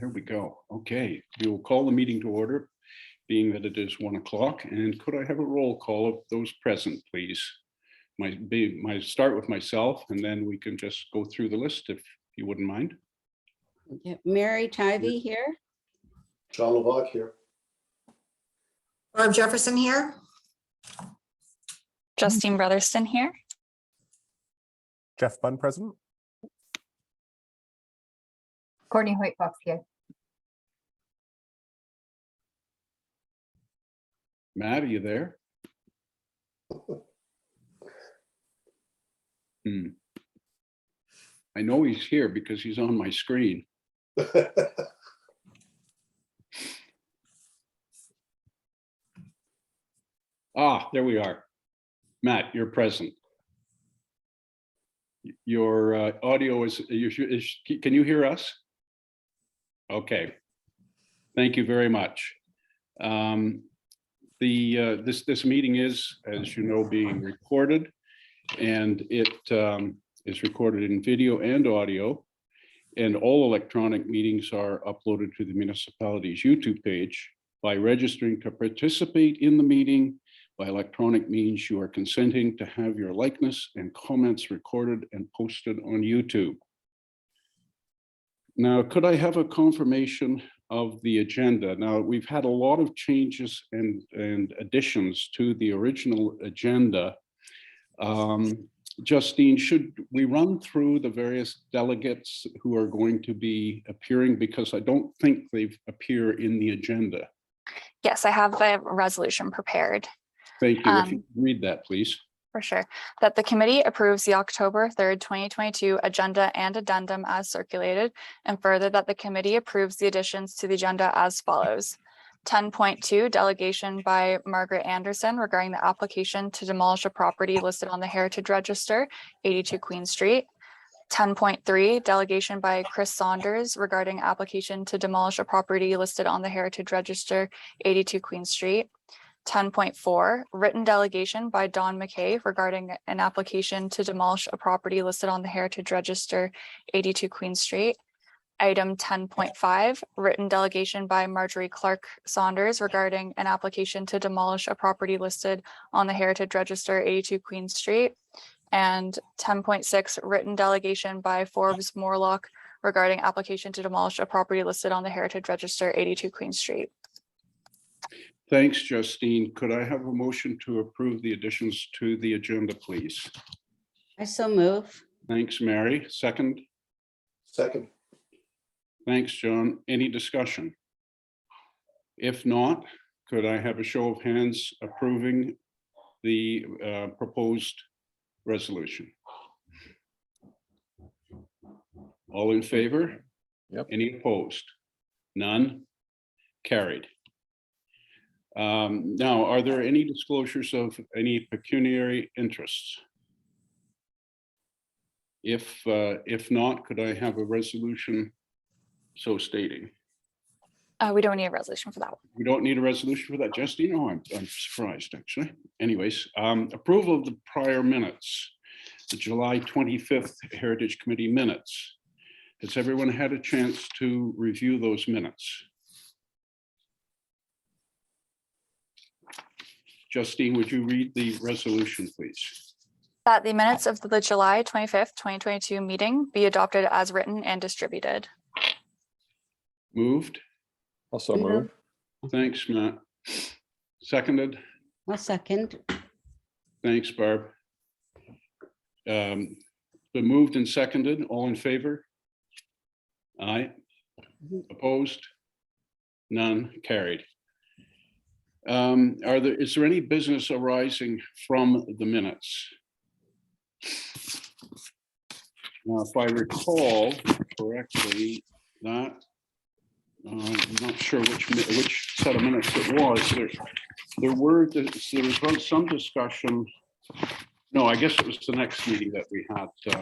There we go. Okay, we will call the meeting to order, being that it is 1 o'clock. And could I have a roll call of those present, please? Might start with myself, and then we can just go through the list if you wouldn't mind. Yeah, Mary Tivey here. John Levant here. Barb Jefferson here. Justine Brotherston here. Jeff Bunn present. Courtney Hoyt Fox here. Matt, are you there? I know he's here because he's on my screen. Ah, there we are. Matt, you're present. Your audio is, can you hear us? Okay. Thank you very much. This meeting is, as you know, being recorded, and it is recorded in video and audio, and all electronic meetings are uploaded to the municipality's YouTube page. By registering to participate in the meeting by electronic means, you are consenting to have your likeness and comments recorded and posted on YouTube. Now, could I have a confirmation of the agenda? Now, we've had a lot of changes and additions to the original agenda. Justine, should we run through the various delegates who are going to be appearing? Because I don't think they appear in the agenda. Yes, I have the resolution prepared. Thank you. If you could read that, please. For sure. That the committee approves the October 3rd, 2022 agenda and addendum as circulated, and further that the committee approves the additions to the agenda as follows. 10.2 delegation by Margaret Anderson regarding the application to demolish a property listed on the Heritage Register, 82 Queen Street. 10.3 delegation by Chris Saunders regarding application to demolish a property listed on the Heritage Register, 82 Queen Street. 10.4 written delegation by Don McKay regarding an application to demolish a property listed on the Heritage Register, 82 Queen Street. Item 10.5 written delegation by Marjorie Clark Saunders regarding an application to demolish a property listed on the Heritage Register, 82 Queen Street. And 10.6 written delegation by Forbes Morlock regarding application to demolish a property listed on the Heritage Register, 82 Queen Street. Thanks, Justine. Could I have a motion to approve the additions to the agenda, please? I so move. Thanks, Mary. Second. Second. Thanks, John. Any discussion? If not, could I have a show of hands approving the proposed resolution? All in favor? Yep. Any opposed? None? Carried. Now, are there any disclosures of any pecuniary interests? If not, could I have a resolution so stating? We don't need a resolution for that one. We don't need a resolution for that, Justine? Oh, I'm surprised, actually. Anyways, approval of the prior minutes, the July 25th Heritage Committee minutes. Has everyone had a chance to review those minutes? Justine, would you read the resolution, please? That the minutes of the July 25th, 2022 meeting be adopted as written and distributed. Moved. Also move. Thanks, Matt. Seconded. I'll second. Thanks, Barb. Been moved and seconded. All in favor? Aye. Opposed? None. Carried. Is there any business arising from the minutes? Now, if I recall correctly, that I'm not sure which set of minutes it was. There was some discussion. No, I guess it was the next meeting that we had. There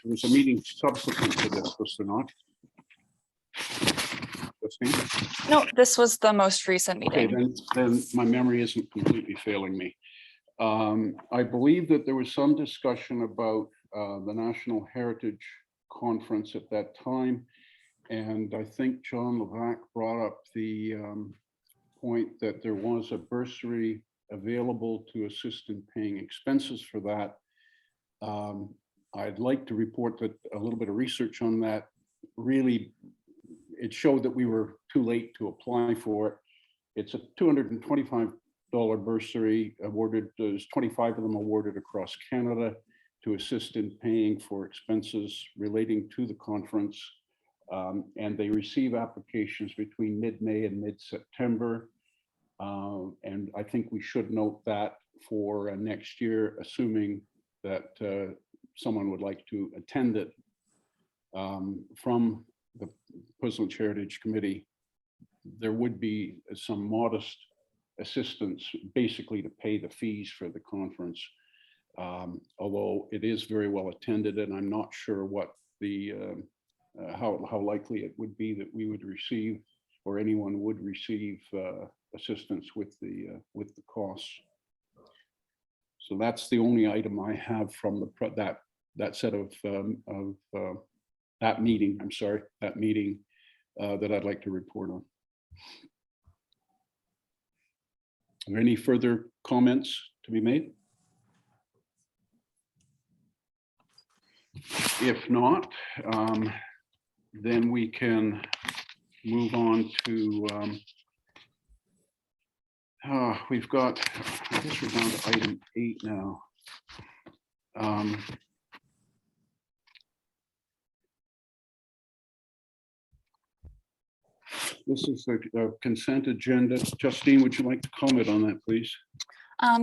was a meeting subsequent to this, was there not? Justine? No, this was the most recent Okay, meeting. then my memory isn't completely failing me. I believe that there was some discussion about the National Heritage Conference at that time, And I think John Levac brought up the point that there was a bursary available to assist in paying expenses for that. I'd like to report that a little bit of research on that really, it showed that we were too late to apply for it. It's a $225 bursary awarded, there's 25 of them awarded across Canada to assist in paying for expenses relating to the conference. And they receive applications between mid-May and mid-September. And I think we should note that for next year, assuming that someone would like to attend it from the Queensland Heritage Committee, there would be some modest assistance basically to pay the fees for the conference. Although it is very well attended, and I'm not sure what the how likely it would be that we would receive or anyone would receive assistance with the costs. So that's the only item I have from the that set of that meeting. I'm sorry, that meeting that I'd like to report on. Are there any further comments to be made? If not, then we can move on to, we've got, I guess we're down to item 8 now. This is the consent agenda. Justine, would you like to comment on that, please?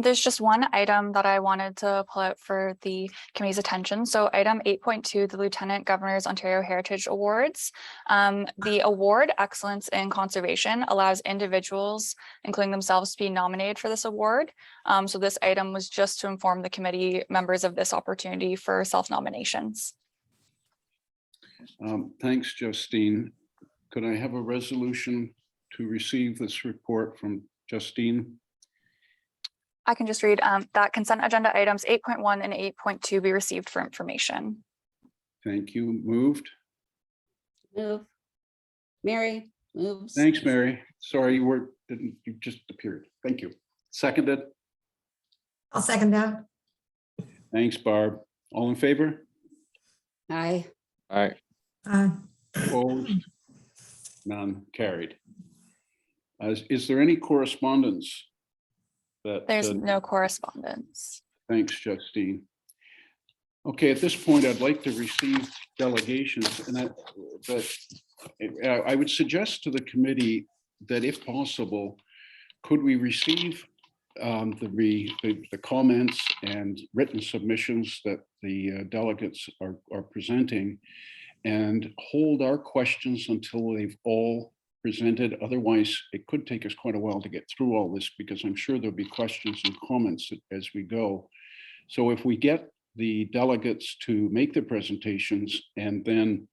There's just one item that I wanted to pull out for the committee's attention. So item 8.2, the Lieutenant Governor's Ontario Heritage Awards. The award, Excellence in Conservation, allows individuals, including themselves, to be nominated for this award. So this item was just to inform the committee members of this opportunity for self-nominations. Thanks, Justine. Could I have a resolution to receive this report from Justine? I can just read that consent agenda items 8.1 and 8.2 be received for information. Thank you. Moved. Move. Mary moves. Thanks, Mary. Sorry, you just appeared. Thank you. Seconded. I'll second that. Thanks, Barb. All in favor? Aye. Aye. Opposed? None. Carried. Is there any correspondence? There's no correspondence. Thanks, Justine. Okay, at this point, I'd like to receive delegations, and I would suggest to the committee that if possible, could we receive the comments and written submissions that the delegates are presenting and hold our questions until they've all presented. Otherwise, it could take us quite a while to get through all this because I'm sure there'll be questions and comments as we go. So if we get the delegates to make their presentations and then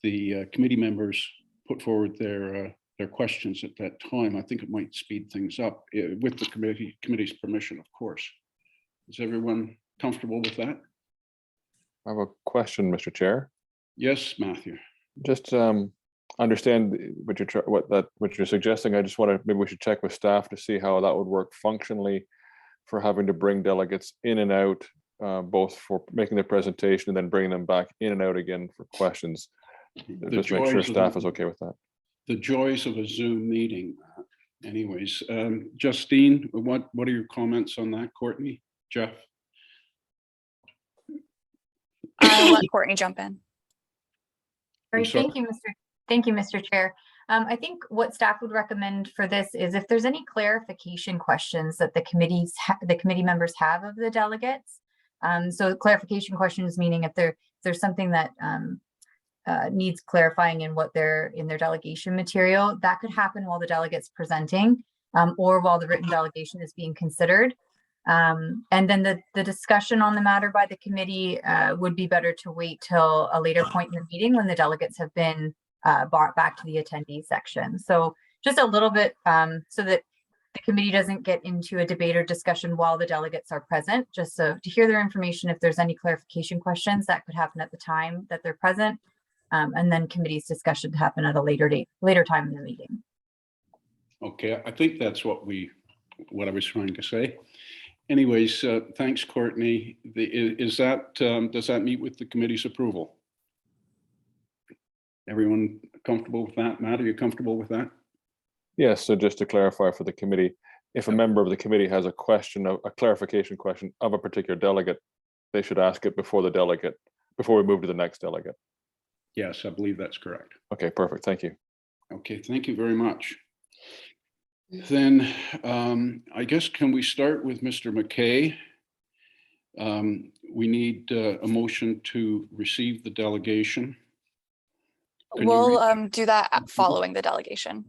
the committee members put forward their questions at that time, I think it might speed things up with the committee's permission, of course. Is everyone comfortable with that? I have a question, Mr. Chair. Yes, Matthew. Just understand what you're suggesting. I just want to, maybe we should check with staff to see how that would work functionally for having to bring delegates in and out, both for making their presentation and then bringing them back in and out again for questions. Just make sure staff is okay with that. The joys of a Zoom meeting. Anyways, Justine, what are your comments on that? Courtney, Jeff? I'll let Courtney jump in. Great, sorry. thank you, Mr. Chair. I think what staff would recommend for this is if there's any clarification questions that the committee members have of the delegates. So clarification questions meaning if there's something that needs clarifying in in their delegation material, that could happen while the delegate's presenting or while the written delegation is being considered. And then the discussion on the matter by the committee would be better to wait till a later point in the meeting when the delegates have been brought back to the attendee section. So just a little bit so that the committee doesn't get into a debate or discussion while the delegates are present, just so to hear their information. If there's any clarification questions that could happen at the time that they're present. and then committee's discussion to happen at a later date, later time in the meeting. Okay, I think that's what I was trying to say. Anyways, thanks, Courtney. Does that meet with the committee's approval? Everyone comfortable with that? Matt, are you comfortable with that? Yes, so just to clarify for the committee, if a member of the committee has a question, a clarification question of a particular delegate, they should ask it before we move to the next delegate. Yes, I believe that's correct. Okay, perfect. Thank you. Okay, thank you very much. Then I guess, can we start with Mr. McKay? We need a motion to receive the delegation. Can you We'll do that following the delegation.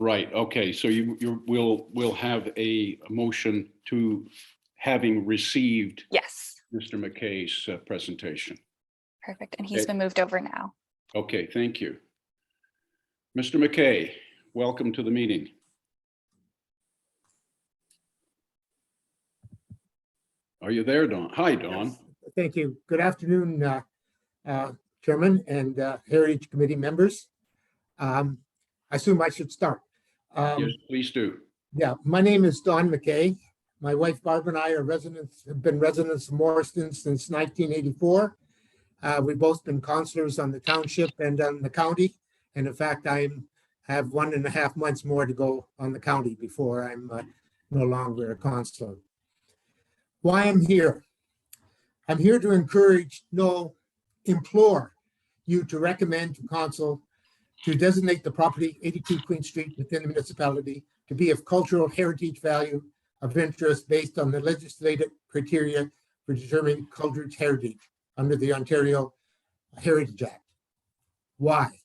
Right, okay, so we'll have a motion to having received Yes, Mr. McKay's presentation. perfect. And he's Okay. been moved over now. Okay, thank you. Mr. McKay, welcome to the meeting. Are you there, Don? Hi, Don. Yes, thank you. Good afternoon, Chairman and Heritage Committee members. I assume I should start. Yes, please do. Yeah, my name is Don McKay. My wife Barbara and I have been residents of Morriston since 1984. We've both been councillors on the township and on the county. And in fact, I have 1.5 months more to go on the county before I'm no longer a councillor. Why I'm here? I'm here to implore you to recommend to council to designate the property 82 Queen Street within the municipality to be of cultural heritage value of interest based on the legislative criteria for determining cultural heritage under the Ontario Heritage Act. Why?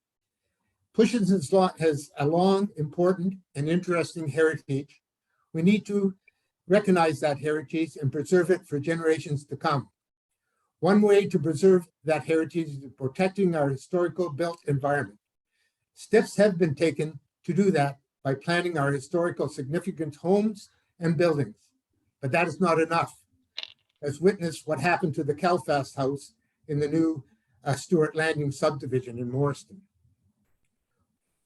Pushington's lot has a long, important, and interesting heritage. We need to recognize that heritage and preserve it for generations to come. One way to preserve that heritage is protecting our historical built environment. Steps have been taken to do that by planning our historical significant homes and buildings, but that is not enough. As witnessed what happened to the Calfast House in the new Stewart Landing subdivision in Morriston.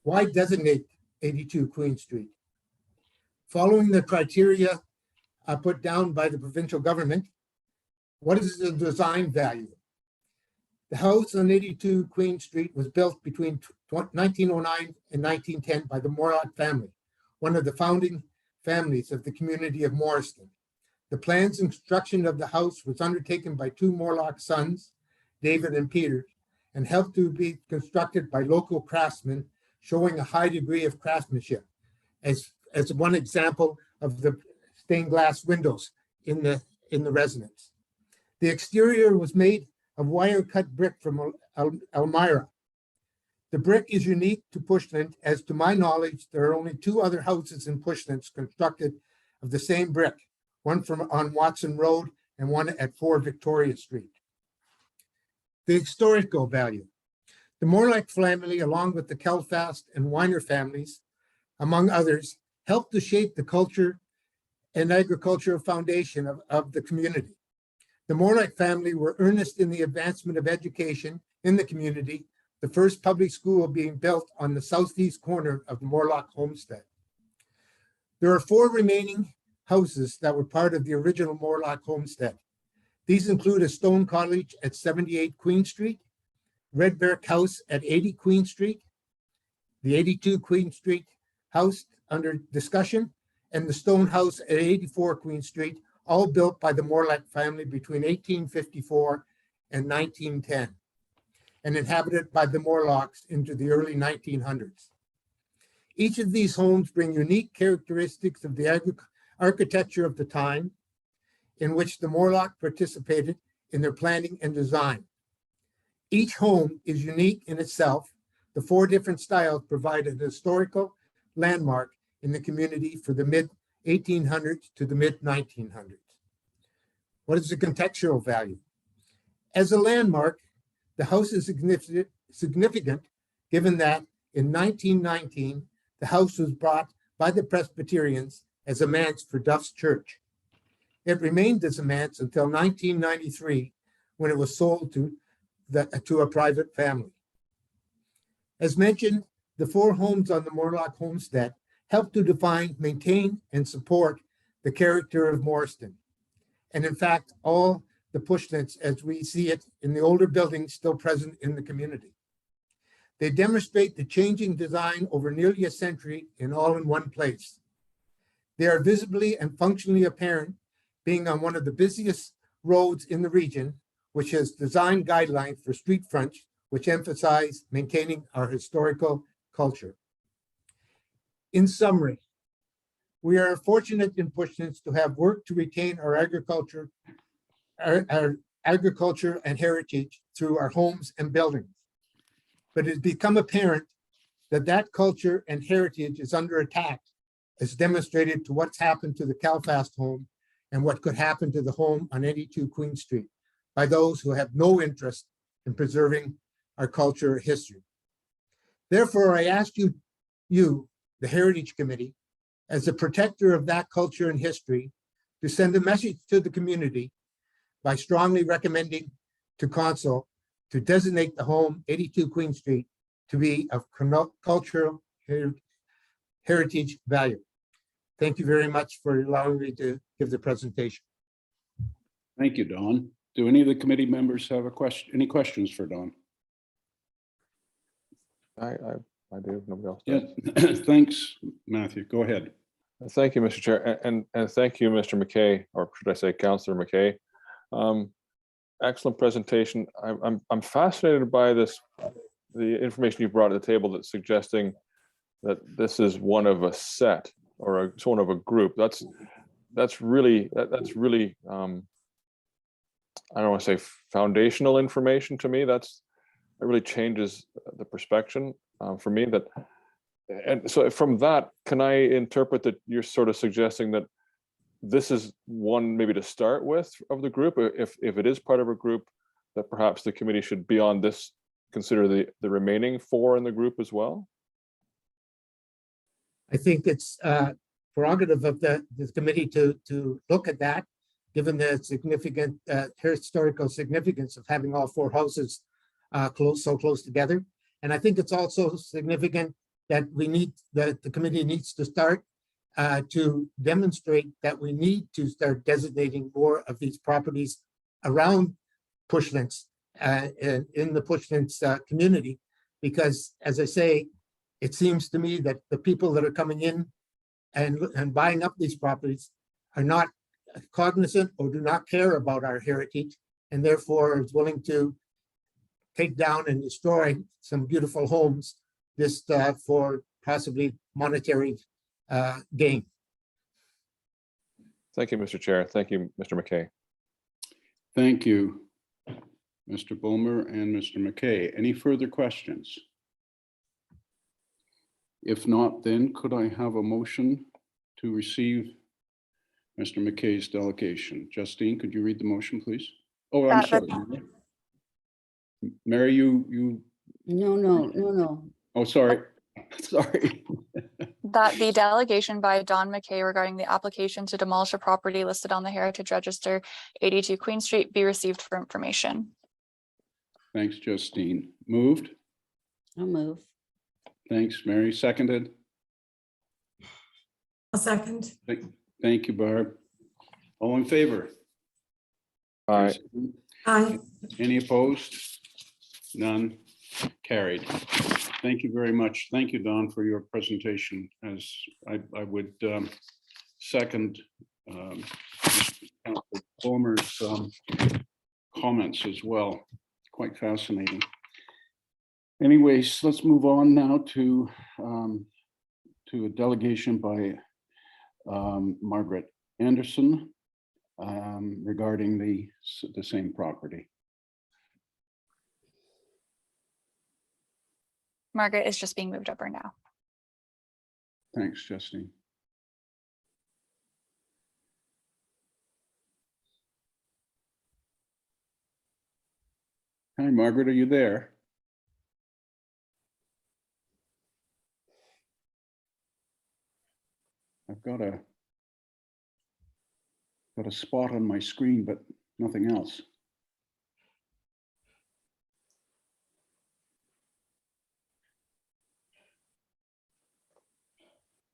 Why designate 82 Queen Street? Following the criteria put down by the provincial government, what is the design value? The house on 82 Queen Street was built between 1909 and 1910 by the Morlock family, one of the founding families of the community of Morriston. The plans and construction of the house was undertaken by two Morlock sons, David and Peter, and helped to be constructed by local craftsmen, showing a high degree of craftsmanship. As one example of the stained glass windows in the residence. The exterior was made of wire cut brick from Elmira. The brick is unique to Pushland, as to my knowledge, there are only two other houses in Pushland constructed of the same brick, one on Watson Road and one at 4 Victoria Street. The historical value. The Morlock family, along with the Calfast and Weiner families, among others, helped to shape the culture and agricultural foundation of the community. The Morlock family were earnest in the advancement of education in the community, the first public school being built on the southeast corner of the Morlock homestead. There are 4 remaining houses that were part of the original Morlock homestead. These include a stone cottage at 78 Queen Street, Red Bark House at 80 Queen Street, the 82 Queen Street house under discussion, and the stone house at 84 Queen Street, all built by the Morlock family between 1854 and 1910, and inhabited by the Morlocks into the early 1900s. Each of these homes bring unique characteristics of the architecture of the time in which the Morlock participated in their planning and design. Each home is unique in itself. The 4 different styles provide an historical landmark in the community for the mid-1800s to the mid-1900s. What is the contextual value? As a landmark, the house is significant given that in 1919, the house was bought by the Presbyterians as a manse for Duff's Church. It remained as a manse until 1993, when it was sold to a private family. As mentioned, the 4 homes on the Morlock homestead help to define, maintain, and support the character of Morriston. And in fact, all the pushnets as we see it in the older buildings still present in the community. They demonstrate the changing design over nearly a century in all in one place. They are visibly and functionally apparent, being on one of the busiest roads in the region, which has design guidelines for street fronts, which emphasize maintaining our historical culture. In summary, we are fortunate in Pushnets to have worked to retain our agriculture and heritage through our homes and buildings. But it has become apparent that that culture and heritage is under attack, as demonstrated to what's happened to the Calfast home and what could happen to the home on 82 Queen Street by those who have no interest in preserving our culture or history. Therefore, I ask you, the Heritage Committee, as the protector of that culture and history, to send a message to the community by strongly recommending to Council to designate the home 82 Queen Street to be of cultural heritage value. Thank you very much for allowing me to give the presentation. Thank you, Don. Do any of the committee members have any questions for Don? I do. Nobody else Yeah, does. thanks, Matthew. Go ahead. Thank you, Mr. Chair, and thank you, Mr. McKay, or should I say, Councillor McKay. Excellent presentation. I'm fascinated by this, the information you brought to the table that's suggesting that this is one of a set or one of a group. That's really I don't want to say foundational information to me. That really changes the perspective for me. And so from that, can I interpret that you're sort of suggesting that this is one maybe to start with of the group, if it is part of a group, that perhaps the committee should beyond this consider the remaining 4 in the group as well? I think it's prerogative of the committee to look at that, given the significant historical significance of having all 4 houses so close together. And I think it's also significant that the committee needs to start to demonstrate that we need to start designating more of these properties around Pushnets in the Pushnets community, because as I say, it seems to me that the people that are coming in and buying up these properties are not cognizant or do not care about our heritage, and therefore is willing to take down and destroy some beautiful homes just for possibly monetary gain. Thank you, Mr. Chair. Thank you, Mr. McKay. Thank you, Mr. Bulmer and Mr. McKay. Any further questions? If not, then could I have a motion to receive Mr. McKay's delegation? Justine, could you read the motion, please? Oh, I'm sorry. Mary, you. No. Oh, sorry. Sorry. That the delegation by Don McKay regarding the application to demolish a property listed on the Heritage Register, 82 Queen Street, be received for information. Thanks, Justine. Moved. I'll move. Thanks, Mary. Seconded. I'll second. Thank you, Barb. All in favor? Aye. Aye. Any opposed? None. Carried. Thank you very much. Thank you, Don, for your presentation. As I would second Councilor Bulmer's comments as well. Quite fascinating. Anyways, let's move on now to a delegation by Margaret Anderson regarding the same property. Margaret is just being moved over now. Thanks, Justine. Hi, Margaret, are you there? I've got a spot on my screen, but nothing else.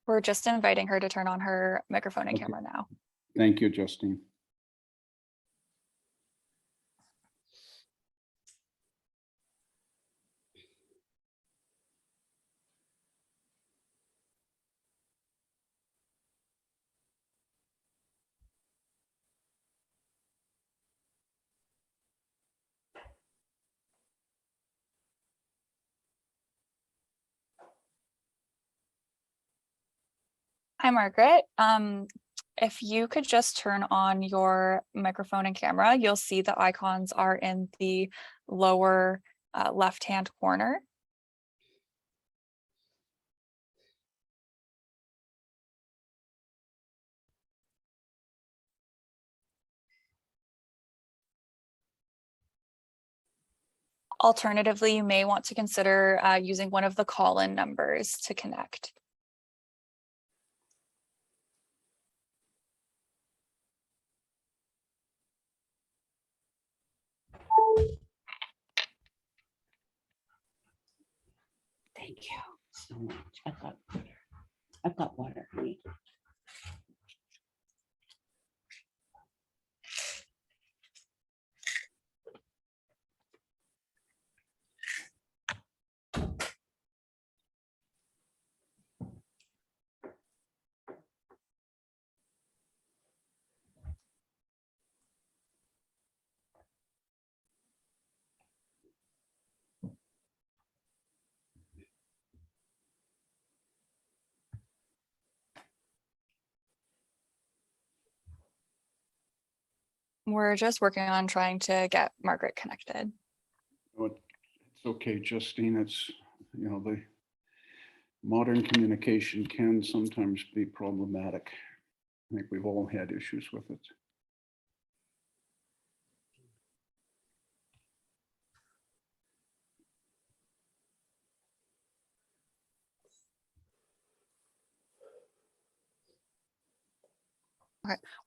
We're just inviting her to turn on her microphone and Okay. camera now. Thank you, Justine. Hi, Margaret. If you could just turn on your microphone and camera, you'll see the icons are in the lower left-hand corner. Alternatively, you may want to consider using one of the call-in numbers to connect. Thank you so much. I've got water. Wait. We're just working on trying to get Margaret connected. Oh, it's okay, Justine. It's, you know, the modern communication can sometimes be problematic. I think we've all had issues with it.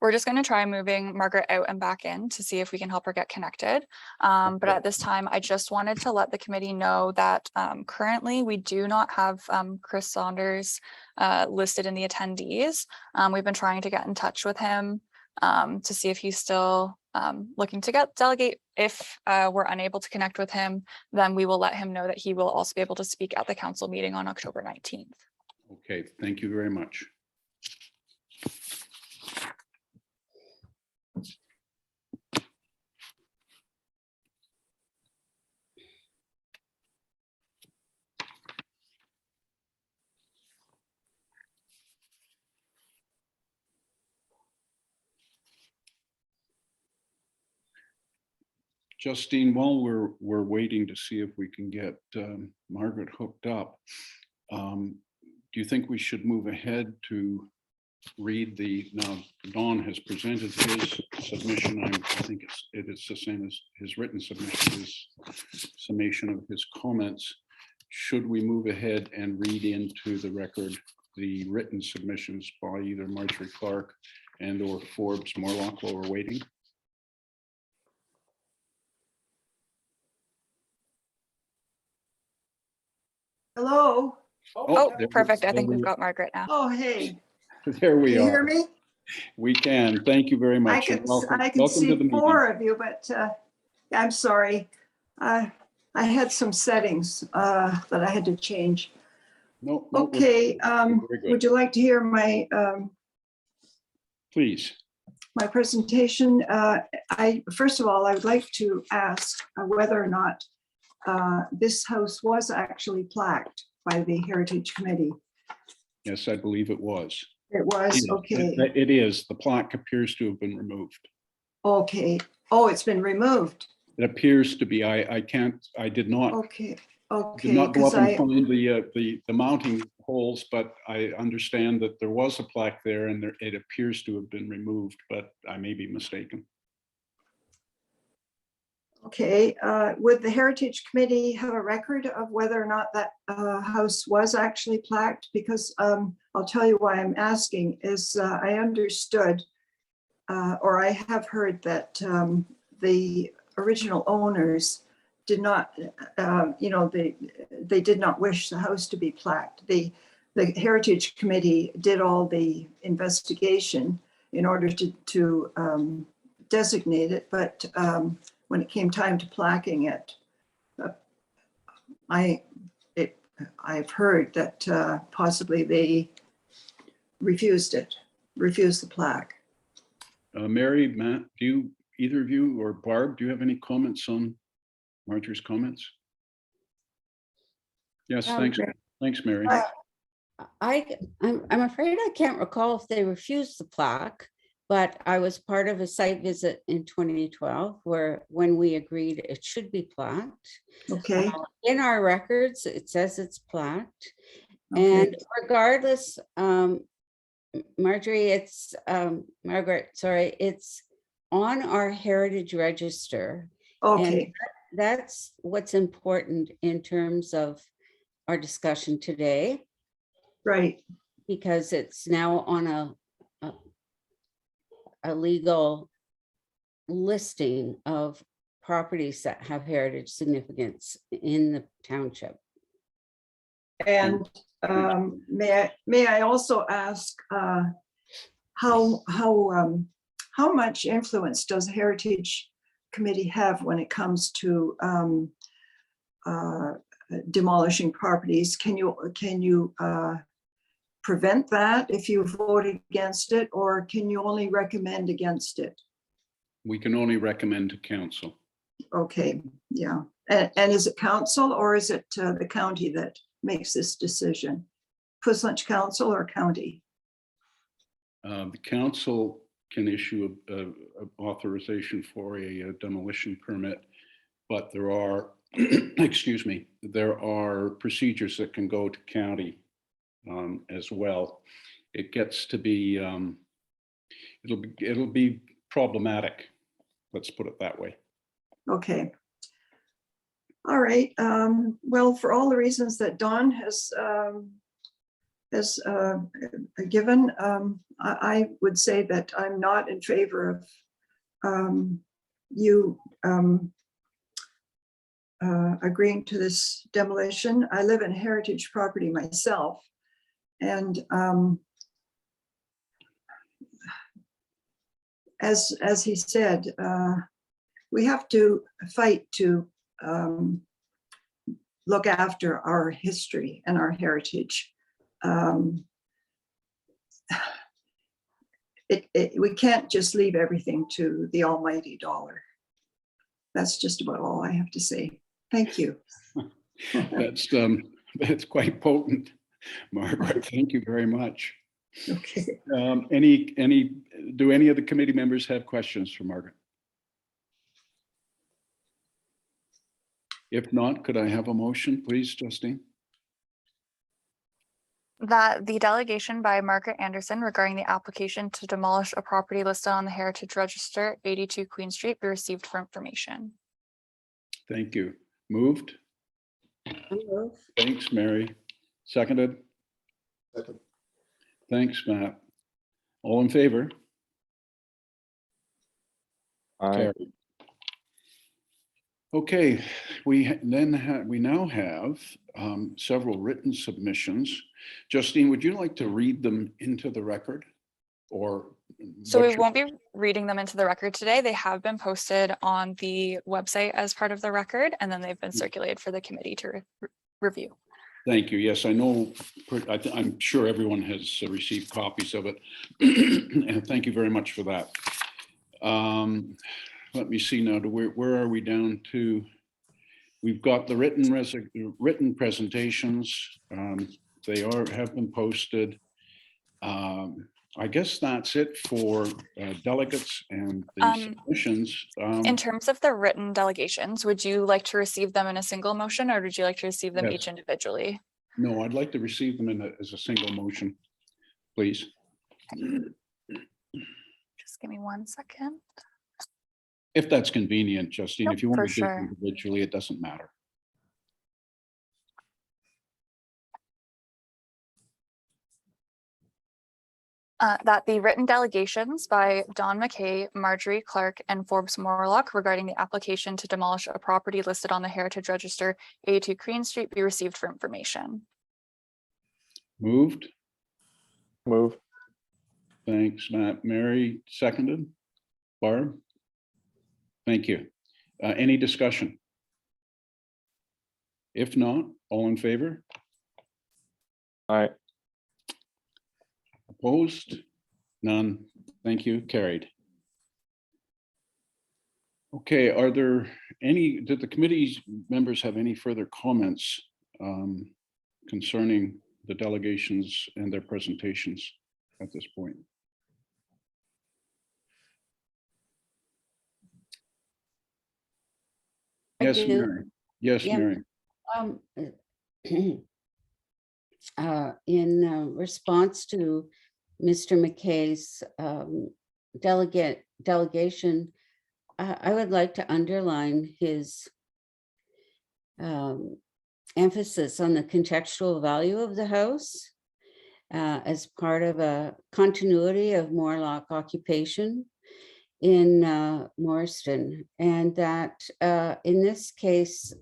We're just going to try moving Margaret out and back in to see if we can help her get connected. But at this time, I just wanted to let the committee know that currently we do not have Chris Saunders listed in the attendees. We've been trying to get in touch with him to see if he's still looking to get delegate. If we're unable to connect with him, then we will let him know that he will also be able to speak at the council meeting on October 19th. Okay, thank you very much. Justine, while we're waiting to see if we can get Margaret hooked up, do you think we should move ahead to read now Don has presented his submission. I think it's the same as his written submission, his summation of his comments. Should we move ahead and read into the record the written submissions by either Marjorie Clark and or Forbes Morlock while we're waiting? Hello. Oh, there we- perfect. I there think we- we've got Margaret now. Oh, hey. There we Can you hear are. me? We can. Thank you very I much. can, and welcome, I can welcome to the see meeting. 4 of you, but I'm sorry. I had some settings that I had to change. No, Okay, very good. would you like to hear my Please. my presentation? First of all, I would like to ask whether or not this house was actually plaqued by the Heritage Committee. Yes, I believe it was. It was, okay. It is. The plaque appears to have been removed. Okay. Oh, it's been removed. It appears to be. I did not Okay, did okay. not go 'Cause up and find the mounting holes, but I understand that there was a plaque there and it appears to have been removed, but I may be mistaken. Okay, would the Heritage Committee have a record of whether or not that house was actually plaqued? Because I'll tell you why I'm asking is I understood or I have heard that the original owners did not, they did not wish the house to be plaqued. the Heritage Committee did all the investigation in order to designate it, but when it came time to placking it, I've heard that possibly they refused the plaque. Mary, Matt, either of you or Barb, do you have any comments on Marjorie's comments? Yes, thanks. Thanks, Mary. I'm afraid I can't recall if they refused the plaque, but I was part of a site visit in 2012 when we agreed it should be plaqued. Okay. In our records, it says it's plaqued. Okay. And regardless, Marjorie, it's Margaret, sorry, it's on our heritage register. Okay. And that's what's important in terms of our discussion today, Right. because it's now on a legal listing of properties that have heritage significance in the township. And may I also ask how much influence does the Heritage Committee have when it comes to demolishing properties? Can you prevent that if you vote against it, or can you only recommend against it? We can only recommend to council. Okay, yeah. And is it council or is it the county that makes this decision? Puslinch Council or county? The council can issue a authorization for a demolition permit, but there are, excuse me, there are procedures that can go to county as well. It gets to be, it'll be problematic. Let's put it that way. Okay. All right. Well, for all the reasons that Dawn has given, I would say that I'm not in favor of you agreeing to this demolition. I live in heritage property myself, and as he said, we have to fight to look after our history and our heritage. We can't just leave everything to the almighty dollar. That's just about all I have to say. Thank you. That's quite potent, Margaret. Thank you very much. Okay. Do any of the committee members have questions for Margaret? If not, could I have a motion, please, Justine? That the delegation by Margaret Anderson regarding the application to demolish a property listed on the Heritage Register, 82 Queen Street, be received for information. Thank you. Moved? Move. Thanks, Mary. Seconded? Second. Thanks, Matt. All in favor? Aye. Carried. Okay, we now have several written submissions. Justine, would you like to read them into the record? Or So we won't be reading them into the record today. They have been posted on the website as part of the record, and then they've been circulated for the committee to review. Thank you. Yes, I know. I'm sure everyone has received copies of it. And thank you very much for that. Let me see now, where are we down to? We've got the written presentations. They have been posted. I guess that's it for delegates and the submissions. In terms of the written delegations, would you like to receive them in a single motion, or would you like to receive them Yes. each individually? No, I'd like to receive them as a single motion, please. Just give me 1 second. If that's convenient, Justine. Nope, If you want for to do it sure. individually, it doesn't matter. That the written delegations by Don McKay, Marjorie Clark, and Forbes Morlock regarding the application to demolish a property listed on the Heritage Register, 82 Queen Street, be received for information. Moved. Move. Thanks, Matt. Mary, seconded. Barb? Thank you. Any discussion? If not, all in favor? Aye. Opposed? None. Thank you. Carried. Okay, are there any, did the committee's members have any further comments concerning the delegations and their presentations at this point? I Yes, do. Mary. Yes, Yeah. Mary. In response to Mr. McKay's delegation, I would like to underline his emphasis on the contextual value of the house as part of a continuity of Morlock occupation in Morriston, and that in this case,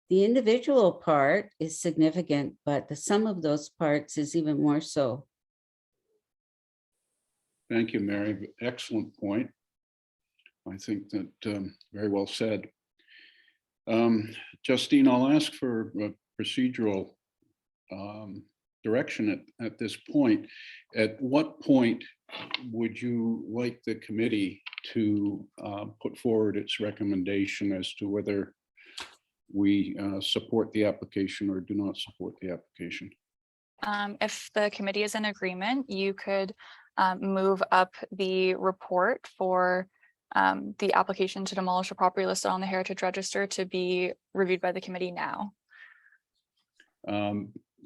the individual part is significant, but the sum of those parts is even more so. Thank you, Mary. Excellent point. I think that very well said. Justine, I'll ask for a procedural direction at this point. At what point would you like the committee to put forward its recommendation as to whether we support the application or do not support the application? If the committee is in agreement, you could move up the report for the application to demolish a property listed on the Heritage Register to be reviewed by the committee now.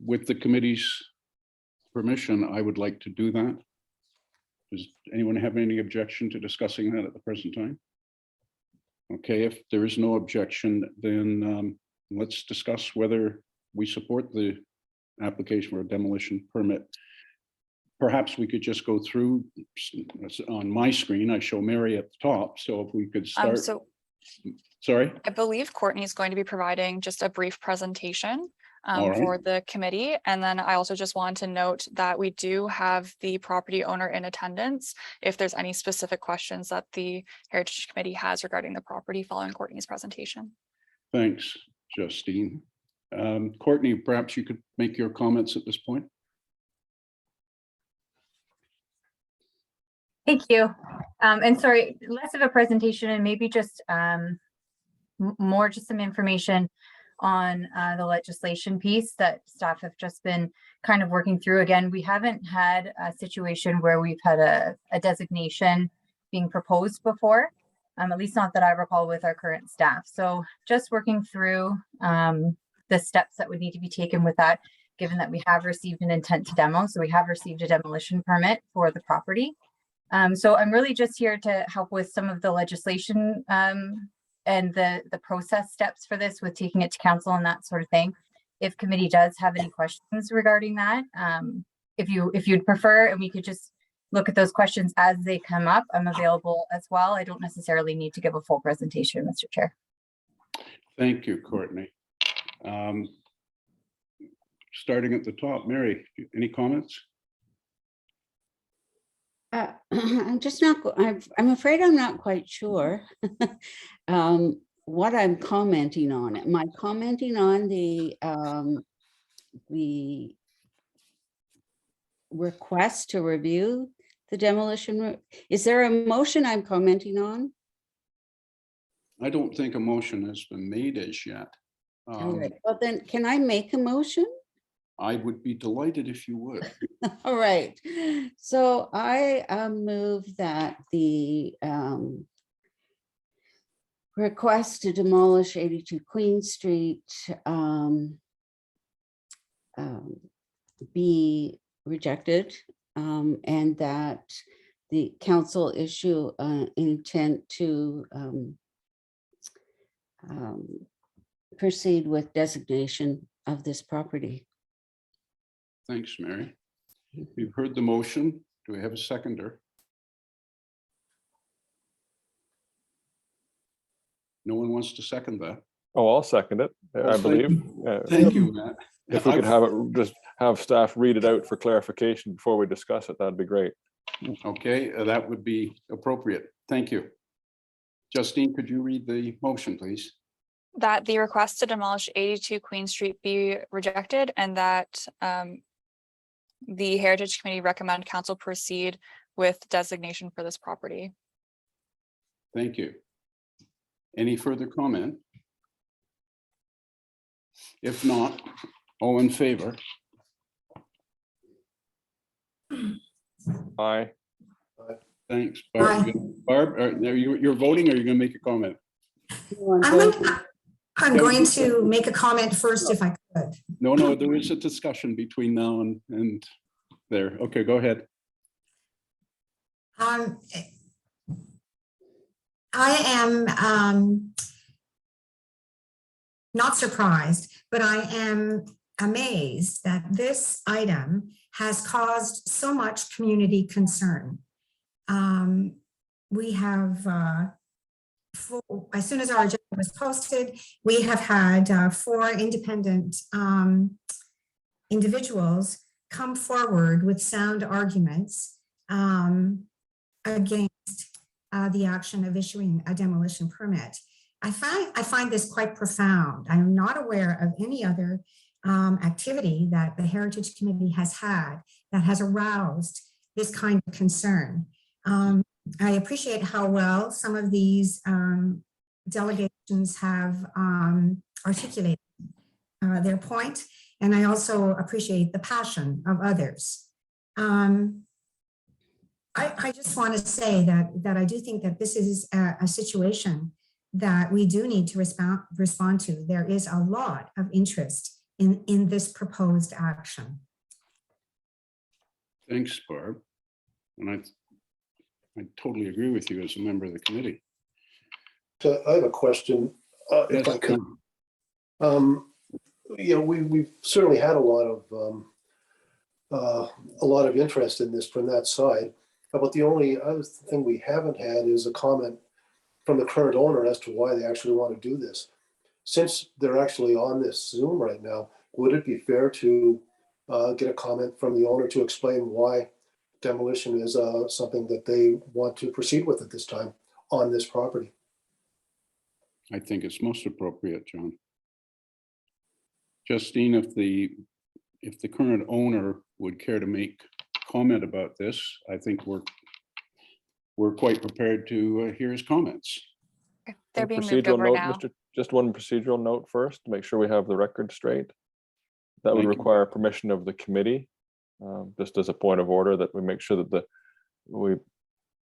With the committee's permission, I would like to do that. Does anyone have any objection to discussing that at the present time? Okay, if there is no objection, then let's discuss whether we support the application for a demolition permit. Perhaps we could just go through, on my screen, I show Mary at the top, so if we could start. Sorry? I believe Courtney is going to be providing just a brief presentation All right. for the committee. And then I also just wanted to note that we do have the property owner in attendance if there's any specific questions that the Heritage Committee has regarding the property following Courtney's presentation. Thanks, Justine. Courtney, perhaps you could make your comments at this point. Thank you. And sorry, less of a presentation and maybe just more just some information on the legislation piece that staff have just been kind of working through. Again, we haven't had a situation where we've had a designation being proposed before, at least not that I recall with our current staff. So just working through the steps that would need to be taken with that, given that we have received an intent to demo. So we have received a demolition permit for the property. So I'm really just here to help with some of the legislation and the process steps for this, with taking it to council and that sort of thing. If committee does have any questions regarding that, if you'd prefer, and we could just look at those questions as they come up, I'm available as well. I don't necessarily need to give a full presentation, Mr. Chair. Thank you, Courtney. Starting at the top, Mary, any comments? I'm just not, I'm afraid I'm not quite sure what I'm commenting on. Am I commenting on the request to review the demolition? Is there a motion I'm commenting on? I don't think a motion has been made as yet. All right. Well, then can I make a motion? I would be delighted if you would. All right. So I move that the request to demolish 82 Queen Street be rejected, and that the council issue intent to proceed with designation of this property. Thanks, Mary. You've heard the motion. Do we have a seconder? No one wants to second that. Oh, I'll second it, I Well, thank believe. Thank you, Matt. If we could have it, just have staff read it out for clarification before we discuss it, that'd be great. Okay, that would be appropriate. Thank you. Justine, could you read the motion, please? That the request to demolish 82 Queen Street be rejected, and that the Heritage Committee recommend council proceed with designation for this property. Thank you. Any further comment? If not, all in favor? Aye. Thanks. Barb, Barb, you're voting, or you're going to make a comment? I'm going to make a comment first if I could. No, there is a discussion between now and there. Okay, go ahead. I am not surprised, but I am amazed that this item has caused so much community concern. We have, as soon as our agenda was posted, we have had 4 independent individuals come forward with sound arguments against the action of issuing a demolition permit. I find this quite profound. I'm not aware of any other activity that the Heritage Committee has had that has aroused this kind of concern. I appreciate how well some of these delegations have articulated their point, and I also appreciate the passion of others. I just want to say that I do think that this is a situation that we do need to respond to. There is a lot of interest in this proposed action. Thanks, Barb. And I totally agree with you as a member of the committee. So I have a question, if I could. We've certainly had a lot of interest in this from that side. But the only other thing we haven't had is a comment from the current owner as to why they actually want to do this. Since they're actually on this Zoom right now, would it be fair to get a comment from the owner to explain why demolition is something that they want to proceed with at this time on this property? I think it's most appropriate, John. Justine, if the current owner would care to make comment about this, I think we're quite prepared to hear his comments. Okay, they're being moved Procedural over note, now. just one procedural note first, to make sure we have the record straight. That would Thank you. require permission of the committee, just as a point of order, that we make sure that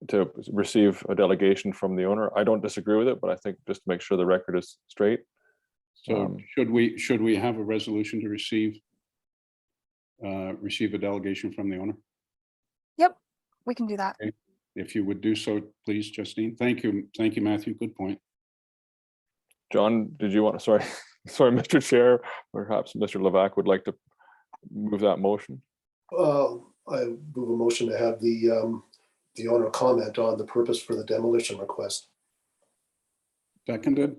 to receive a delegation from the owner. I don't disagree with it, but I think just to make sure the record is straight. So should we have a resolution to receive a delegation from the owner? Yep, we can do that. Okay. If you would do so, please, Justine. Thank you, Matthew. Good point. John, did you want to, sorry, Mr. Chair, perhaps Mr. Levac would like to move that motion? I move a motion to have the owner comment on the purpose for the demolition request. Seconded.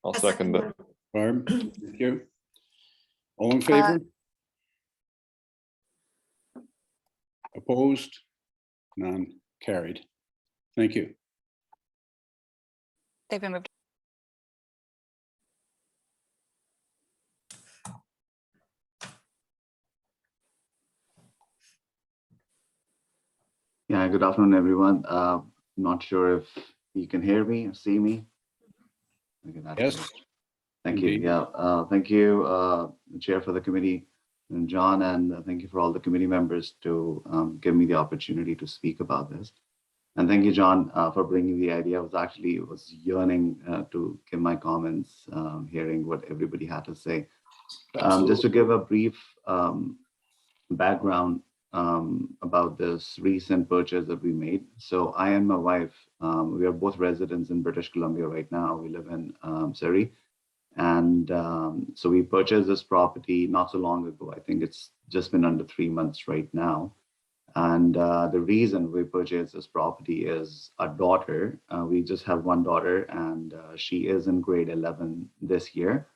I'll second that. Barb, thank you. All in favor? Opposed? None. Carried. Thank you. They've been moved. Yeah, good afternoon, everyone. Not sure if you can hear me or see me. Okay, that's Yes. great. Thank you. Indeed. Yeah, thank you, Chair for the committee, and John, and thank you for all the committee members to give me the opportunity to speak about this. And thank you, John, for bringing the idea. I was yearning to give my comments, hearing what everybody had to say. Just to give a brief background about this recent purchase that we made. So I and my wife, we are both residents in British Columbia right now. We live in Surrey. And so we purchased this property not so long ago. I think it's just been under 3 months right now. And the reason we purchased this property is our daughter. We just have one daughter, and she is in grade 11 this year.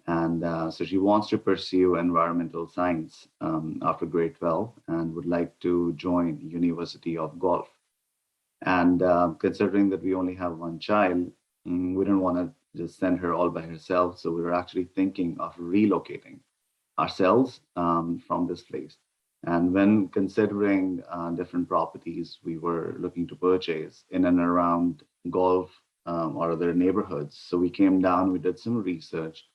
And so she wants to pursue environmental science after grade 12 and would like to join University of Golf. And considering that we only have one child, we didn't want to just send her all by herself. So we were actually thinking of relocating ourselves from this place. And when considering different properties we were looking to purchase in and around Golf or other neighborhoods, so we came down, we did some research,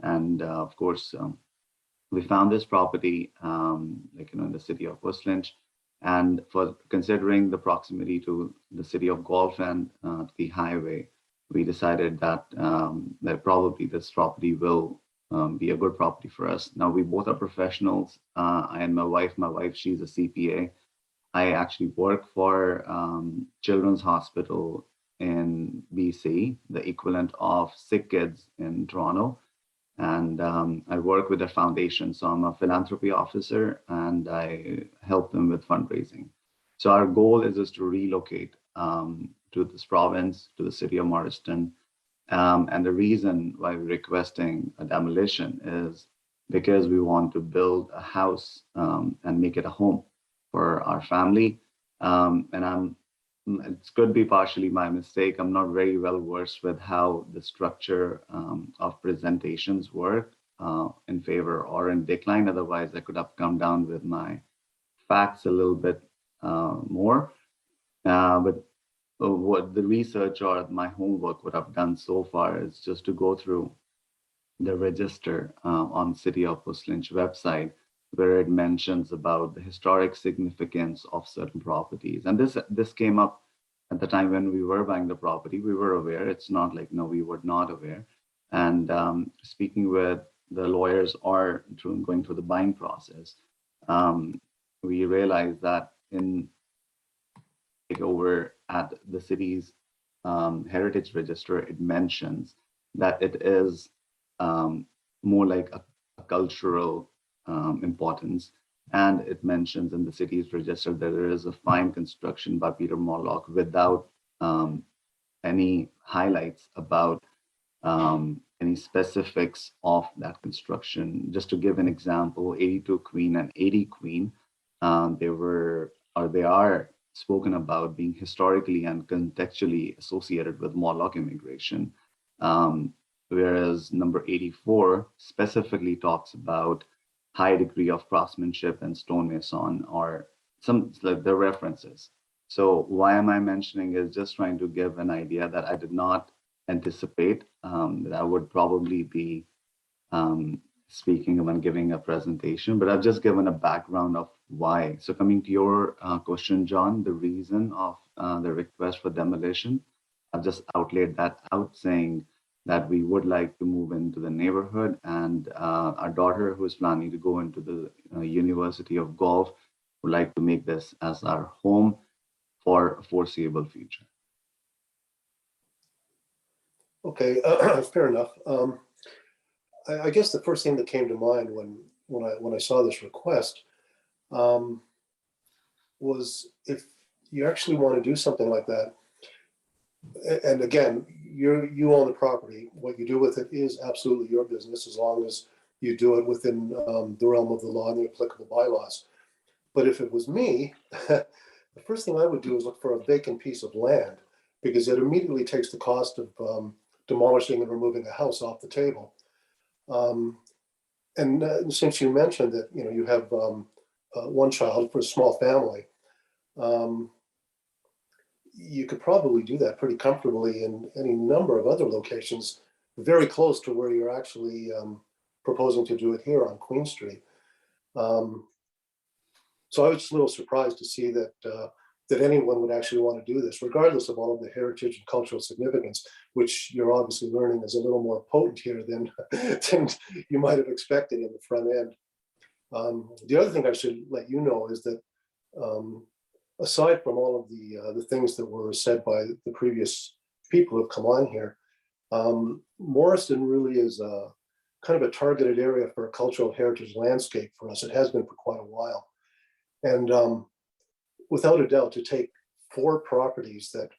and of course, we found this property, in the city of Westland. And for considering the proximity to the city of Golf and the highway, we decided that that probably this property will be a good property for us. Now, we both are professionals. I and my wife, she's a CPA. I actually work for Children's Hospital in BC, the equivalent of Sick Kids in Toronto. And I work with a foundation. So I'm a philanthropy officer and I help them with fundraising. So our goal is just to relocate to this province, to the city of Morriston. And the reason why we're requesting a demolition is because we want to build a house and make it a home for our family. It could be partially my mistake. I'm not very well versed with how the structure of presentations work in favor or in decline. Otherwise, I could have come down with my facts a little bit more. But what the research or my homework, what I've done so far is just to go through the register on City of Westland website, where it mentions about the historic significance of certain properties. And this came up at the time when we were buying the property. We were aware. It's not like, no, we were not aware. And speaking with the lawyers or going through the buying process, we realized that over at the city's heritage register, it mentions that it is more like a cultural importance. And it mentions in the city's register that there is a fine construction by Peter Morlock without any highlights about any specifics of that construction. Just to give an example, 82 Queen and 80 Queen, they are spoken about being historically and contextually associated with Morlock immigration. Whereas number 84 specifically talks about high degree of craftsmanship and stonemason or some like the references. So why am I mentioning is just trying to give an idea that I did not anticipate that I would probably be speaking when giving a presentation, but I've just given a background of why. So coming to your question, John, the reason of the request for demolition, I've just outlaid that out, saying that we would like to move into the neighborhood, and our daughter, who is planning to go into the University of Golf, would like to make this as our home for a foreseeable future. Okay, fair enough. I guess the first thing that came to mind when I saw this request was if you actually want to do something like that, and again, you own the property. What you do with it is absolutely your business, as long as you do it within the realm of the law and the applicable bylaws. But if it was me, the first thing I would do is look for a vacant piece of land, because it immediately takes the cost of demolishing and removing a house off the table. And since you mentioned that you have one child for a small family, you could probably do that pretty comfortably in any number of other locations, very close to where you're actually proposing to do it here on Queen Street. So I was just a little surprised to see that that anyone would actually want to do this, regardless of all of the heritage and cultural significance, which you're obviously learning is a little more potent here than you might have expected in the front end. The other thing I should let you know is that aside from all of the things that were said by the previous people who have come on here, Morriston really is a kind of a targeted area for a cultural heritage landscape for us. It has been for quite a while. And without a doubt, to take 4 properties that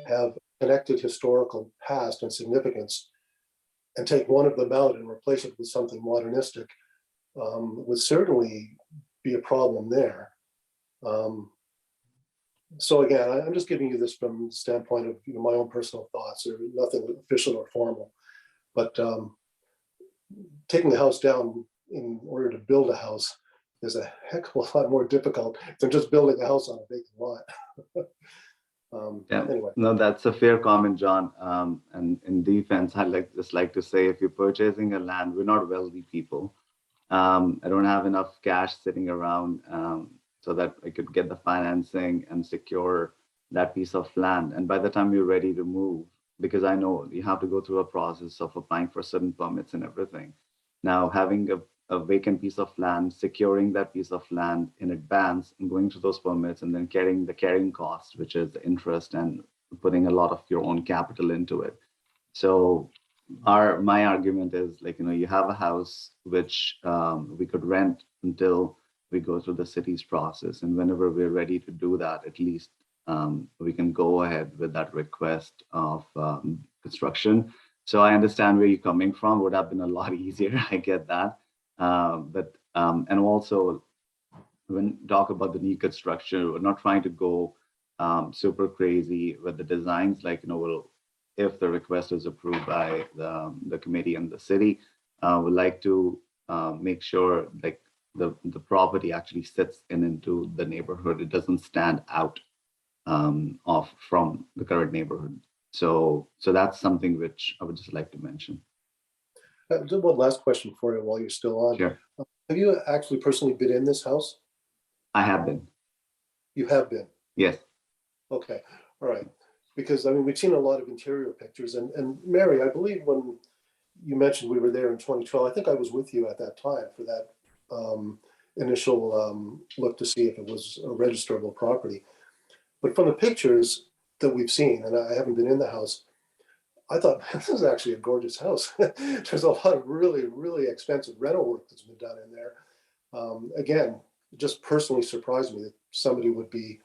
have connected historical past and significance and take one of them out and replace it with something modernistic would certainly be a problem there. So again, I'm just giving you this from the standpoint of my own personal thoughts, or nothing official or formal. But taking the house down in order to build a house is a heck of a lot more difficult than just building a house on a vacant lot. Yeah, anyway. no, that's a fair comment, John. And in defense, I'd just like to say, if you're purchasing a land, we're not wealthy people. I don't have enough cash sitting around so that I could get the financing and secure that piece of land. And by the time you're ready to move, because I know you have to go through a process of applying for certain permits and everything. Now, having a vacant piece of land, securing that piece of land in advance and going through those permits, and then carrying the carrying cost, which is the interest, and putting a lot of your own capital into it. So my argument is, like, you have a house which we could rent until we go through the city's process. And whenever we're ready to do that, at least we can go ahead with that request of construction. So I understand where you're coming from. Would have been a lot easier. I get that. And also, when talk about the new construction, we're not trying to go super crazy with the designs. Like, if the request is approved by the committee and the city, we'd like to make sure like the property actually sits into the neighborhood. It doesn't stand out off from the current neighborhood. So that's something which I would just like to mention. Just one last question for you while you're still on. Sure. Have you actually personally been in this house? I have been. You have been? Yes. Okay, all right. Because we've seen a lot of interior pictures, and Mary, I believe when you mentioned we were there in 2012, I think I was with you at that time for that initial look to see if it was a registerable property. But from the pictures that we've seen, and I haven't been in the house, I thought, man, this is actually a gorgeous house. There's a lot of really, really expensive rental work that's been done in there. Again, it just personally surprised me that somebody would be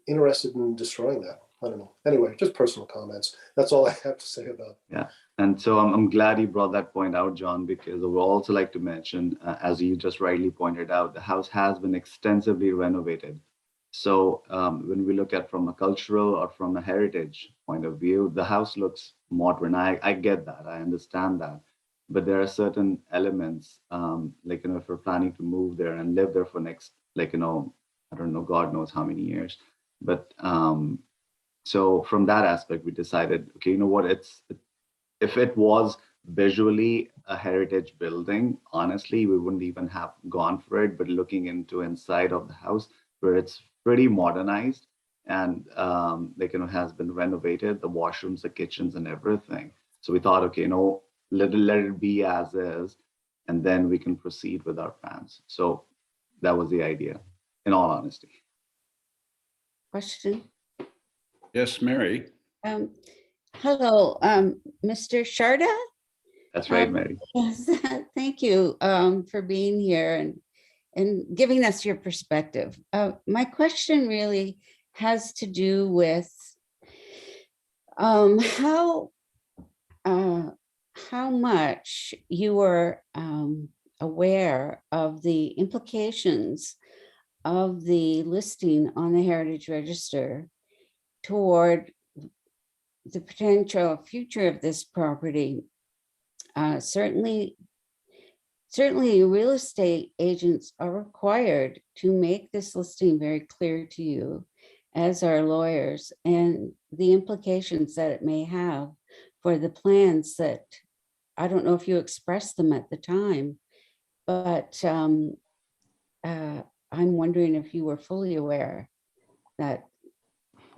interested in destroying that. I don't know. Anyway, just personal comments. That's all I have to say about it. Yeah. And so I'm glad you brought that point out, John, because I would also like to mention, as you just rightly pointed out, the house has been extensively renovated. So when we look at from a cultural or from a heritage point of view, the house looks modern. I get that. I understand that. But there are certain elements, like, if we're planning to move there and live there for next, like, I don't know, God knows how many years. But so from that aspect, we decided, okay, you know what, if it was visually a heritage building, honestly, we wouldn't even have gone for it. But looking into inside of the house, where it's pretty modernized and has been renovated, the washrooms, the kitchens, and everything. So we thought, okay, let it be as is, and then we can proceed with our plans. So that was the idea, in all honesty. Question? Yes, Mary. Hello, Mr. Sharda? That's right, Mary. Yes, thank you for being here and giving us your perspective. My question really has to do with how much you were aware of the implications of the listing on the Heritage Register toward the potential future of this property. Certainly real estate agents are required to make this listing very clear to you, as are lawyers, and the implications that it may have for the plans that, I don't know if you expressed them at the time, but I'm wondering if you were fully aware that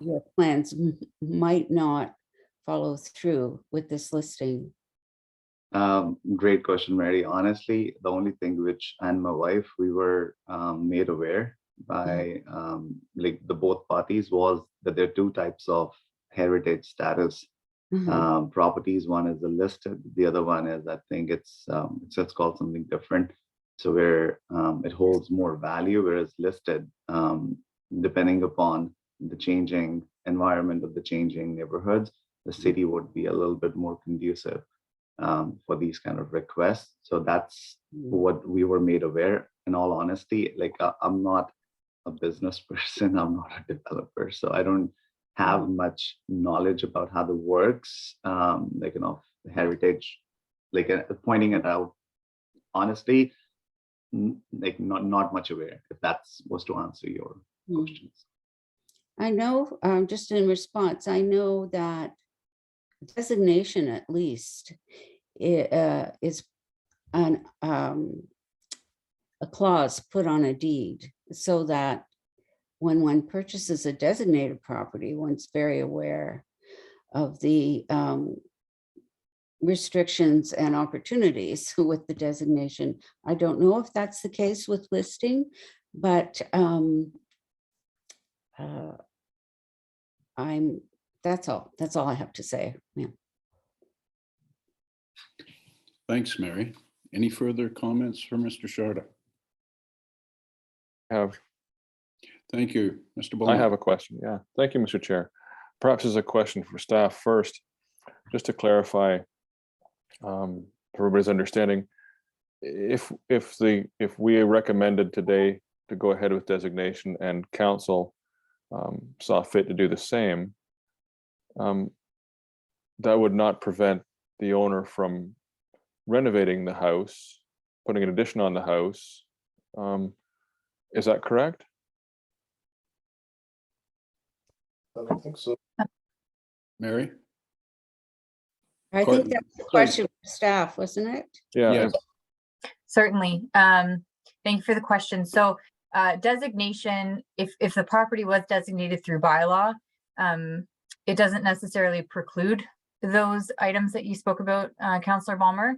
your plans might not follow through with this listing. Great question, Mary. Honestly, the only thing which I and my wife, we were made aware by like the both parties was that there are two types of heritage status properties. One is the listed, the other one is, I think it's called something different. So where it holds more value, whereas listed, depending upon the changing environment of the changing neighborhoods, the city would be a little bit more conducive. for these kind of requests. So that's what we were made aware. In all honesty, like I'm not a business person, I'm not a developer, so I don't have much knowledge about how the works, like, you know, heritage, like pointing it out. Honestly, like not much aware, if that's was to answer your questions. I know, just in response, I know that designation at least is a clause put on a deed so that when one purchases a designated property, one's very aware of the restrictions and opportunities with the designation. I don't know if that's the case with listing, but that's all I have to say. Yeah. Thanks, Mary. Any further comments for Mr. Sharda? Thank you, Mr. I Bowman. have a question. Yeah, thank you, Mr. Chair. Perhaps as a question for staff first, just to clarify for everybody's understanding, if we recommended today to go ahead with designation and council saw fit to do the same, that would not prevent the owner from renovating the house, putting an addition on the house. Is that correct? I don't think so. Mary? I think Courtney, that's the question for staff, wasn't it? Yeah. Yes. Certainly. Thank you for the question. So designation, if the property was designated through bylaw, it doesn't necessarily preclude those items that you spoke about, Councillor Balmer.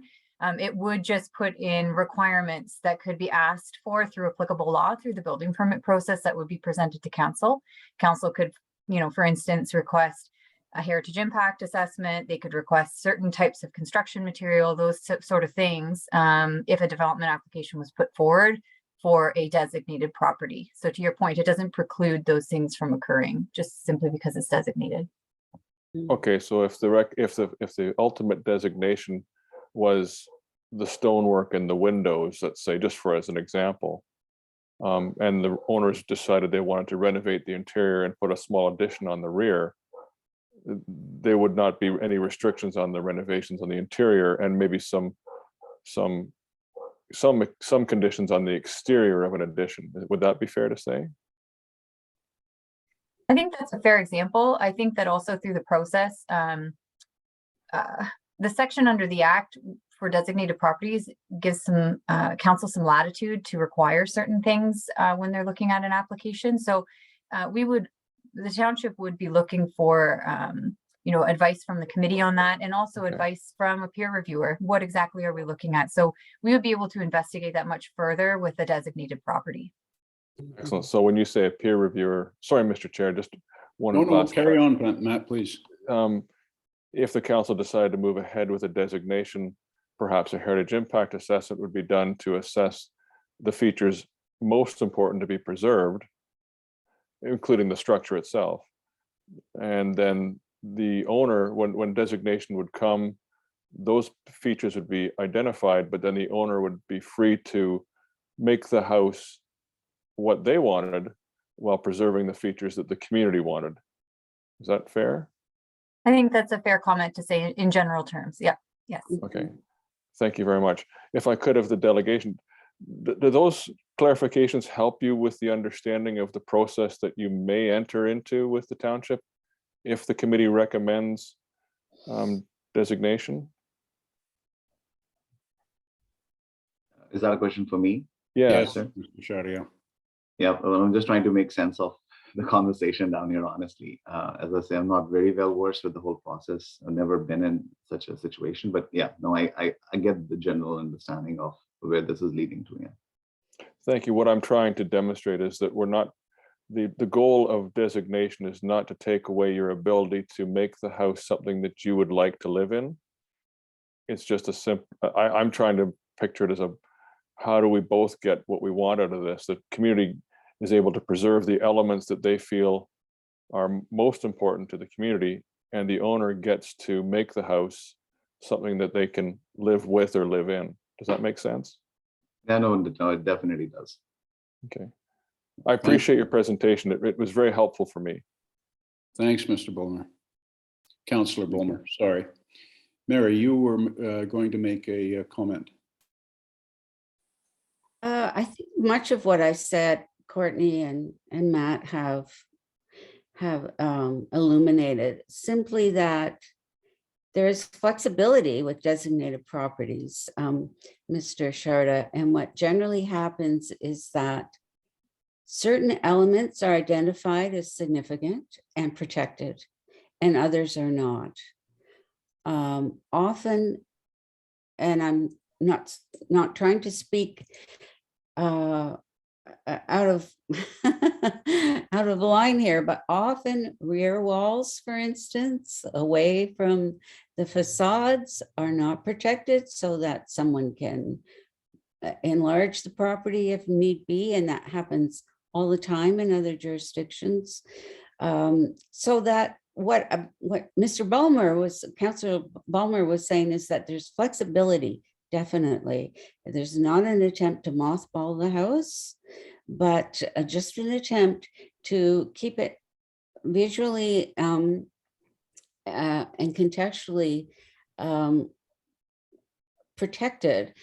It would just put in requirements that could be asked for through applicable law, through the building permit process that would be presented to council. Council could, you know, for instance, request a heritage impact assessment. They could request certain types of construction material, those sort of things, if a development application was put forward for a designated property. So to your point, it doesn't preclude those things from occurring just simply because it's designated. Okay, so if the ultimate designation was the stonework and the windows, let's say, just for as an example, and the owners decided they wanted to renovate the interior and put a small addition on the rear, there would not be any restrictions on the renovations on the interior, and maybe some conditions on the exterior of an addition. Would that be fair to say? I think that's a fair example. I think that also through the process, the section under the Act for designated properties gives some council some latitude to require certain things when they're looking at an application. So the township would be looking for you know, advice from the committee on that, and also advice from a peer reviewer. What exactly are we looking at? So we would be able to investigate that much further with a designated property. Excellent. So when you say a peer reviewer, sorry, Mr. Chair, just one No, carry on, Matt, please. If the council decided to move ahead with a designation, perhaps a heritage impact assessment would be done to assess the features most important to be preserved, including the structure itself. And then the owner, when designation would come, those features would be identified, but then the owner would be free to make the house what they wanted while preserving the features that the community wanted. Is that fair? I think that's a fair comment to say in general terms. Yeah. Yes. Okay. Thank you very much. If I could have the delegation, do those clarifications help you with the understanding of the process that you may enter into with the township if the committee recommends designation? Is that a question for me? Yes. Mr. Sharda. Yeah, well, I'm just trying to make sense of the conversation down here, honestly. As I say, I'm not very well versed with the whole process. I've never been in such a situation, but yeah, no, I get the general understanding of where this is leading to. Yeah. Thank you. What I'm trying to demonstrate is that we're not, the goal of designation is not to take away your ability to make the house something that you would like to live in. It's just a simple, I'm trying to picture it as how do we both get what we want out of this? The community is able to preserve the elements that they feel are most important to the community, and the owner gets to make the house something that they can live with or live in. Does that make sense? Yeah, no, it definitely does. Okay. I appreciate your presentation. It was very helpful for me. Thanks, Mr. Bulmer. Councillor Bulmer, sorry. Mary, you were going to make a comment. I think much of what I said, Courtney and Matt have illuminated, simply that there is flexibility with designated properties, Mr. Sharda, and what generally happens is that certain elements are identified as significant and protected, and others are not. Often, and I'm not trying to speak out of out of line here, but often rear walls, for instance, away from the facades, are not protected so that someone can enlarge the property if need be, and that happens all the time in other jurisdictions. So that what Mr. Bulmer was, Councillor Bulmer was saying, is that there's flexibility. Definitely. There's not an attempt to mothball the house, but just an attempt to keep it visually and contextually protected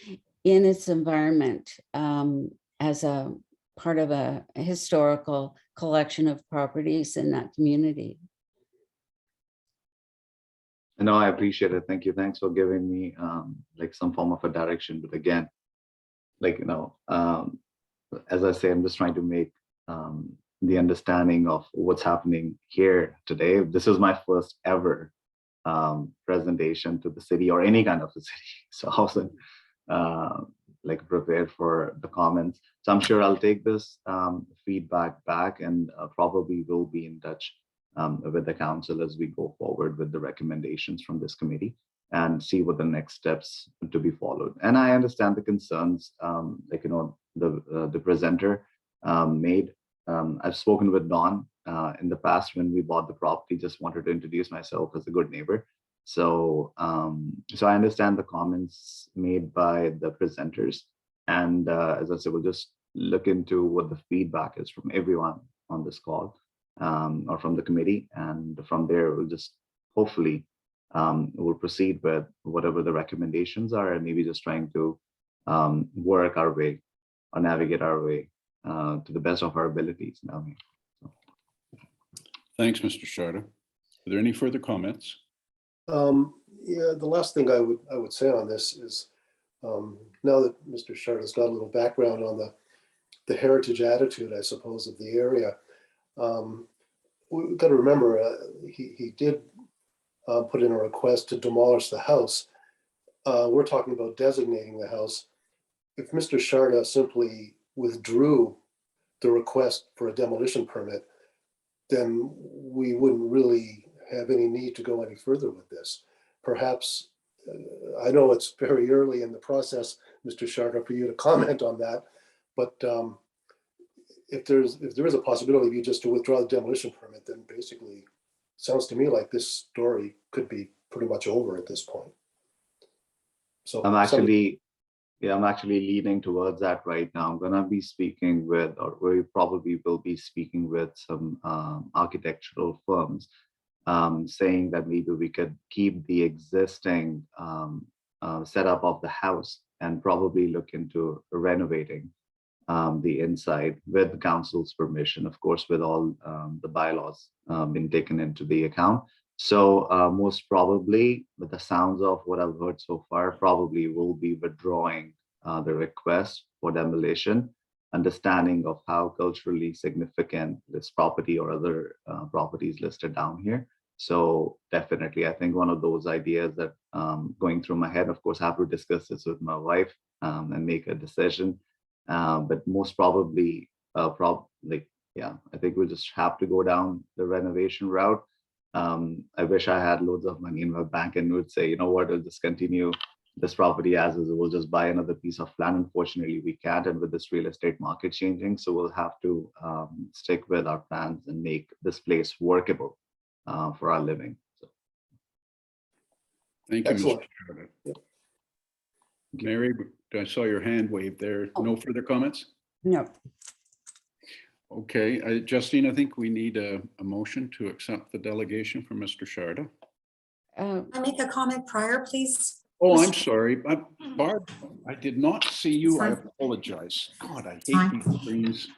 in its environment as a part of a historical collection of properties in that community. No, I appreciate it. Thank you. Thanks for giving me like some form of a direction. But again, like, as I say, I'm just trying to make the understanding of what's happening here today. This is my first ever presentation to the city or any kind of a city. So I wasn't like prepared for the comments. So I'm sure I'll take this feedback back and probably will be in touch with the council as we go forward with the recommendations from this committee and see what the next steps to be followed. And I understand the concerns, like, the presenter made. I've spoken with Don in the past when we bought the property, just wanted to introduce myself as a good neighbor. So, so I understand the comments made by the presenters. And as I said, we'll just look into what the feedback is from everyone on this call. Or from the committee, and from there we'll just hopefully we'll proceed with whatever the recommendations are, and maybe just trying to work our way or navigate our way to the best of our abilities now. Thanks, Mr. Sharda. Are there any further comments? Yeah, the last thing I would say on this is now that Mr. Sharda's got a little background on the heritage attitude, I suppose, of the area. We've got to remember he did put in a request to demolish the house. We're talking about designating the house. If Mr. Sharda simply withdrew the request for a demolition permit, then we wouldn't really have any need to go any further with this. Perhaps, I know it's very early in the process, Mr. Sharda, for you to comment on that, but if there is a possibility of you just to withdraw the demolition permit, then basically sounds to me like this story could be pretty much over at this point. So I'm actually leaning towards that right now. I'm gonna be speaking with, or we probably will be speaking with some architectural firms, saying that maybe we could keep the existing setup of the house and probably look into renovating the inside with the council's permission, of course, with all the bylaws being taken into the account. So most probably, with the sounds of what I've heard so far, probably will be withdrawing the request for demolition, understanding of how culturally significant this property or other properties listed down here. So definitely, I think one of those ideas that going through my head, of course, I have to discuss this with my wife and make a decision. But most probably, yeah, I think we'll just have to go down the renovation route. I wish I had loads of money in my bank and would say, you know what, we'll just continue this property as is. We'll just buy another piece of land. Unfortunately, we can't, and with this real estate market changing, so we'll have to stick with our plans and make this place workable for our living. So. Thank you, Mr. Excellent. Sharda. Yep. Mary, I saw your hand waved there. No further comments? No, Okay, Justine, I think we need a motion to accept the delegation from Mr. Sharda. I make a comment prior, please? Oh, I'm sorry. Barb, I did not see you. It's I fine. apologize. God, I hate fine. these screens.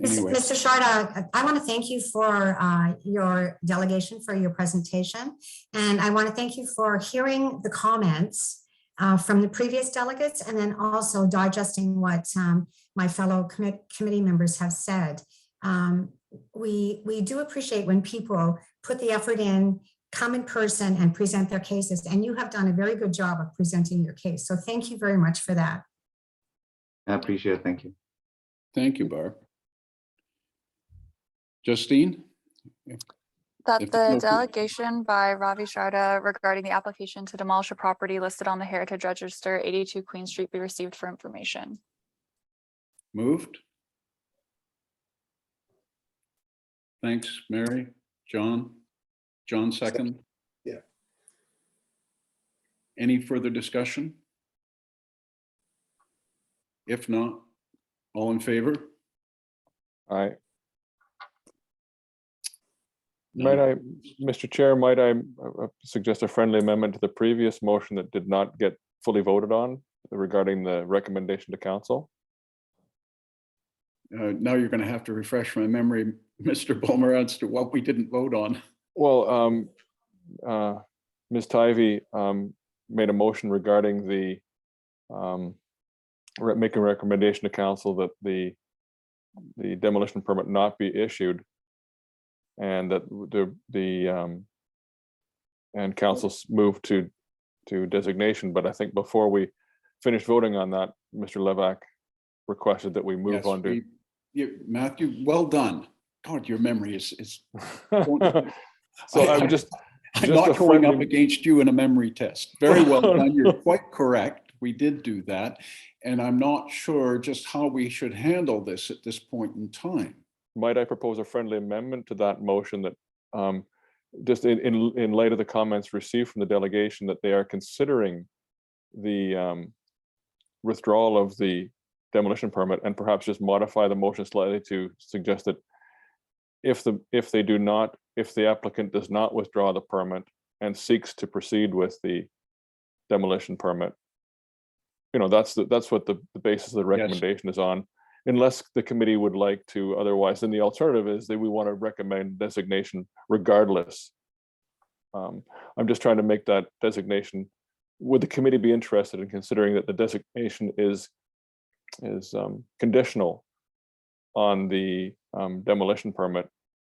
Anyway, Mr. Sharda, I want to thank you for your delegation, for your presentation. And I want to thank you for hearing the comments from the previous delegates, and then also digesting what my fellow committee members have said. We do appreciate when people put the effort in, come in person and present their cases, and you have done a very good job of presenting your case. So thank you very much for that. I appreciate it. Thank you. thank you, Barb. Justine? That If the there's no- delegation by Ravi Sharda regarding the application to demolish a property listed on the Heritage Register, 82 Queen Street, be received for information. Moved. Thanks, Mary. John? John second? Yeah. Any further discussion? If not, all in favor? I, might I, Mr. Chair, might I suggest a friendly amendment to the previous motion that did not get fully voted on regarding the recommendation to council? Now you're going to have to refresh my memory, Mr. Bulmer, as to what we didn't vote on. Well, Ms. Tivey made a motion regarding the making a recommendation to council that the demolition permit not be issued, and that and council's moved to designation. But I think before we finish voting on that, Mr. Levack requested that we move Yes, on to. Matthew, well done. God, your memory is. So I'm just I'm not a going up friendly- against you in a memory test. Very well done. You're quite correct. We did do that. And I'm not sure just how we should handle this at this point in time. Might I propose a friendly amendment to that motion that just in light of the comments received from the delegation, that they are considering the withdrawal of the demolition permit, and perhaps just modify the motion slightly to suggest that if the applicant does not withdraw the permit and seeks to proceed with the demolition permit, that's what the basis of the recommendation is on, unless the committee would like to otherwise. Then the alternative is that we want to recommend designation regardless. I'm just trying to make that designation. Would the committee be interested in considering that the designation is conditional on the demolition permit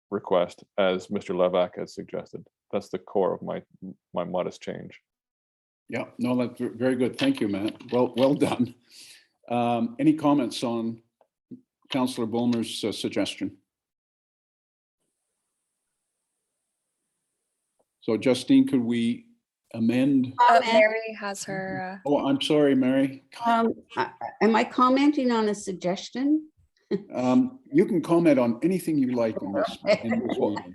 request, as Mr. Levack has suggested? That's the core of my modest change. Yeah, no, that's very good. Thank you, Matt. Well done. Any comments on Councillor Bulmer's suggestion? So Justine, could we amend? Mary has her. Oh, I'm sorry, Mary. am I commenting on a suggestion? You can comment on anything you like in this meeting.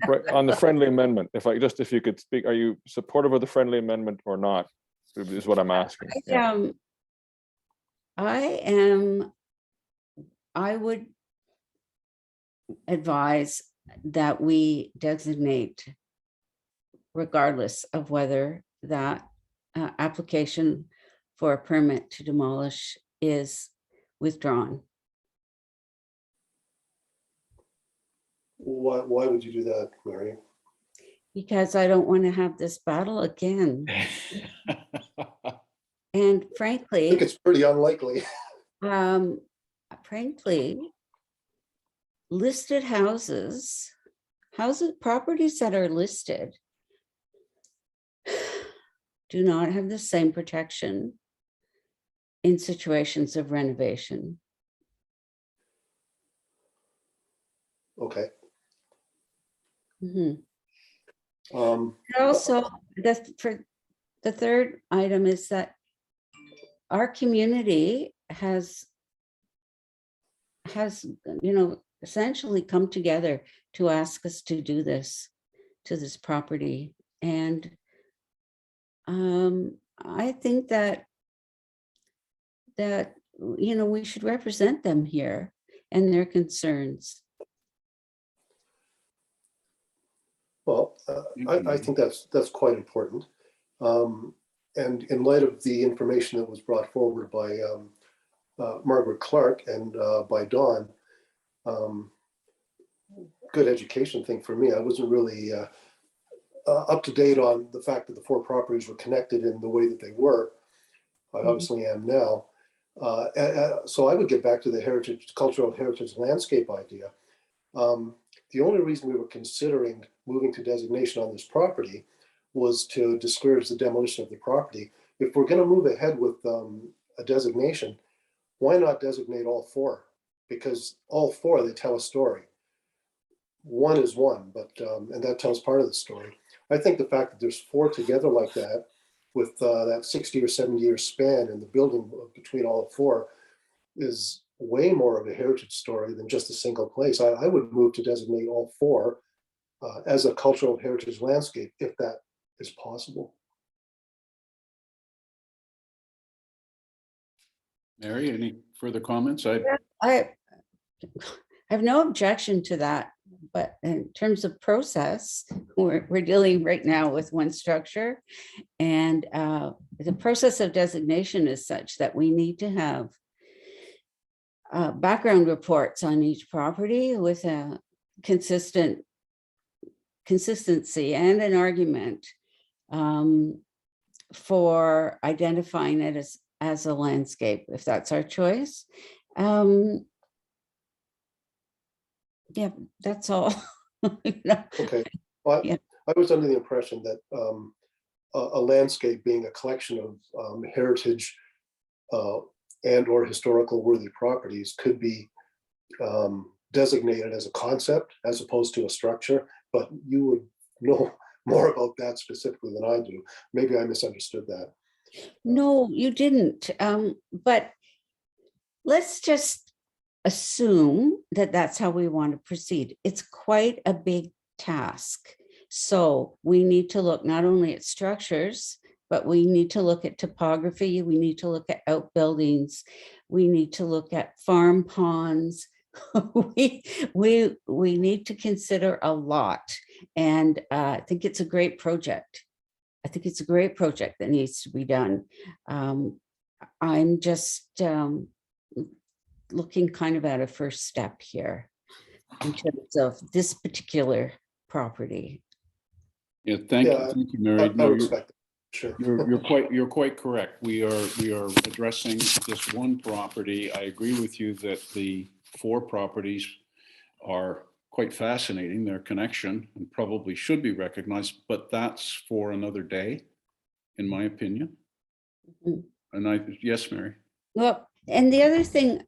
Right, on the friendly amendment, if you could speak, are you supportive of the friendly amendment or not, is what I'm asking. Yeah. I would advise that we designate, regardless of whether that application for a permit to demolish is withdrawn. Why would you do that, Mary? Because I don't want to have this battle again. And I frankly, think it's pretty unlikely. listed properties that are listed do not have the same protection in situations of renovation. Okay. Mhm. Um, Also, for the third item is that our community has essentially come together to ask us to do this to this property. And I think that we should represent them here and their concerns. Well, I think that's quite important. And in light of the information that was brought forward by Margaret Clark and by Dawn, good education thing for me. I wasn't really up to date on the fact that the 4 properties were connected in the way that they were. I obviously am now. So I would get back to the cultural heritage landscape idea. The only reason we were considering moving to designation on this property was to discourage the demolition of the property. If we're going to move ahead with a designation, why not designate all 4? Because all 4, they tell a story. One is one, but and that tells part of the story. I think the fact that there's 4 together like that, with that 60 or 70 year span in the building between all 4, is way more of a heritage story than just a single place. I would move to designate all 4 as a cultural heritage landscape, if that is possible. Mary, any further comments? I have no objection to that, but in terms of process, we're dealing right now with one structure, and the process of designation is such that we need to have background reports on each property with a consistency and an argument for identifying it as a landscape, if that's our choice. Yeah, that's all. Okay. Well, Yeah. I was under the impression that a landscape being a collection of heritage and or historical worthy properties could be designated as a concept as opposed to a structure, but you would know more about that specifically than I do. Maybe I misunderstood that. No, you didn't. But let's just assume that that's how we want to proceed. It's quite a big task. So we need to look not only at structures, but we need to look at topography. We need to look at outbuildings. We need to look at farm ponds. we need to consider a lot. And I think it's a great project. I think it's a great project that needs to be done. I'm just looking kind of at a first step here in terms of this particular property. Yeah, thank you, Mary. I respect it. Sure. You're quite correct. We are addressing this one property. I agree with you that the 4 properties are quite fascinating, their connection, and probably should be recognized, but that's for another day, in my opinion. And yes, Mary. Well, and the other thing,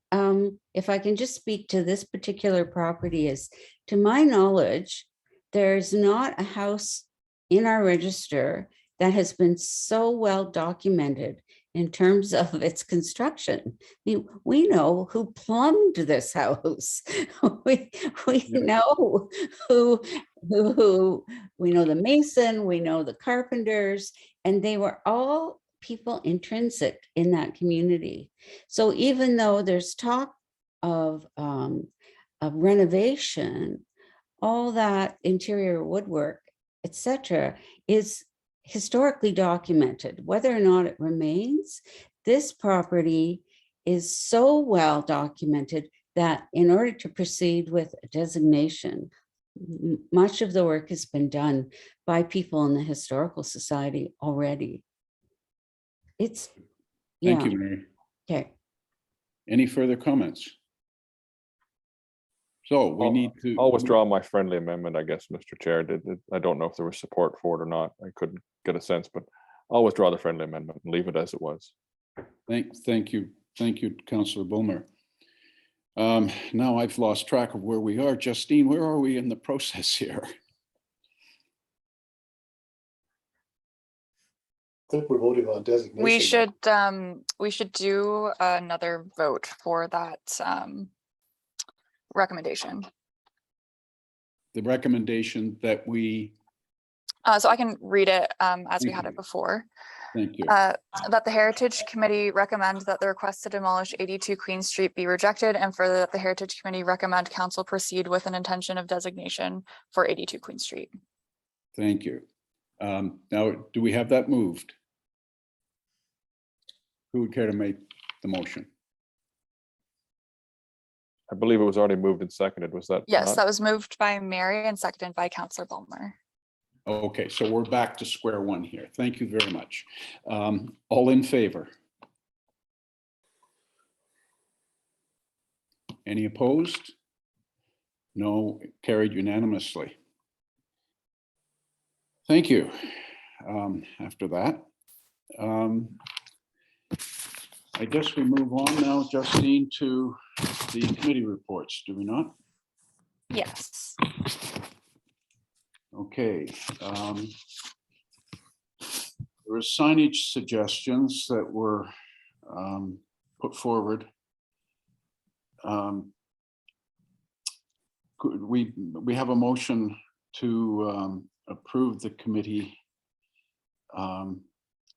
if I can just speak to this particular property, is to my knowledge, there's not a house in our register that has been so well documented in terms of its construction. We know who plumbed this house. we know who we know the mason, we know the carpenters, and they were all people intrinsic in that community. So even though there's talk of renovation, all that interior woodwork, etc., is historically documented. Whether or not it remains, this property is so well documented that in order to proceed with a designation, much of the work has been done by people in the Historical Society already. It's, yeah. Thank you, Mary. Okay. Any further comments? So we need to. I'll withdraw my friendly amendment, I guess, Mr. Chair. I don't know if there was support for it or not. I couldn't get a sense, but I'll withdraw the friendly amendment and leave it as it was. Thank you, Councillor Bulmer. Now I've lost track of where we are. Justine, where are we in the process here? I think we're voting on designation. We should do another vote for that recommendation. The recommendation that we So I can read it as we Thank had you. it before. Thank you. That the Heritage Committee recommends that the request to demolish 82 Queen Street be rejected, and further that the Heritage Committee recommend council proceed with an intention of designation for 82 Queen Street. Thank you. Now, do we have that moved? Who would care to make the motion? I believe it was already moved and seconded. Was that? Yes, not? that was moved by Mary and seconded by Councillor Bulmer. Okay, so we're back to square one here. Thank you very much. All in favor? Any opposed? No, carried unanimously. Thank you. After that, I guess we move on now, Justine, to the committee reports, do we not? Yes. Okay. There were signage suggestions that were put forward. Could we have a motion to approve the committee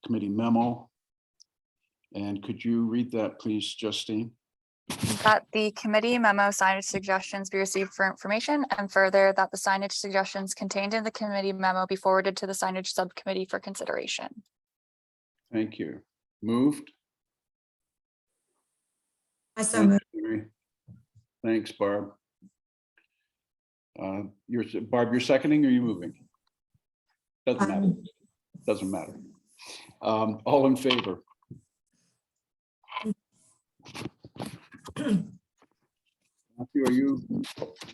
memo. And could you read that, please, Justine? That the committee memo signage suggestions be received for information, and further that the signage suggestions contained in the committee memo be forwarded to the signage subcommittee for consideration. Thank you. Moved? I so moved. Mary. Thanks, Barb. Barb, you're seconding or are you moving? Doesn't matter. Doesn't matter. All in favor? Matthew, are you?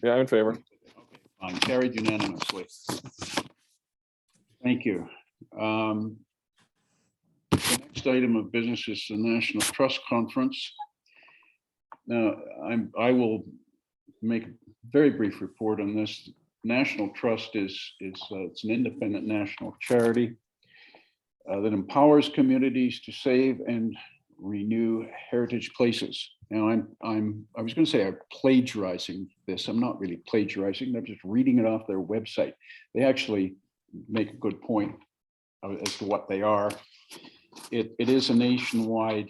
Yeah, I'm in favor. Okay, fine. Carried unanimously. Thank you. The next item of business is the National Trust Conference. Now, I will make a very brief report on this. National Trust is it's an independent national charity that empowers communities to save and renew heritage places. Now, I was going to say I'm plagiarizing this. I'm not really plagiarizing. I'm just reading it off their website. They actually make a good point as to what they are. It is a nationwide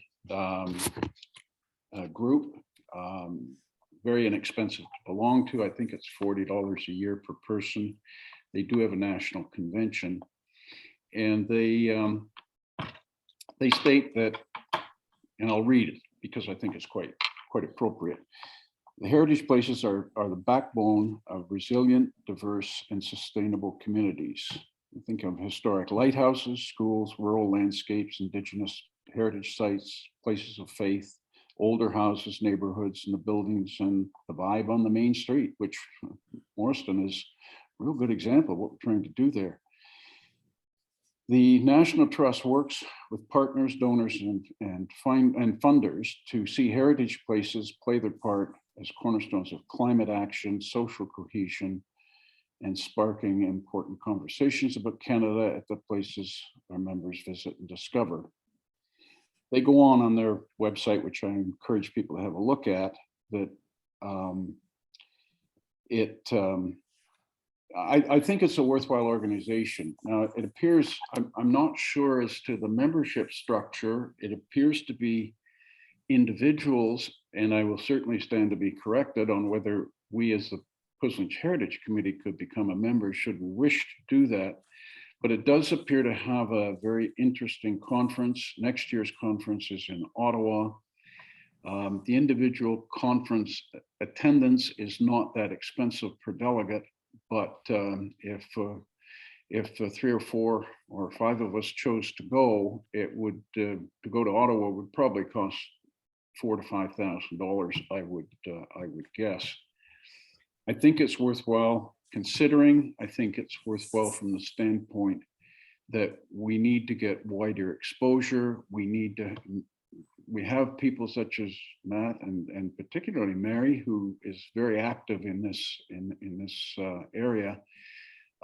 group, very inexpensive to belong to. I think it's $40 a year per person. They do have a national convention, and they state that, and I'll read it because I think it's quite appropriate. The heritage places are the backbone of resilient, diverse, and sustainable communities. Think of historic lighthouses, schools, rural landscapes, indigenous heritage sites, places of faith, older houses, neighborhoods, and the buildings and the vibe on the main street, which Morriston is a real good example of what we're trying to do there. The National Trust works with partners, donors, and funders to see heritage places play their part as cornerstones of climate action, social cohesion, and sparking important conversations about Canada at the places our members visit and discover. They go on their website, which I encourage people to have a look at, that I think it's a worthwhile organization. Now, it appears, I'm not sure as to the membership structure. It appears to be individuals, and I will certainly stand to be corrected on whether we as the Quislinch Heritage Committee could become a member should we wish to do that. But it does appear to have a very interesting conference. Next year's conference is in Ottawa. The individual conference attendance is not that expensive per delegate, but if 3 or 4 or 5 of us chose to go, it would to go to Ottawa would probably cost $4,000 to $5,000. I would guess. I think it's worthwhile considering. I think it's worthwhile from the standpoint that we need to get wider exposure. We have people such as Matt and particularly Mary, who is very active in this area.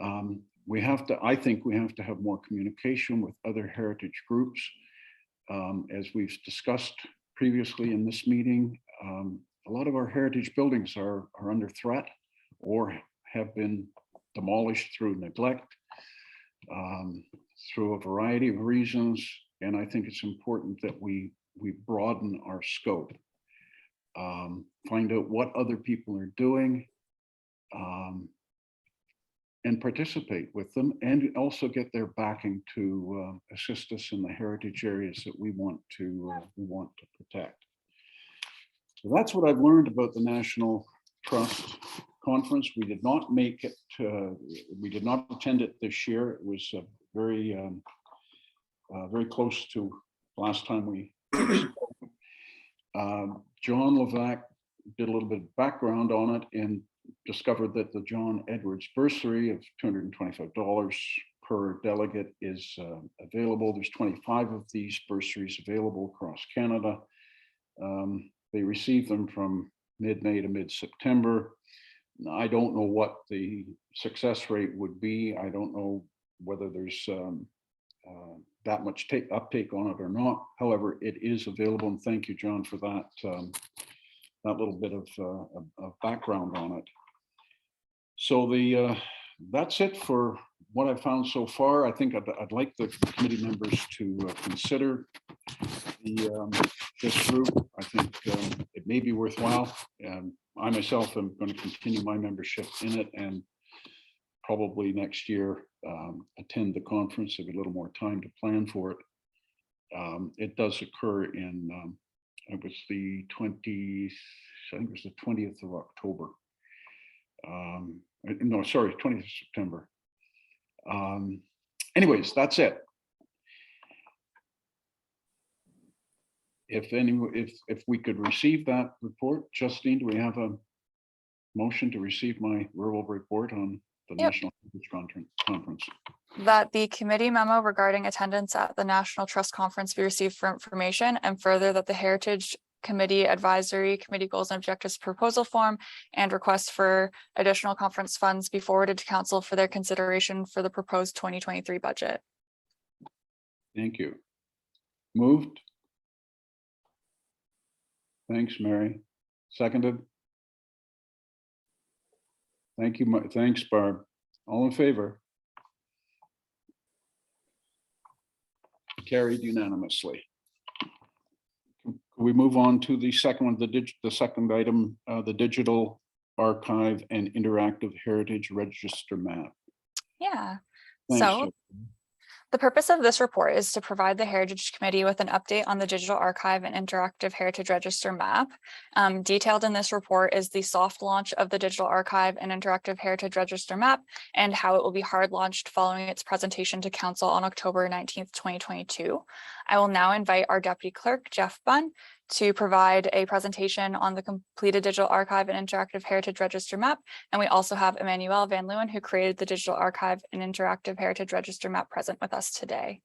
I think we have to have more communication with other heritage groups. As we've discussed previously in this meeting, a lot of our heritage buildings are under threat or have been demolished through neglect. through a variety of reasons. And I think it's important that we broaden our scope, find out what other people are doing, and participate with them, and also get their backing to assist us in the heritage areas that we want to protect. So that's what I've learned about the National Trust Conference. We did not make it. We did not attend it this year. It was very close to last time we. John Levac did a little bit of background on it and discovered that the John Edwards Bursary of $225 per delegate is available. There's 25 of these bursaries available across Canada. They receive them from mid-May to mid-September. I don't know what the success rate would be. I don't know whether there's that much uptake on it or not. However, it is available, and thank you, John, for that that little bit of background on it. So that's it for what I've found so far. I think I'd like the committee members to consider this group. I think it may be worthwhile. I myself am going to continue my membership in it, and probably next year attend the conference, have a little more time to plan for it. It does occur in, it was the 20th, I think it was the 20th of October. No, sorry, 20th of September. Anyways, that's it. If we could receive that report, Justine, do we have a motion to receive my verbal report on the National Heritage Conference? That the committee memo regarding attendance at the National Trust Conference be received for information, and further that the Heritage Committee Advisory Committee Goals and Objectives proposal form and request for additional conference funds be forwarded to council for their consideration for the proposed 2023 budget. Thank you. Moved. Thanks, Mary. Seconded. Thank you. Thanks, Barb. All in favor? Carried unanimously. We move on to the second one, the second item, the digital archive and interactive heritage register map. Yeah. Thanks, So Joe. the purpose of this report is to provide the Heritage Committee with an update on the digital archive and interactive heritage register map. Detailed in this report is the soft launch of the digital archive and interactive heritage register map and how it will be hard launched following its presentation to council on October 19th, 2022. I will now invite our Deputy Clerk, Jeff Bunn, to provide a presentation on the completed digital archive and interactive heritage register map. And we also have Emmanuel Van Leeuwen, who created the digital archive and interactive heritage register map, present with us today.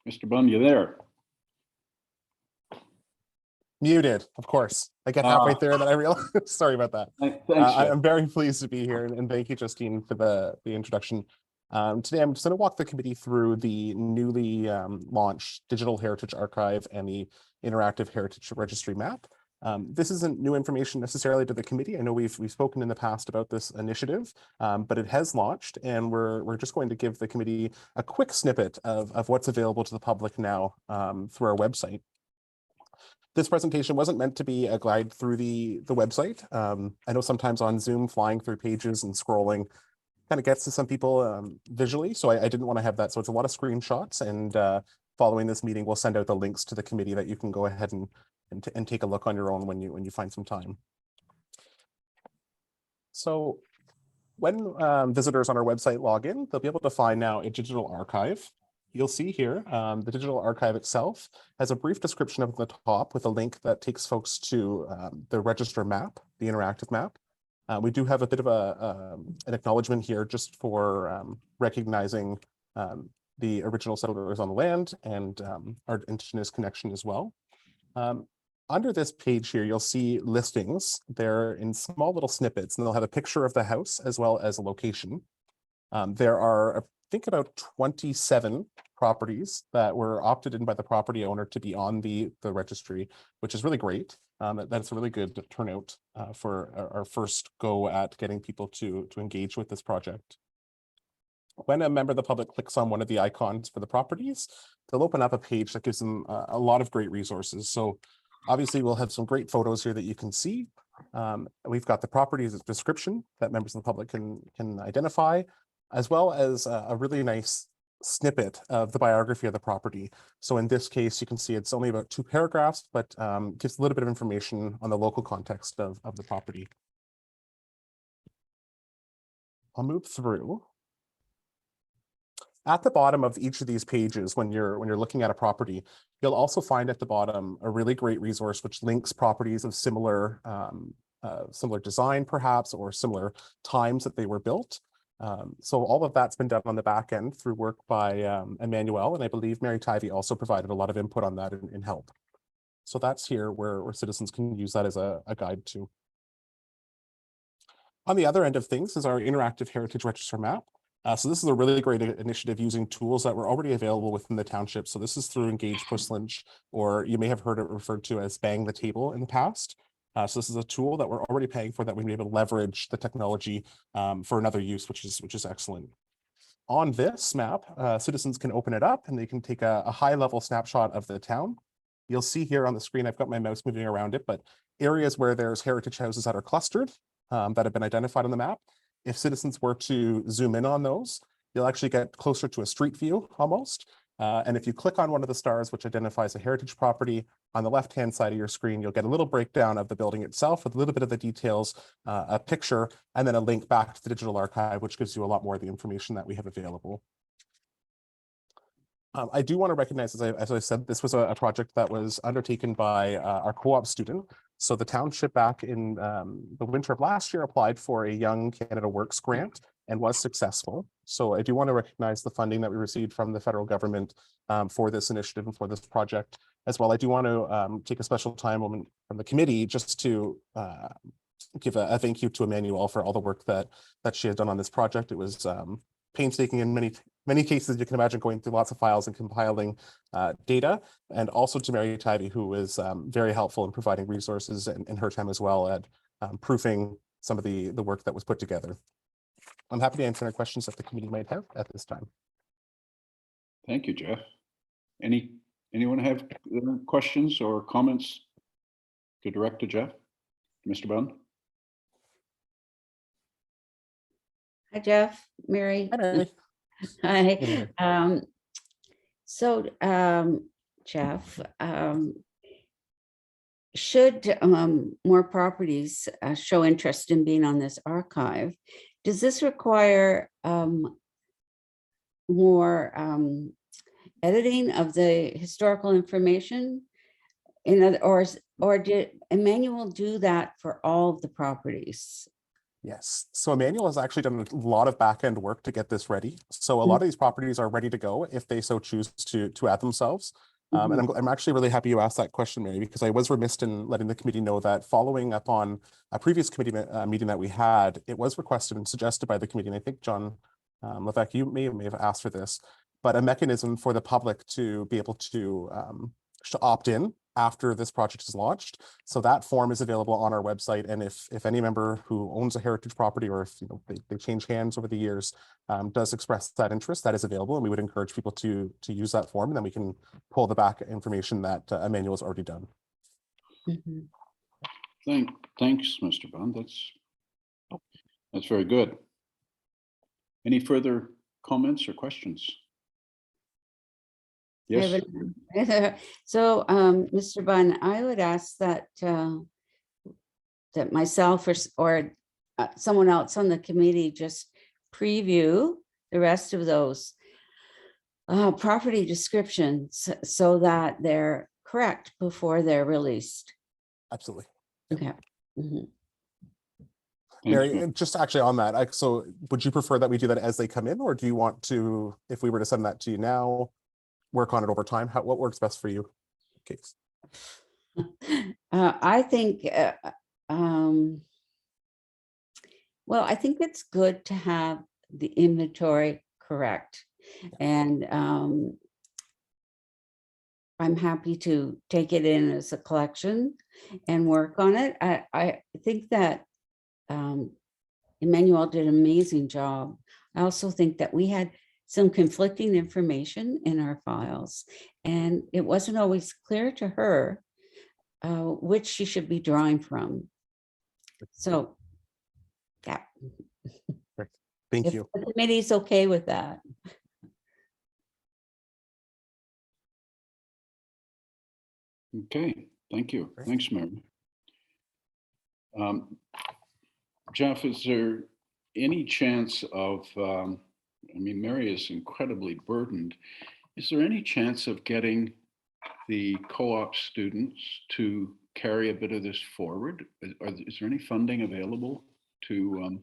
Mr. Bunn, you there? Muted, of course. I get halfway through and then I realize. Sorry about that. Thanks. I'm very pleased to be here, and thank you, Justine, for the introduction. Today, I'm just going to walk the committee through the newly launched Digital Heritage Archive and the Interactive Heritage Registry Map. This isn't new information necessarily to the committee. I know we've spoken in the past about this initiative, but it has launched, and we're just going to give the committee a quick snippet of what's available to the public now through our website. This presentation wasn't meant to be a guide through the website. I know sometimes on Zoom, flying through pages and scrolling kind of gets to some people visually, so I didn't want to have that. So it's a lot of screenshots, and following this meeting, we'll send out the links to the committee that you can go ahead and take a look on your own when you find some time. So when visitors on our website log in, they'll be able to find now a digital archive. You'll see here, the digital archive itself has a brief description up at the top with a link that takes folks to the register map, the interactive map. We do have a bit of an acknowledgement here just for recognizing the original settlers on the land and our indigenous connection as well. Under this page here, you'll see listings. They're in small little snippets, and they'll have a picture of the house as well as a location. There are, I think, about 27 properties that were opted in by the property owner to be on the registry, which is really great. That's a really good turnout for our first go at getting people to engage with this project. When a member of the public clicks on one of the icons for the properties, they'll open up a page that gives them a lot of great resources. So obviously we'll have some great photos here that you can see. We've got the properties description that members of the public can identify, as well as a really nice snippet of the biography of the property. So in this case, you can see it's only about 2 paragraphs, but gives a little bit of information on the local context of the property. I'll move through. At the bottom of each of these pages, when you're looking at a property, you'll also find at the bottom a really great resource which links properties of similar design, perhaps, or similar times that they were built. So all of that's been done on the back end through work by Emmanuel, and I believe Mary Tivey also provided a lot of input on that in help. So that's here where citizens can use that as a guide too. On the other end of things is our interactive heritage register map. So this is a really great initiative using tools that were already available within the township. So this is through Engage Push Lynch, or you may have heard it referred to as Bang the Table in the past. So this is a tool that we're already paying for that we'll be able to leverage the technology for another use, which is excellent. On this map, citizens can open it up and they can take a high-level snapshot of the town. You'll see here on the screen, I've got my mouse moving around it, but areas where there's heritage houses that are clustered that have been identified on the map. If citizens were to zoom in on those, you'll actually get closer to a street view almost. And if you click on one of the stars, which identifies a heritage property, on the left-hand side of your screen, you'll get a little breakdown of the building itself with a little bit of the details, a picture, and then a link back to the digital archive, which gives you a lot more of the information that we have available. I do want to recognize, as I said, this was a project that was undertaken by our co-op student. So the township back in the winter of last year applied for a Young Canada Works grant and was successful. So I do want to recognize the funding that we received from the federal government for this initiative and for this project as well. I do want to take a special time moment from the committee just to give a thank you to Emmanuel for all the work that she has done on this project. It was painstaking in many cases. You can imagine going through lots of files and compiling data, and also to Mary Tivey, who was very helpful in providing resources in her time as well at proofing some of the work that was put together. I'm happy to answer any questions that the committee might have at this time. Thank you, Jeff. Anyone have questions or comments to direct to Jeff? Mr. Bunn? Hi, Jeff, Mary. Hi. Hi. So, Jeff, should more properties show interest in being on this archive, does this require more editing of the historical information? Or did Emmanuel do that for all of the properties? Yes. So Emmanuel has actually done a lot of back-end work to get this ready. So a lot of these properties are ready to go if they so choose to add themselves. And I'm actually really happy you asked that question, Mary, because I was remiss in letting the committee know that following up on a previous committee meeting that we had, it was requested and suggested by the committee, and I think John Levesque, you may have asked for this, but a mechanism for the public to be able to opt in after this project is launched. So that form is available on our website. And if any member who owns a heritage property, or if they change hands over the years, does express that interest, that is available. And we would encourage people to use that form, and then we can pull the back information that Emmanuel has already done. Thanks, Mr. Bond. That's very good. Any further comments or questions? Yes. So, Mr. Bunn, I would ask that that myself or someone else on the committee just preview the rest of those property descriptions so that they're correct before they're released. Absolutely. Okay. Mary, and just actually on that, so would you prefer that we do that as they come in, or do you want to, if we were to send that to you now, work on it over time? What works best for you, Case? I think, well, I think it's good to have the inventory correct. And I'm happy to take it in as a collection and work on it. I think that Emmanuel did an amazing job. I also think that we had some conflicting information in our files, and it wasn't always clear to her which she should be drawing from. So, yeah. Thank If you. the committee's okay with that. Okay, thank you. Great. Thanks, Mary. Jeff, is there any chance of, I mean, Mary is incredibly burdened. Is there any chance of getting the co-op students to carry a bit of this forward? Is there any funding available to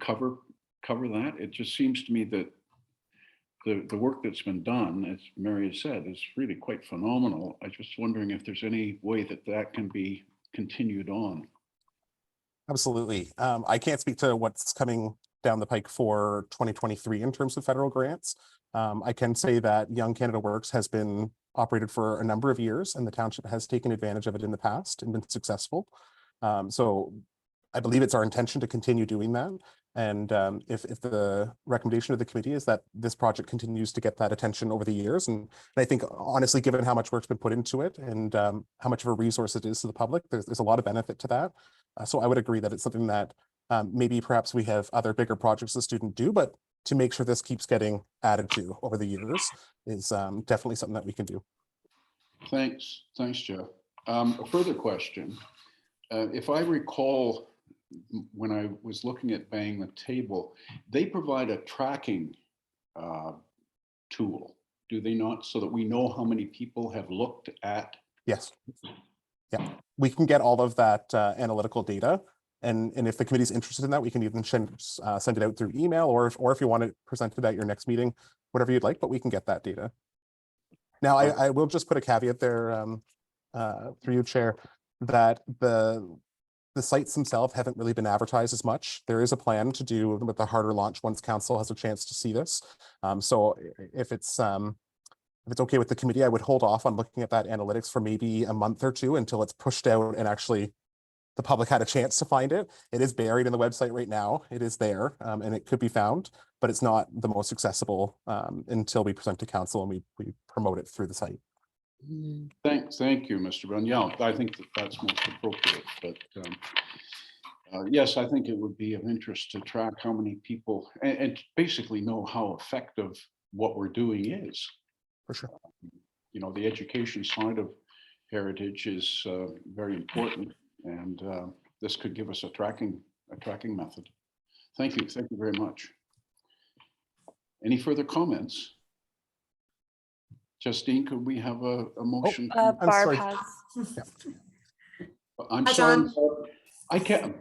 cover that? It just seems to me that the work that's been done, as Mary has said, is really quite phenomenal. I'm just wondering if there's any way that that can be continued on. Absolutely. I can't speak to what's coming down the pike for 2023 in terms of federal grants. I can say that Young Canada Works has been operated for a number of years, and the township has taken advantage of it in the past and been successful. So I believe it's our intention to continue doing that. And if the recommendation of the committee is that this project continues to get that attention over the years, and I think honestly, given how much work's been put into it and how much of a resource it is to the public, there's a lot of benefit to that. So I would agree that it's something that maybe perhaps we have other bigger projects the student do, but to make sure this keeps getting added to over the years is definitely something that we can do. Thanks, Jeff. A further question. If I recall, when I was looking at Bang the Table, they provide a tracking tool, do they not? So that we know how many people have looked at. Yes. Yeah, we can get all of that analytical data. And if the committee's interested in that, we can even send it out through email, or if you want it presented at your next meeting, whatever you'd like, but we can get that data. Now, I will just put a caveat there through you, Chair, that the sites themselves haven't really been advertised as much. There is a plan to do with the harder launch once council has a chance to see this. So if it's okay with the committee, I would hold off on looking at that analytics for maybe a month or two until it's pushed out and actually the public had a chance to find it. It is buried in the website right now. It is there and it could be found, but it's not the most accessible until we present to council and we promote it through the site. Thank you, Mr. Brown. Yeah, I think that's most appropriate, but yes, I think it would be of interest to track how many people and basically know how effective what we're doing is. For sure. You know, the education side of heritage is very important, and this could give us a tracking method. Thank you very much. Any further comments? Justine, could we have a motion? I'm Barb sorry. has. I'm Hi, sorry. John.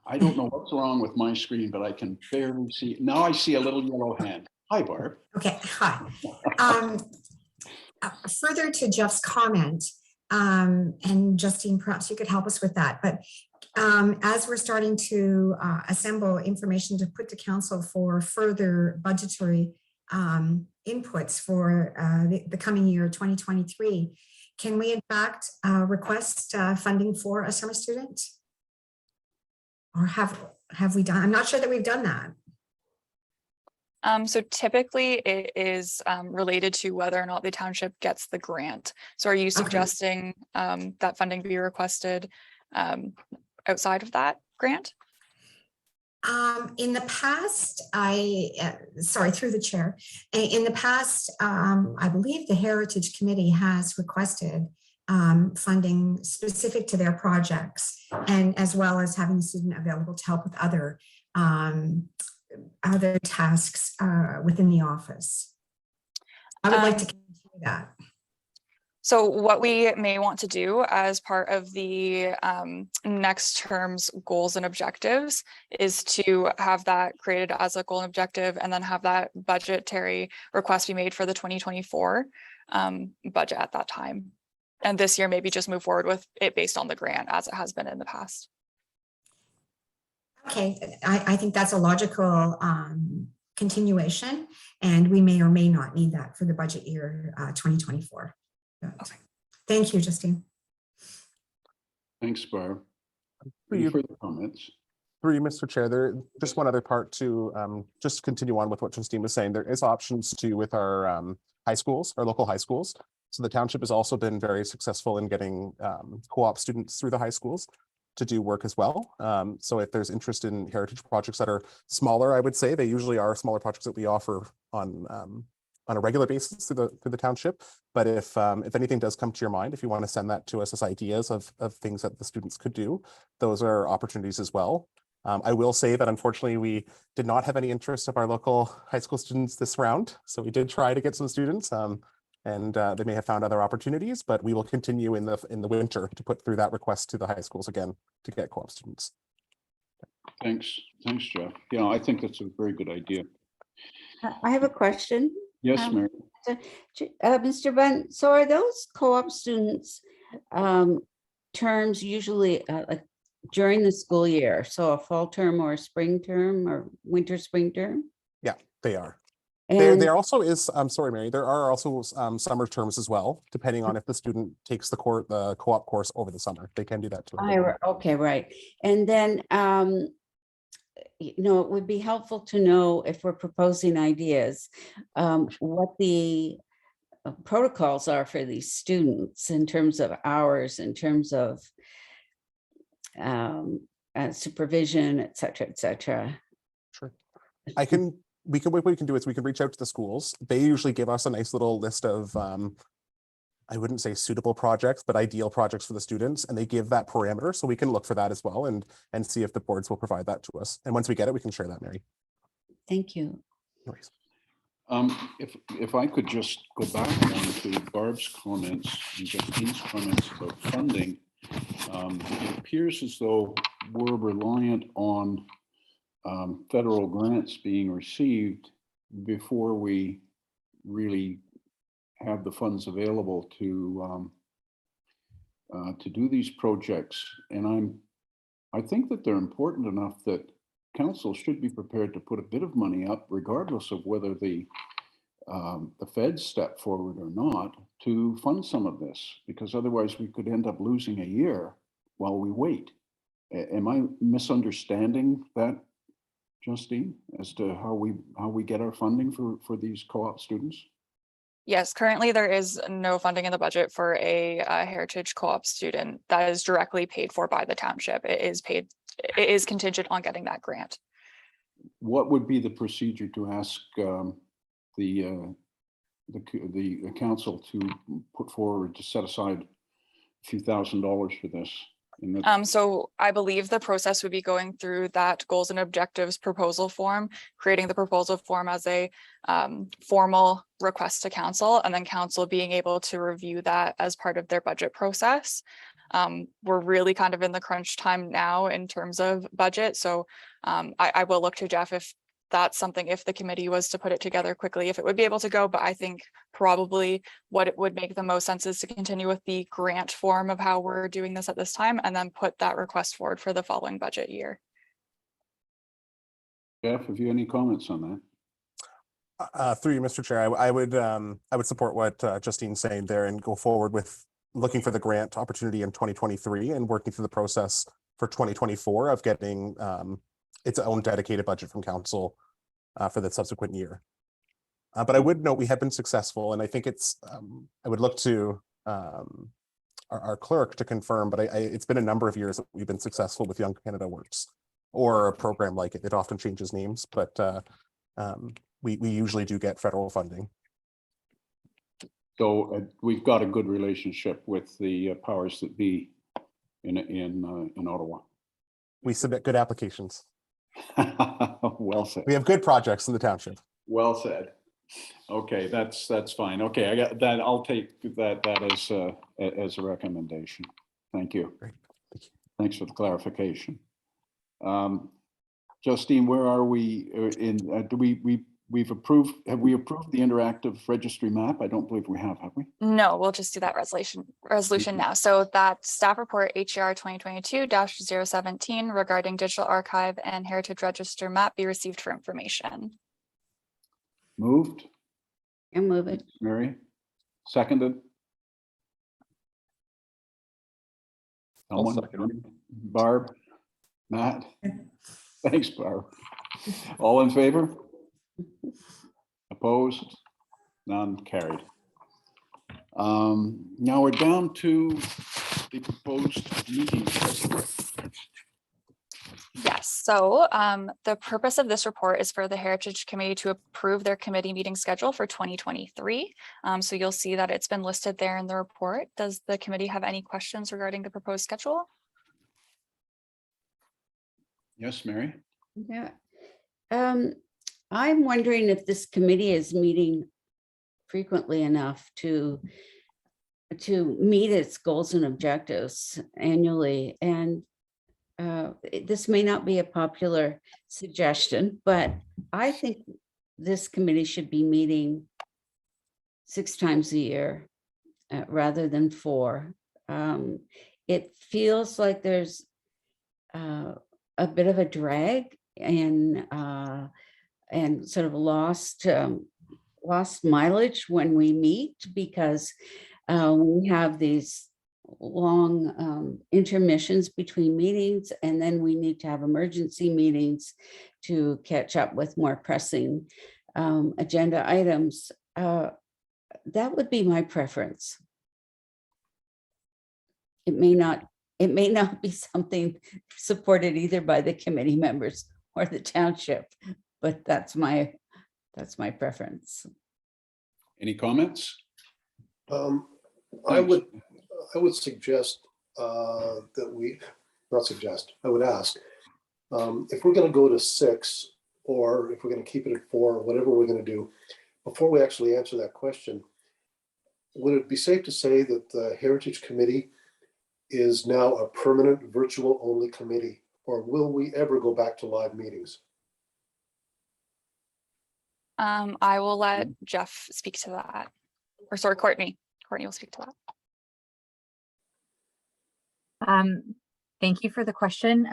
I don't know what's wrong with my screen, but I can barely see. Now I see a little yellow hand. Hi, Barb. Okay, hi. Further to Jeff's comment, and Justine, perhaps you could help us with that, but as we're starting to assemble information to put to council for further budgetary inputs for the coming year, 2023, can we in fact request funding for a summer student? Or have we done? I'm not sure that we've done that. So typically it is related to whether or not the township gets the grant. So are you suggesting that funding be requested outside of that grant? In the past, sorry, through the chair, in the past, I believe the Heritage Committee has requested funding specific to their projects, and as well as having the student available to help with other tasks within the office. I would like to continue that. So what we may want to do as part of the next term's goals and objectives is to have that created as a goal and objective, and then have that budgetary request be made for the 2024 budget at that time. And this year, maybe just move forward with it based on the grant as it has been in the past. Okay, I think that's a logical continuation, and we may or may not need that for the budget year 2024. Thank you, Justine. Thanks, Barb. For Any you, further comments? through you, Mr. Chair, there just one other part to just continue on with what Justine was saying. There is options too with our high schools, our local high schools. So the township has also been very successful in getting co-op students through the high schools to do work as well. So if there's interest in heritage projects that are smaller, I would say they usually are smaller projects that we offer on a regular basis through the township. But if anything does come to your mind, if you want to send that to us as ideas of things that the students could do, those are opportunities as well. I will say that unfortunately we did not have any interest of our local high school students this round. So we did try to get some students and they may have found other opportunities, but we will continue in the winter to put through that request to the high schools again to get co-op students. Thanks, Jeff. Yeah, I think that's a very good idea. I have a question. Yes, Mary. Mr. Bunn, so are those co-op students terms usually like during the school year? So a fall term or a spring term or winter spring term? Yeah, they are. And There also is, I'm sorry, Mary, there are also summer terms as well, depending on if the student takes the co-op course over the summer. They can do that too. okay, right. And then it would be helpful to know if we're proposing ideas, what the protocols are for these students in terms of hours, in terms of supervision, et cetera. Sure. What we can do is we can reach out to the schools. They usually give us a nice little list of, I wouldn't say suitable projects, but ideal projects for the students. And they give that parameter. So we can look for that as well and see if the boards will provide that to us. And once we get it, we can share that, Mary. Thank you. No worries. If I could just go back on to Barb's comments and Justine's comments about funding, it appears as though we're reliant on federal grants being received before we really have the funds available to do these projects. And I think that they're important enough that council should be prepared to put a bit of money up, regardless of whether the feds step forward or not, to fund some of this, because otherwise we could end up losing a year while we wait. Am I misunderstanding that, Justine, as to how we get our funding for these co-op students? Yes, currently there is no funding in the budget for a heritage co-op student that is directly paid for by the township. It is contingent on getting that grant. What would be the procedure to ask the council to put forward to set aside a few $1,000s for this? So I believe the process would be going through that goals and objectives proposal form, creating the proposal form as a formal request to council, and then council being able to review that as part of their budget process. We're really kind of in the crunch time now in terms of budget. So I will look to Jeff if that's something, if the committee was to put it together quickly, if it would be able to go. But I think probably what it would make the most sense is to continue with the grant form of how we're doing this at this time, and then put that request forward for the following budget year. Jeff, have you any comments on that? Through you, Mr. Chair, I would support what Justine's saying there and go forward with looking for the grant opportunity in 2023 and working through the process for 2024 of getting its own dedicated budget from council for the subsequent year. But I would note we have been successful, and I think it's, I would look to our clerk to confirm, but it's been a number of years that we've been successful with Young Canada Works or a program like it. It often changes names, but we usually do get federal funding. So we've got a good relationship with the powers that be in Ottawa. We submit good applications. Well said. We have good projects in the township. Well said. Okay, that's fine. Okay, I got that. I'll take that as a recommendation. Thank you. Great. Thank you. Thanks for the clarification. Justine, where are we in? We've approved? Have we approved the interactive registry map? I don't believe we have we? No, we'll just do that resolution now. So that staff report HER 2022-017 regarding digital archive and heritage register map be received for information. Moved. And move it. Mary, seconded. I'll Someone? second. Barb? Matt? Thanks, Barb. All in favor? Opposed? None carried. Now we're down to the proposed meeting schedule. Yes, so the purpose of this report is for the Heritage Committee to approve their committee meeting schedule for 2023. So you'll see that it's been listed there in the report. Does the committee have any questions regarding the proposed schedule? Yes, Mary? Yeah. I'm wondering if this committee is meeting frequently enough to meet its goals and objectives annually. And this may not be a popular suggestion, but I think this committee should be meeting 6 times a year rather than 4. It feels like there's a bit of a drag and sort of lost mileage when we meet, because we have these long intermissions between meetings, and then we need to have emergency meetings to catch up with more pressing agenda items. That would be my preference. It may not be something supported either by the committee members or the township, but that's my preference. Any comments? I would suggest that we, not suggest, I would ask, if we're going to go to 6, or if we're going to keep it at 4, or whatever we're going to do, before we actually answer that question, would it be safe to say that the Heritage Committee is now a permanent virtual only committee, or will we ever go back to live meetings? I will let Jeff speak to that. Or sorry, Courtney. Courtney will speak to that. Thank you for the question.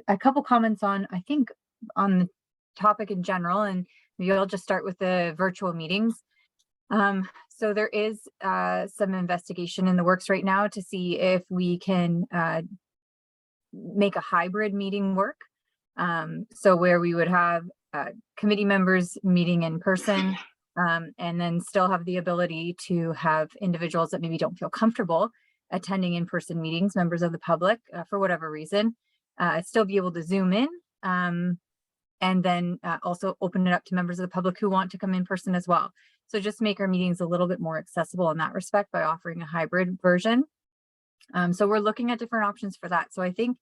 A couple comments on, I think, on the topic in general, and maybe I'll just start with the virtual meetings. So there is some investigation in the works right now to see if we can make a hybrid meeting work. So where we would have committee members meeting in person, and then still have the ability to have individuals that maybe don't feel comfortable attending in-person meetings, members of the public, for whatever reason, still be able to Zoom in, and then also open it up to members of the public who want to come in person as well. So just make our meetings a little bit more accessible in that respect by offering a hybrid version. So we're looking at different options for that. So I think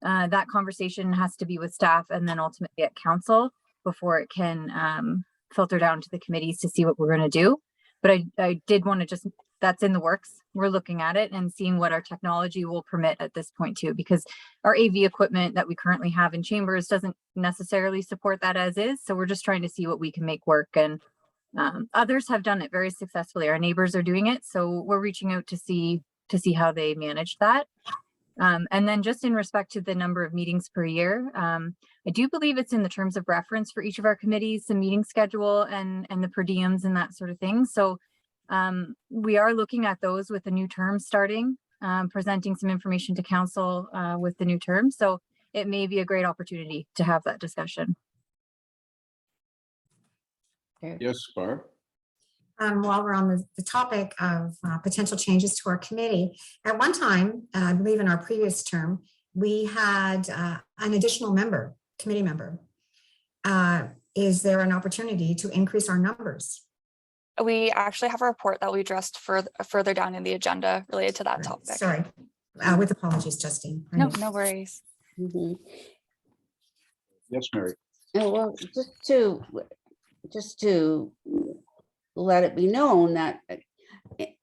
that conversation has to be with staff and then ultimately at council before it can filter down to the committees to see what we're going to do. But I did want to just, that's in the works. We're looking at it and seeing what our technology will permit at this point too, because our AV equipment that we currently have in chambers doesn't necessarily support that as is. So we're just trying to see what we can make work, and others have done it very successfully. Our neighbors are doing it. So we're reaching out to see how they manage that. And then just in respect to the number of meetings per year, I do believe it's in the terms of reference for each of our committees, the meeting schedule and the per diems and that sort of thing. So we are looking at those with the new term starting, presenting some information to council with the new term. So it may be a great opportunity to have that discussion. Yes, Barb? While we're on the topic of potential changes to our committee, at one time, I believe in our previous term, we had an additional committee member. Is there an opportunity to increase our numbers? We actually have a report that we addressed further down in the agenda related to that topic. Sorry, with apologies, Justine. No worries. Mhm. Yes, Mary? Oh, well, just to let it be known that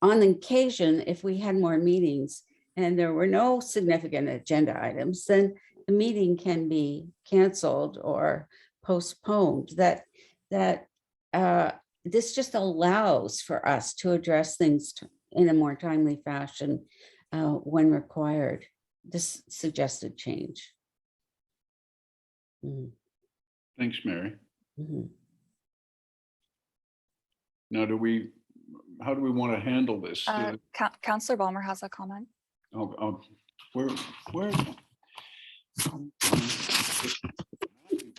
on occasion, if we had more meetings and there were no significant agenda items, then the meeting can be canceled or postponed. This just allows for us to address things in a more timely fashion when required. This suggested change. Thanks, Mary. Mhm. Now, how do we want to handle this? Councillor Balmer has a comment. Oh, Where?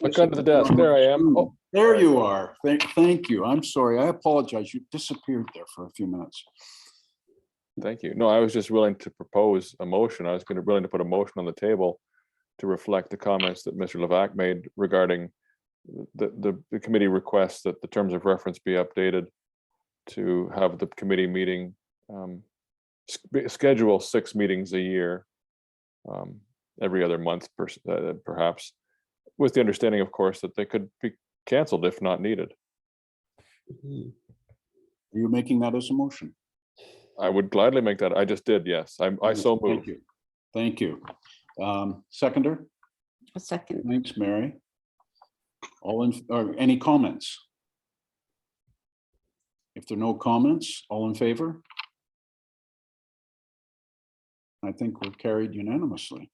Look under the desk. There I am. Oh, There you are. Thank you. I'm sorry. I apologize. You disappeared there for a few minutes. thank you. No, I was just willing to propose a motion. I was willing to put a motion on the table to reflect the comments that Mr. Levac made regarding the committee requests that the terms of reference be updated to have the committee meeting, schedule 6 meetings a year, every other month, perhaps, with the understanding, of course, that they could be canceled if not needed. Are you making that as a motion? I would gladly make that. I just did, yes. I so Thank moved. you. Thank you. Seconder? A second. Thanks, Mary. Or any comments? If there are no comments, all in favor? I think we're carried unanimously.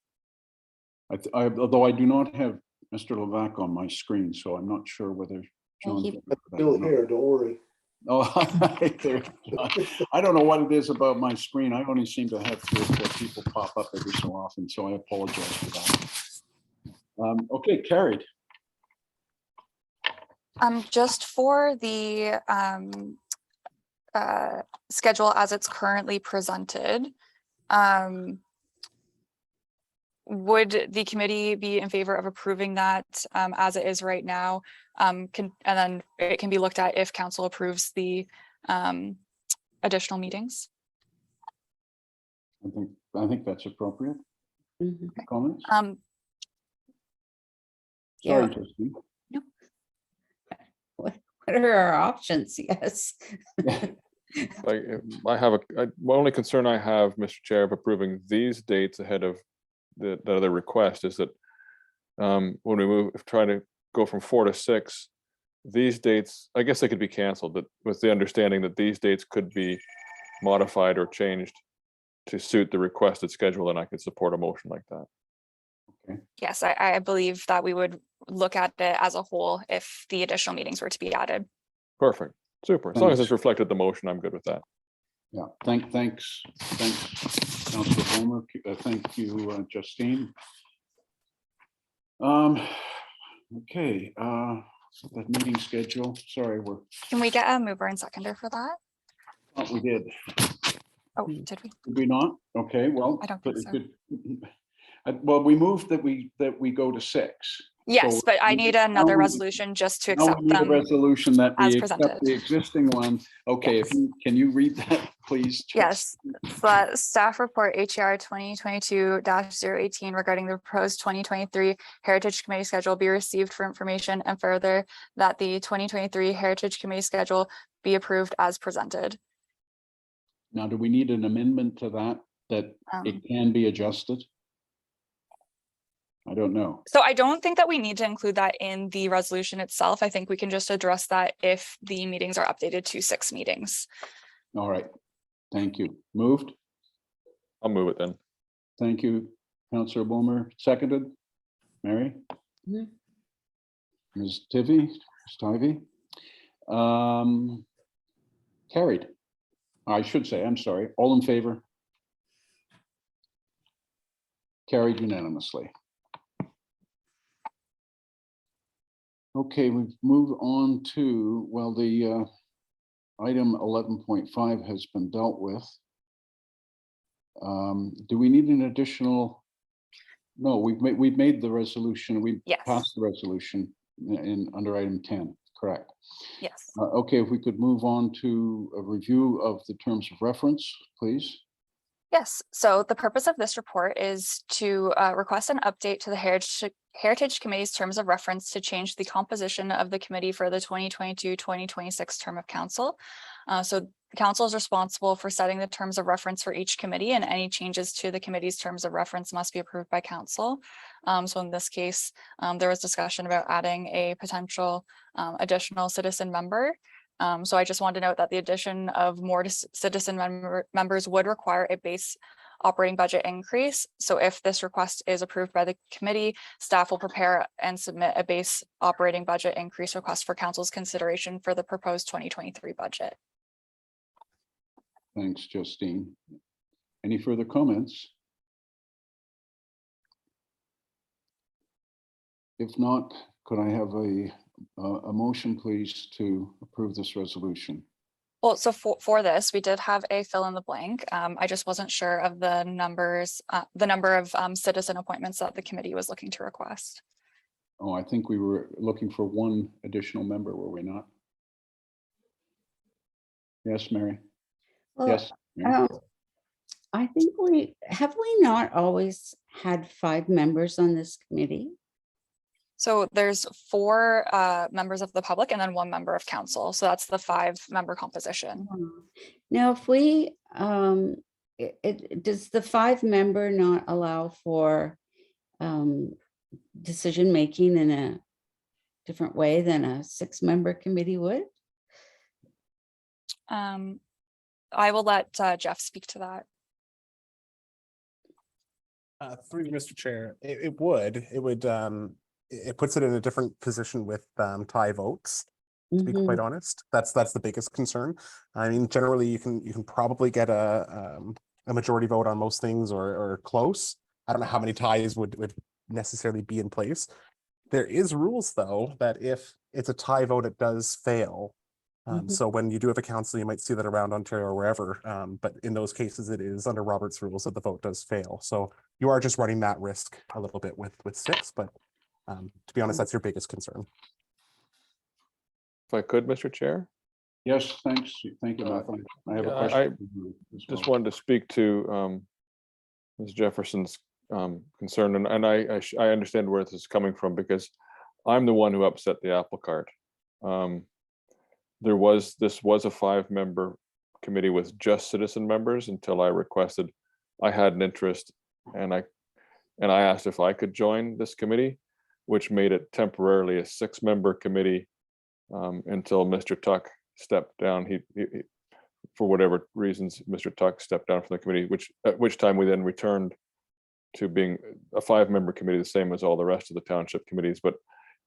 Although I do not have Mr. Levac on my screen, so I'm not sure whether John. you. Still here, don't worry. Oh, I don't know what it is about my screen. I only seem to have 3 or 4 people pop up every so often, so I apologize for that. Okay, carried. Just for the schedule as it's currently presented, would the committee be in favor of approving that as it is right now? And then it can be looked at if council approves the additional meetings. I think that's appropriate. Mhm. Comments? Yeah. Sorry, Justine. What are our options? Yes. My only concern I have, Mr. Chair, of approving these dates ahead of the other request is that when we try to go from 4 to 6, these dates, I guess they could be canceled, but with the understanding that these dates could be modified or changed to suit the requested schedule, and I could support a motion like that. Okay. Yes, I believe that we would look at it as a whole if the additional meetings were to be added. Perfect. Super. As long as Thanks. it's reflected in the motion, I'm good with that. Yeah, thanks, Councilor Homer. Thank you, Justine. Okay, that meeting schedule, sorry, Can we get a mover and seconder for that? we did. Oh, did we? Did we not? Okay, well. I don't but think it so. could- Well, we moved that we go to 6. Yes, So but I need another now we- resolution just to Now accept we need a them. resolution that as we accept presented. the existing one. Okay, Yes. can you read that, please? Yes, so staff report HER 2022-018 regarding the proposed 2023 Heritage Committee schedule be received for information, and further that the 2023 Heritage Committee schedule be approved as presented. Now, do we need an amendment to that it can be adjusted? I don't know. So I don't think that we need to include that in the resolution itself. I think we can just address that if the meetings are updated to 6 meetings. All right, thank you. Moved? I'll move it then. Thank you, Councillor Boomer. Seconded? Mary? Mhm. Ms. Tivy? Carried. I should say, I'm sorry. All in favor? Carried unanimously. Okay, we move on to, well, the item 11.5 has been dealt with. Do we need an additional? No, we've made the resolution. We Yes. passed the resolution under item 10, correct? Yes. Okay, if we could move on to a review of the terms of reference, please. Yes, so the purpose of this report is to request an update to the Heritage Committee's terms of reference to change the composition of the committee for the 2022-2026 term of council. So council is responsible for setting the terms of reference for each committee, and any changes to the committee's terms of reference must be approved by council. So in this case, there was discussion about adding a potential additional citizen member. So I just wanted to note that the addition of more citizen members would require a base operating budget increase. So if this request is approved by the committee, staff will prepare and submit a base operating budget increase request for council's consideration for the proposed 2023 budget. Thanks, Justine. Any further comments? If not, could I have a motion, please, to approve this resolution? Well, so for this, we did have a fill in the blank. I just wasn't sure of the numbers, the number of citizen appointments that the committee was looking to request. Oh, I think we were looking for one additional member, were we not? Yes, Mary? Well, Yes. Mary? I think we not always had 5 members on this committee? So there's 4 members of the public and then 1 member of council. So that's the 5-member composition. Now, if we, does the 5-member not allow for decision-making in a different way than a 6-member committee would? I will let Jeff speak to that. Through you, Mr. Chair, it would, it puts it in a different position with tie votes, to be quite honest. That's the biggest concern. I mean, generally you can probably get a majority vote on most things or close. I don't know how many ties would necessarily be in place. There is rules though, that if it's a tie vote, it does fail. So when you do have a council, you might see that around Ontario or wherever, but in those cases, it is under Robert's rules that the vote does fail. So you are just running that risk a little bit with 6, but to be honest, that's your biggest concern. If I could, Mr. Chair? Yes, thanks. Thank you, Matthew. I have a Yeah, question. Just wanted to speak to Ms. Jefferson's concern, and I understand where this is coming from because I'm the one who upset the apple cart. This was a 5-member committee with just citizen members until I requested. I had an interest, and I asked if I could join this committee, which made it temporarily a 6-member committee until Mr. Tuck stepped down. He for whatever reasons, Mr. Tuck stepped down from the committee, at which time we then returned to being a 5-member committee, the same as all the rest of the township committees. But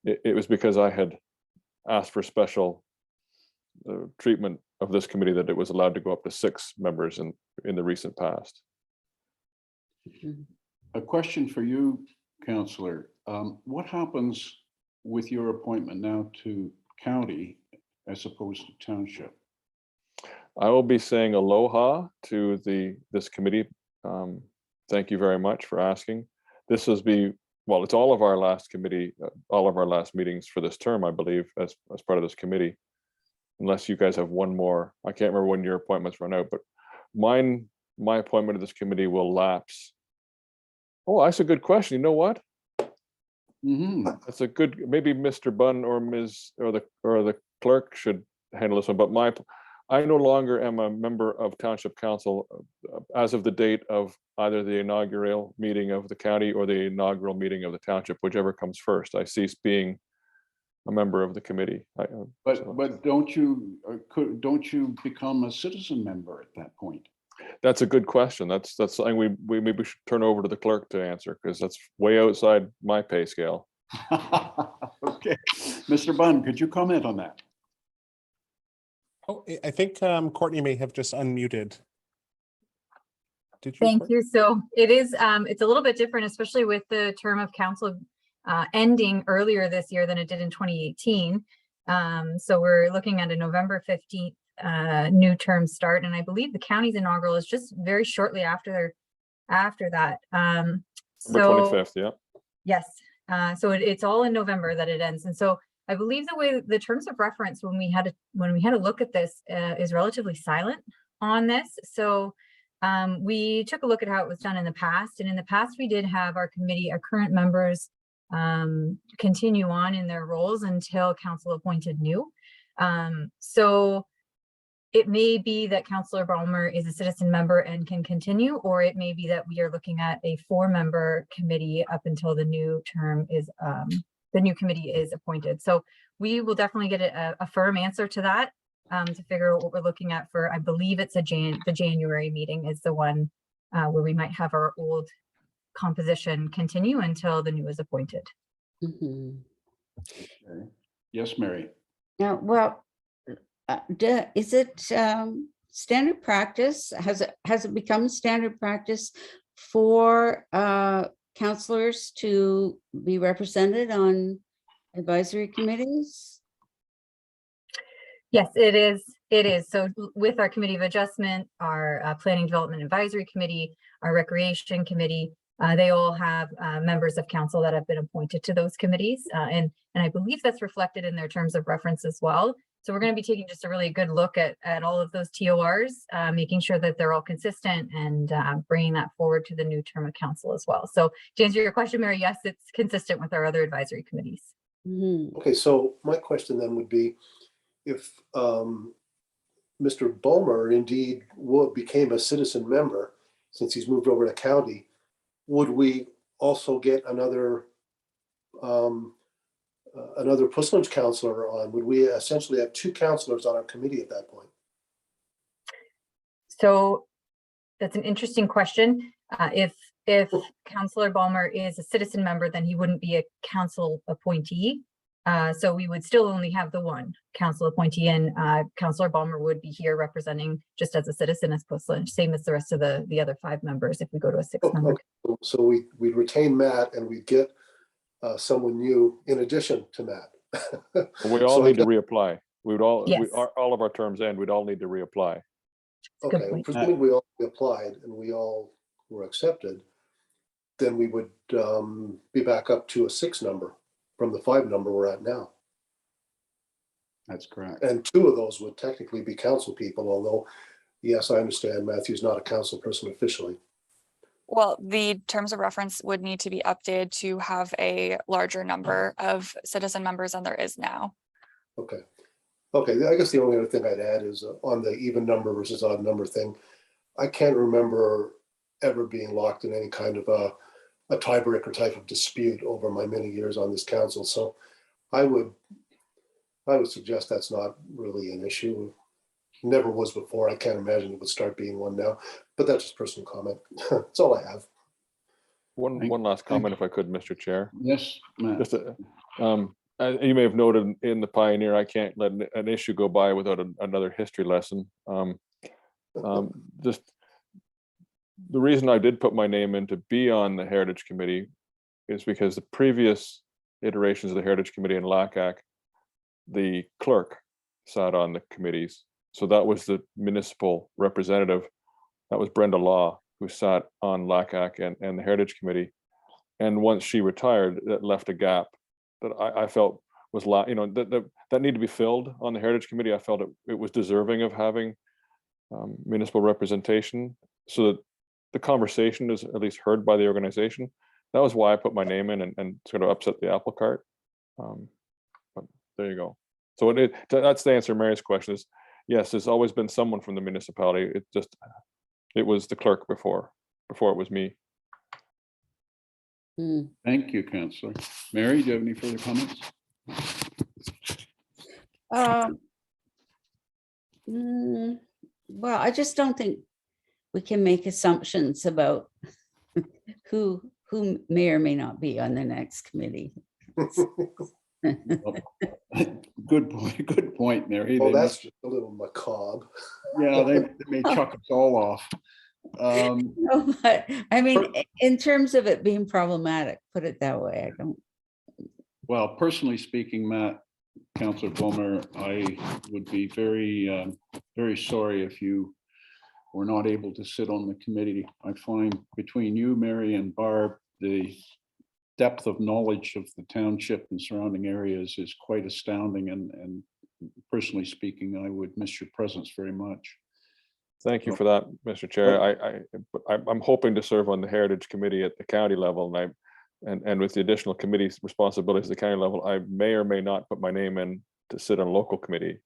it was because I had asked for special treatment of this committee that it was allowed to go up to 6 members in the recent past. A question for you, Councillor. What happens with your appointment now to county as opposed to township? I will be saying aloha to this committee. Thank you very much for asking. This will be, well, it's all of our last committee, all of our last meetings for this term, I believe, as part of this committee. Unless you guys have one more. I can't remember when your appointments run out, but my appointment to this committee will lapse. Oh, that's a good question. You know what? That's a good, maybe Mr. Bunn or Ms. or the clerk should handle this one, but I no longer am a member of Township Council as of the date of either the inaugural meeting of the county or the inaugural meeting of the township, whichever comes first. I cease being a member of the committee. But don't you become a citizen member at that point? That's a good question. That's something we maybe should turn over to the clerk to answer, because that's way outside my pay scale. Okay, Mr. Bunn, could you comment on that? Oh, I think Courtney may have just unmuted. Did you? Thank you. So it is, it's a little bit different, especially with the term of council ending earlier this year than it did in 2018. So we're looking at a November 15th new term start, and I believe the county's inaugural is just very shortly after that. November 25th, yeah. Yes, so it's all in November that it ends, and so I believe the way the terms of reference when we had a look at this is relatively silent on this. So we took a look at how it was done in the past, and in the past we did have our current members continue on in their roles until council appointed new. So it may be that Councillor Balmer is a citizen member and can continue, or it may be that we are looking at a 4-member committee up until the new term is, the new committee is appointed. So we will definitely get a firm answer to that to figure out what we're looking at for, I believe it's the January meeting is the one where we might have our old composition continue until the new is appointed. Okay. Yes, Mary. Now, well, is it standard practice? Has it become standard practice for counselors to be represented on advisory committees? Yes, it is. It is. So with our Committee of Adjustment, our Planning Development Advisory Committee, our Recreation Committee, they all have members of council that have been appointed to those committees. And I believe that's reflected in their terms of reference as well. So we're going to be taking just a really good look at all of those TORs, making sure that they're all consistent and bringing that forward to the new term of council as well. So to answer your question, Mary, yes, it's consistent with our other advisory committees. Mhm. Okay, so my question then would be, if Mr. Bulmer indeed became a citizen member, since he's moved over to county, would we also get another Puslinch counselor on? Would we essentially have two counselors on our committee at that point? So that's an interesting question. If Councillor Balmer is a citizen member, then he wouldn't be a council appointee. So we would still only have the one council appointee, and Councillor Balmer would be here representing just as a citizen as Puslinch, same as the rest of the other 5 members if we go to a 6-member. Okay. So we'd retain Matt and we'd get someone new in addition to Matt. We all So I need to guess- reapply. We would all, Yes. all of our terms end, we'd all need to reapply. Good Okay, point. presuming we all applied and we all were accepted, then we would be back up to a 6 number from the 5 number we're at now. That's correct. And 2 of those would technically be council people, although, yes, I understand Matthew's not a council person officially. Well, the terms of reference would need to be updated to have a larger number of citizen members than there is now. Okay. Okay, I guess the only other thing I'd add is on the even number versus odd number thing. I can't remember ever being locked in any kind of a tiebreaker type of dispute over my many years on this council. So I would suggest that's not really an issue. Never was before. I can't imagine it would start being one now, but that's just personal comment. That's all I have. One Thank- last thank comment, if I could, Mr. Chair. Yes, Matt. Just, you may have noted in the Pioneer, I can't let an issue go by without another history lesson. Just the reason I did put my name in to be on the Heritage Committee is because the previous iterations of the Heritage Committee in LACAC, the clerk sat on the committees. So that was the municipal representative. That was Brenda Law, who sat on LACAC and the Heritage Committee. And once she retired, that left a gap that I felt was, that needed to be filled on the Heritage Committee. I felt it was deserving of having municipal representation, so that the conversation is at least heard by the organization. That was why I put my name in and sort of upset the apple cart. But there you go. So that's the answer to Mary's question is, yes, there's always been someone from the municipality. It was the clerk before it was me. Hmm. Thank you, Councillor. Mary, do you have any further comments? Well, I just don't think we can make assumptions about who may or may not be on the next committee. Good point, Mary. Well, They that's may- just a little macabre. Yeah, they may chuck us all off. No, but I mean, in terms of it being problematic, put it that way, I don't. Well, personally speaking, Matt, Councillor Bulmer, I would be very, very sorry if you were not able to sit on the committee. I find between you, Mary, and Barb, the depth of knowledge of the township and surrounding areas is quite astounding. And personally speaking, I would miss your presence very much. Thank you for that, Mr. Chair. I'm hoping to serve on the Heritage Committee at the county level, and with the additional committee's responsibilities at the county level, I may or may not put my name in to sit on a local committee.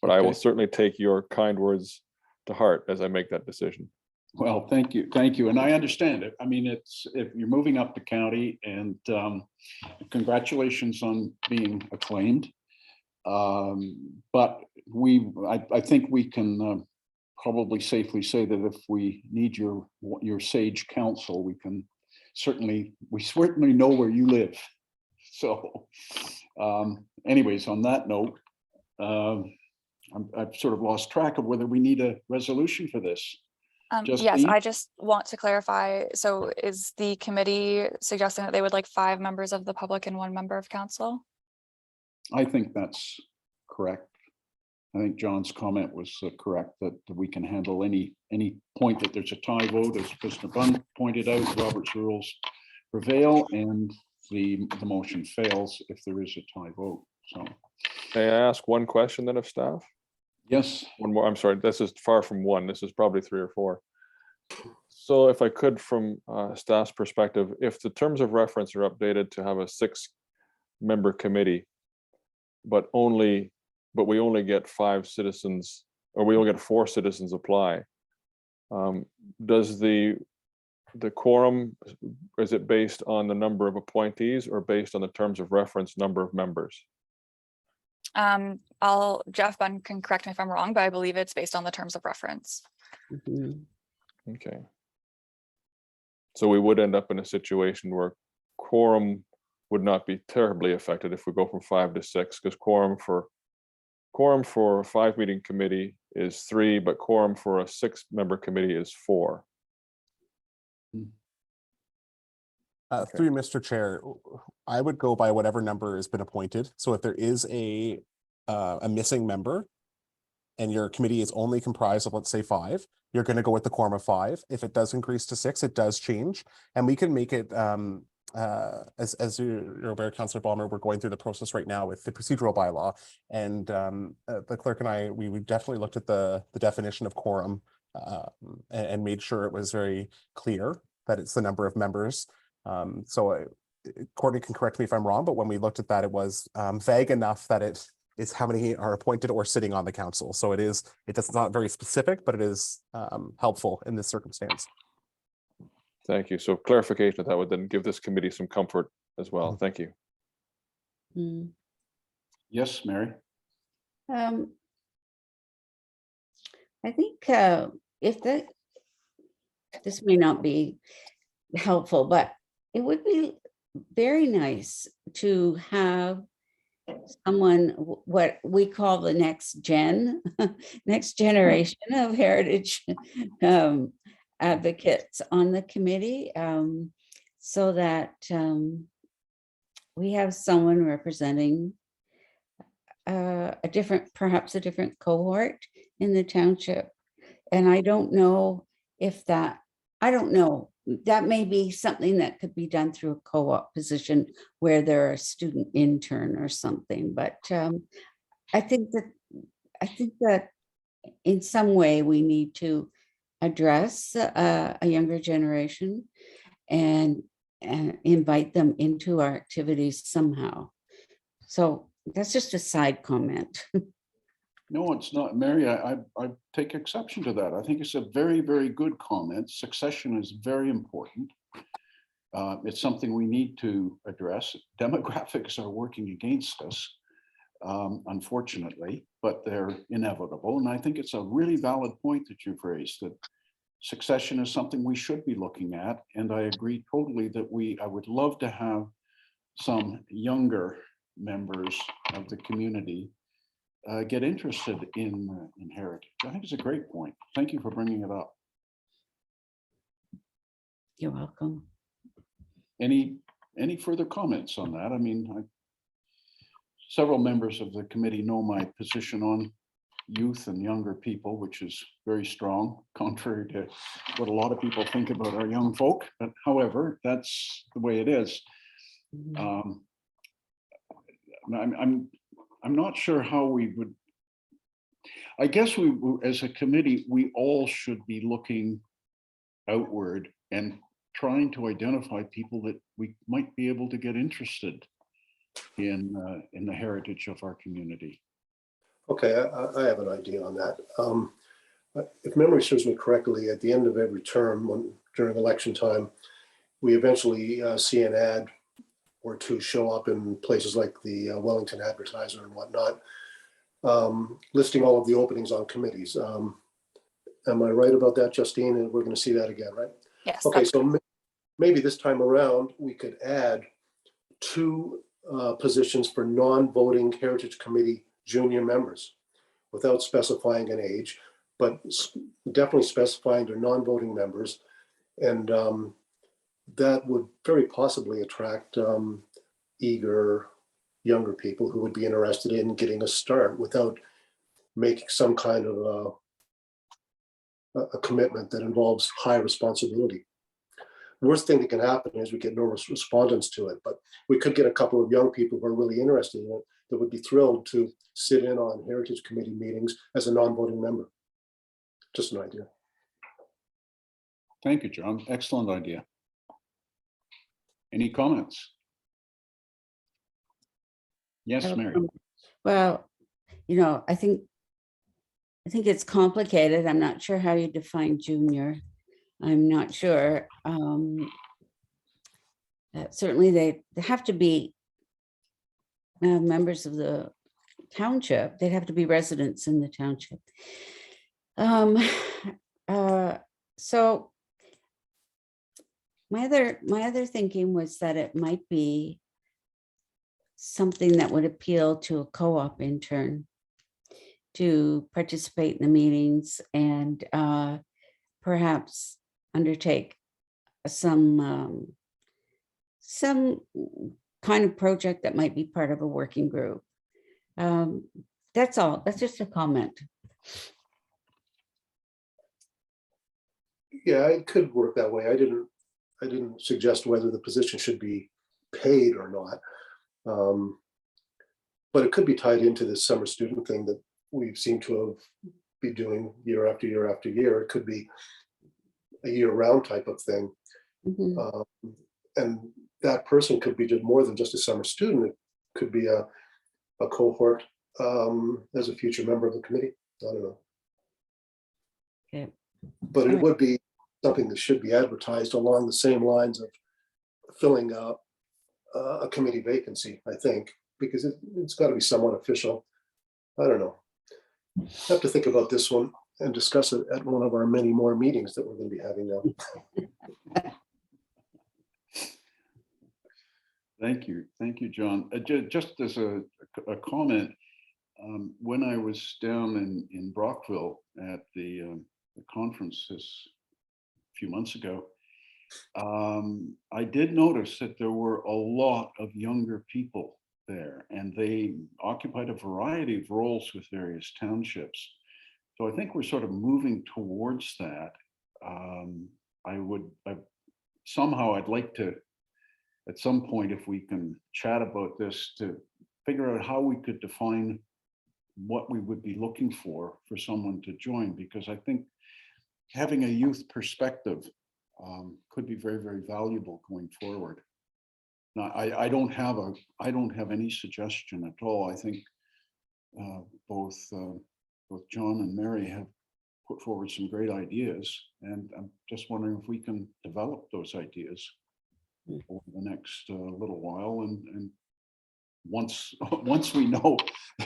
But I will Okay. certainly take your kind words to heart as I make that decision. Well, thank you. Thank you. And I understand it. I mean, if you're moving up the county, and congratulations on being acclaimed. But I think we can probably safely say that if we need your sage counsel, we certainly know where you live. So anyways, on that note, I've sort of lost track of whether we need a resolution for this. Yes, Justine? I just want to clarify. So is the committee suggesting that they would like 5 members of the public and 1 member of council? I think that's correct. I think John's comment was correct, that we can handle any point that there's a tie vote, as Mr. Bunn pointed out, Robert's rules prevail and the motion fails if there is a tie vote. So, May I ask one question then of staff? yes, One more, I'm sorry, this is far from one. This is probably 3 or 4. So if I could, from staff's perspective, if the terms of reference are updated to have a 6-member committee, but we only get 5 citizens, or we only get 4 citizens apply, does the quorum, is it based on the number of appointees or based on the terms of reference number of members? Jeff Bunn can correct me if I'm wrong, but I believe it's based on the terms of reference. Mhm. Okay. So we would end up in a situation where quorum would not be terribly affected if we go from 5 to 6, because quorum for a 5-meeting committee is 3, but quorum for a 6-member committee is 4. Through Mr. Chair, I would go by whatever number has been appointed. So if there is a missing member and your committee is only comprised of, let's say, 5, you're going to go with the quorum of 5. If it does increase to 6, it does change. And we can make it, as you're aware, Councillor Balmer, we're going through the process right now with the procedural bylaw. And the clerk and I, we definitely looked at the definition of quorum and made sure it was very clear that it's the number of members. So Courtney can correct me if I'm wrong, but when we looked at that, it was vague enough that it is how many are appointed or sitting on the council. So it's not very specific, but it is helpful in this circumstance. Thank you. So clarification of that would then give this committee some comfort as well. Thank you. Mm. yes, Mary. I think if this may not be helpful, but it would be very nice to have someone, what we call the next generation of heritage advocates on the committee, so that we have someone representing perhaps a different cohort in the township. And I don't know if that may be something that could be done through a co-op position where there are a student intern or something. But I think that in some way we need to address a younger generation and invite them into our activities somehow. So that's just a side comment. No, it's not, Mary. I take exception to that. I think it's a very, very good comment. Succession is very important. It's something we need to address. Demographics are working against us, unfortunately, but they're inevitable. And I think it's a really valid point that you've raised, that succession is something we should be looking at. And I agree totally that I would love to have some younger members of the community get interested in heritage. I think it's a great point. Thank you for bringing it up. You're welcome. Any further comments on that? I mean, several members of the committee know my position on youth and younger people, which is very strong, contrary to what a lot of people think about our young folk. But however, that's the way it is. I'm not sure how we would. I guess we, as a committee, we all should be looking outward and trying to identify people that we might be able to get interested in the heritage of our community. Okay, I have an idea on that. If memory serves me correctly, at the end of every term, during election time, we eventually see an ad or two show up in places like the Wellington Advertiser and whatnot, listing all of the openings on committees. Am I right about that, Justine? And we're going to see that again, right? Yes. Okay, so maybe this time around we could add 2 positions for non-voting Heritage Committee junior members without specifying an age, but definitely specifying they're non-voting members. And that would very possibly attract eager younger people who would be interested in getting a start without making some kind of a commitment that involves high responsibility. Worst thing that can happen is we get no respondents to it, but we could get a couple of young people who are really interested in it that would be thrilled to sit in on Heritage Committee meetings as a non-voting member. Just an idea. Thank you, John. Excellent idea. Any comments? Yes, Mary. Well, you know, I think it's complicated. I'm not sure how you define junior. I'm not sure. Certainly they have to be members of the township. They'd have to be residents in the township. So my other thinking was that it might be something that would appeal to a co-op intern to participate in the meetings and perhaps undertake some kind of project that might be part of a working group. That's all. That's just a comment. Yeah, it could work that way. I didn't suggest whether the position should be paid or not. But it could be tied into this summer student thing that we seem to be doing year after year after year. It could be a year-round type of thing. Mm-hmm. And that person could be just more than just a summer student. It could be a cohort as a future member of the committee. I don't know. Okay. But it would be something that should be advertised along the same lines of filling up a committee vacancy, I think, because it's got to be somewhat official. I don't know. I have to think about this one and discuss it at one of our many more meetings that we're going to be having now. Thank you, John. Just as a comment, when I was down in Brockville at the conference a few months ago, I did notice that there were a lot of younger people there, and they occupied a variety of roles with various townships. So I think we're sort of moving towards that. I'd like to, at some point, if we can chat about this, to figure out how we could define what we would be looking for someone to join, because I think having a youth perspective could be very, very valuable going forward. Now, I don't have any suggestion at all. I think both John and Mary have put forward some great ideas, and I'm just wondering if we can develop those ideas over the next little while, and once we know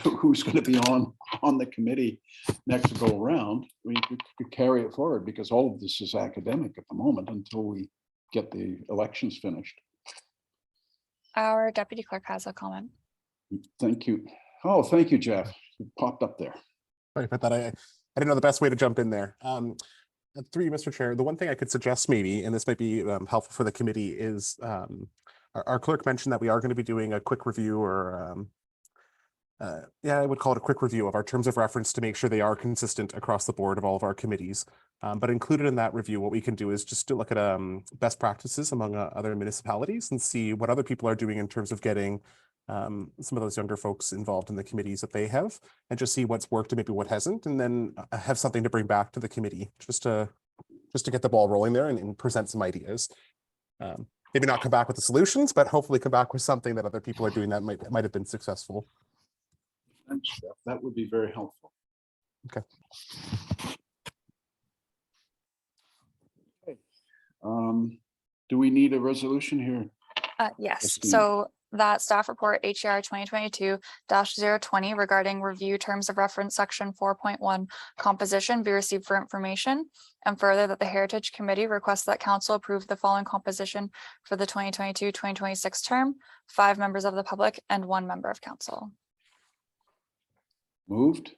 who's going to be on the committee next go around, we could carry it forward, because all of this is academic at the moment until we get the elections finished. Our deputy clerk has a comment. Thank you. Oh, thank you, Jeff. You popped up there. Sorry about that. I didn't know the best way to jump in there. Through you, Mr. Chair, the one thing I could suggest maybe, and this might be helpful for the committee, is our clerk mentioned that we are going to be doing a quick review, or I would call it a quick review of our terms of reference to make sure they are consistent across the board of all of our committees. But included in that review, what we can do is just to look at best practices among other municipalities and see what other people are doing in terms of getting some of those younger folks involved in the committees that they have, and just see what's worked and maybe what hasn't, and then have something to bring back to the committee just to get the ball rolling there and present some ideas. Maybe not come back with the solutions, but hopefully come back with something that other people are doing that might have been successful. Thanks, Jeff. That would be very helpful. Okay. Do we need a resolution here? Yes, Christine. so that staff report HER 2022-020 regarding review terms of reference section 4.1 composition be received for information, and further that the Heritage Committee requests that council approve the following composition for the 2022-2026 term: 5 members of the public and 1 member of council. Moved.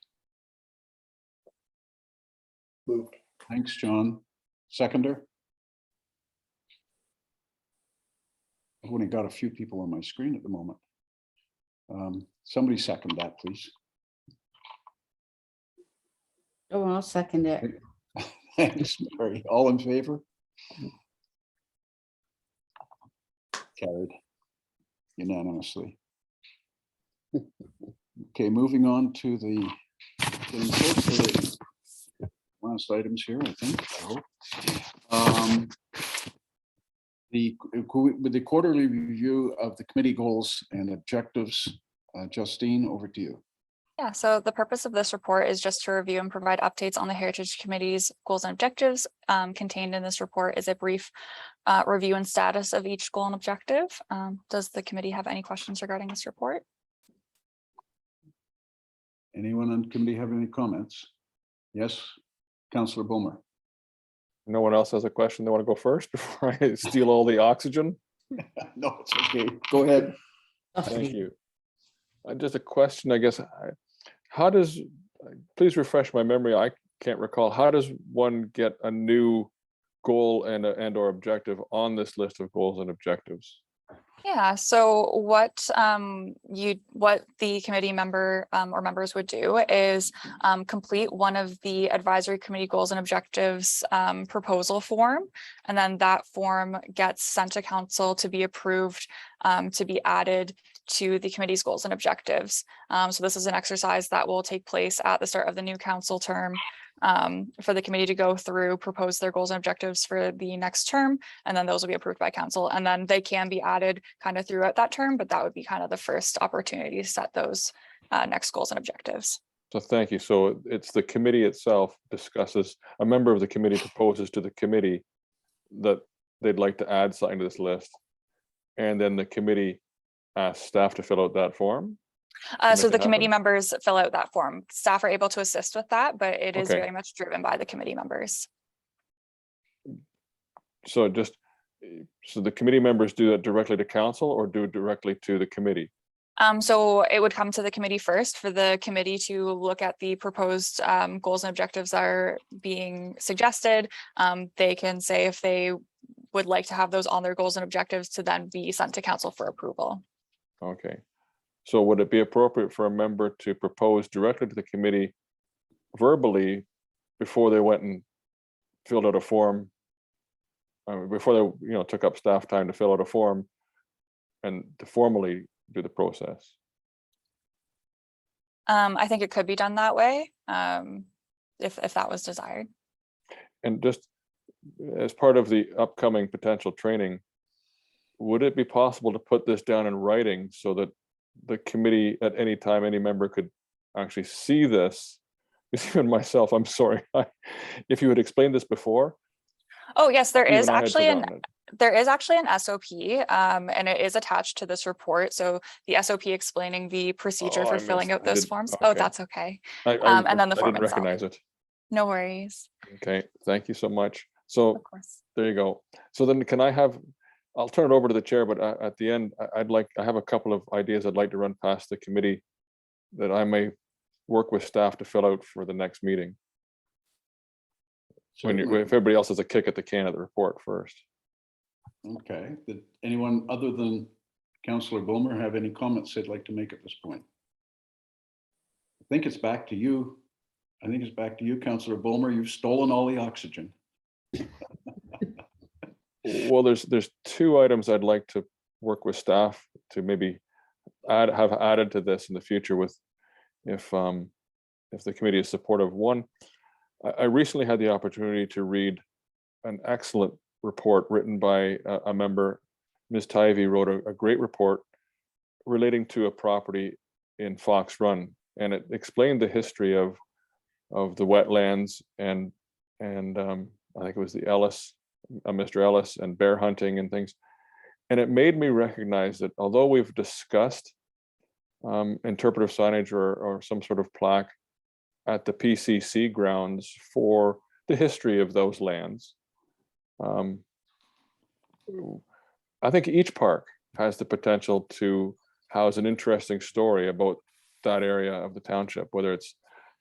Moved. Thanks, John. Seconder? I've only got a few people on my screen at the moment. Somebody second that, please. Oh, I'll second it. Thanks, Mary. All in favor? Carried unanimously. Okay, moving on to the getting close to the last items here, I think. I hope. With the quarterly review of the committee goals and objectives, Justine, over to you. Yeah, so the purpose of this report is just to review and provide updates on the Heritage Committee's goals and objectives. Contained in this report is a brief review and status of each goal and objective. Does the committee have any questions regarding this report? Anyone on committee have any comments? Yes, Councillor Bomer. No one else has a question they want to go first before I steal all the oxygen? No, it's okay. Go ahead. Thank you. Just a question, I guess. How does, please refresh my memory, I can't recall, how does one get a new goal and or objective on this list of goals and objectives? Yeah, so what the committee member or members would do is complete one of the advisory committee goals and objectives proposal form, and then that form gets sent to council to be approved to be added to the committee's goals and objectives. So this is an exercise that will take place at the start of the new council term for the committee to go through, propose their goals and objectives for the next term, and then those will be approved by council. And then they can be added kind of throughout that term, but that would be kind of the first opportunity to set those next goals and objectives. So thank you. So it's the committee itself discusses, a member of the committee proposes to the committee that they'd like to add something to this list. And then the committee asks staff to fill out that form. So the committee members fill out that form. Staff are able to assist with that, but it is very much driven by the committee members. So so the committee members do that directly to council or do it directly to the committee? So it would come to the committee first for the committee to look at the proposed goals and objectives that are being suggested. They can say if they would like to have those on their goals and objectives to then be sent to council for approval. Okay. So would it be appropriate for a member to propose directly to the committee verbally before they went and filled out a form, before they took up staff time to fill out a form and to formally do the process? I think it could be done that way, if that was desired. And just as part of the upcoming potential training, would it be possible to put this down in writing so that the committee at any time, any member could actually see this? Even myself, I'm sorry, if you had explained this before. Oh yes, there is actually an SOP, and it is attached to this report. So the SOP explaining the procedure for filling out those forms. Okay. Oh, that's okay. And then the form I didn't recognize it. No worries. Okay, thank you so much. So there you go. So then I'll turn it over to the chair, but at the end, I have a couple of ideas I'd like to run past the committee that I may work with staff to fill out for the next meeting. If everybody else has a kick at the can of the report first. Okay. Did anyone other than Councillor Bomer have any comments they'd like to make at this point? I think it's back to you. Councillor Bomer. You've stolen all the oxygen. Well, there's two items I'd like to work with staff to maybe have added to this in the future with, if the committee is supportive. One, I recently had the opportunity to read an excellent report written by a member. Ms. Tivey wrote a great report relating to a property in Fox Run, and it explained the history of the wetlands and I think it was the Mr. Ellis and bear hunting and things. And it made me recognize that although we've discussed interpretive signage or some sort of plaque at the PCC grounds for the history of those lands, I think each park has the potential to house an interesting story about that area of the township, whether it's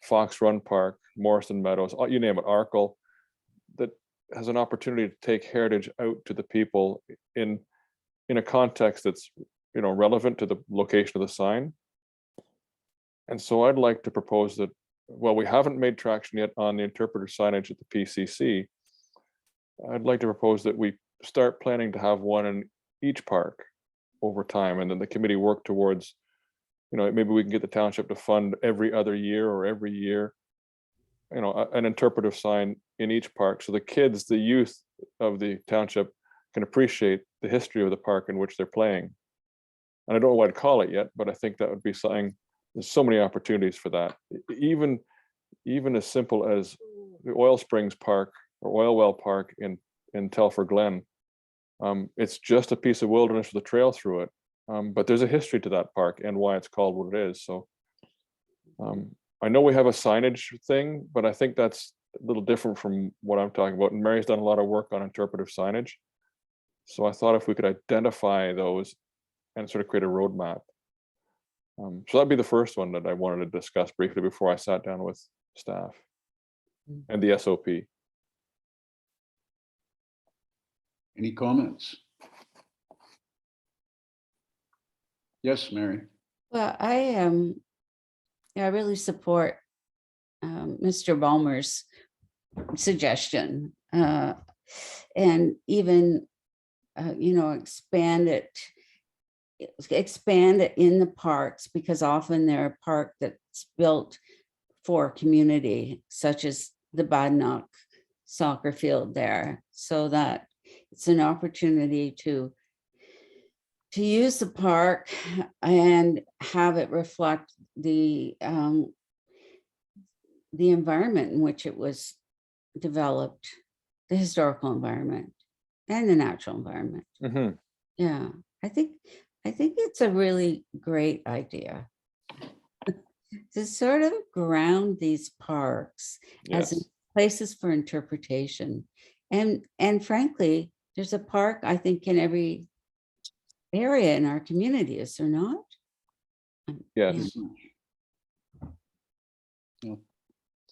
Fox Run Park, Morrison Meadows, you name it, Arkle, that has an opportunity to take heritage out to the people in a context that's, you know, relevant to the location of the sign. And so I'd like to propose that, well, we haven't made traction yet on the interpreter signage at the PCC. I'd like to propose that we start planning to have one in each park over time, and then the committee work towards, you know, maybe we can get the township to fund every other year or every year, you know, an interpretive sign in each park, so the kids, the youth of the township can appreciate the history of the park in which they're playing. And I don't know what I'd call it yet, but I think that would be something. There's so many opportunities for that. Even as simple as the Oil Springs Park or Oil Well Park in Telfer Glen. It's just a piece of wilderness with a trail through it. But there's a history to that park and why it's called what it is. So I know we have a signage thing, but I think that's a little different from what I'm talking about. And Mary's done a lot of work on interpretive signage. So I thought if we could identify those and sort of create a roadmap. So that'd be the first one that I wanted to discuss briefly before I sat down with staff and the SOP. Any comments? Yes, Mary. Well, I really support Mr. Ballmer's suggestion, and even you know, expand it in the parks, because often they're a park that's built for community, such as the Badenoch soccer field there, so that it's an opportunity to use the park and have it reflect the environment in which it was developed, the historical environment and the natural environment. Mm-hmm. Yeah, I think it's a really great idea to sort of ground these parks Yes. as places for interpretation. And frankly, there's a park, I think, in every area in our community, is there not? Yes. Well,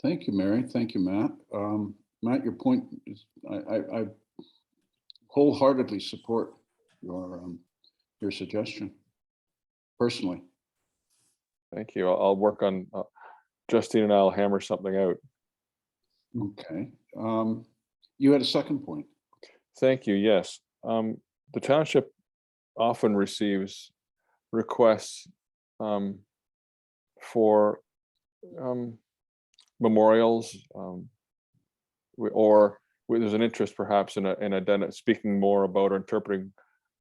thank you, Mary. Thank you, Matt. Matt, your point is, I wholeheartedly support your suggestion personally. Thank you. I'll work on, Justine and I'll hammer something out. Okay. You had a second point. Thank you. Yes. The township often receives requests for memorials, or there's an interest perhaps in speaking more about or interpreting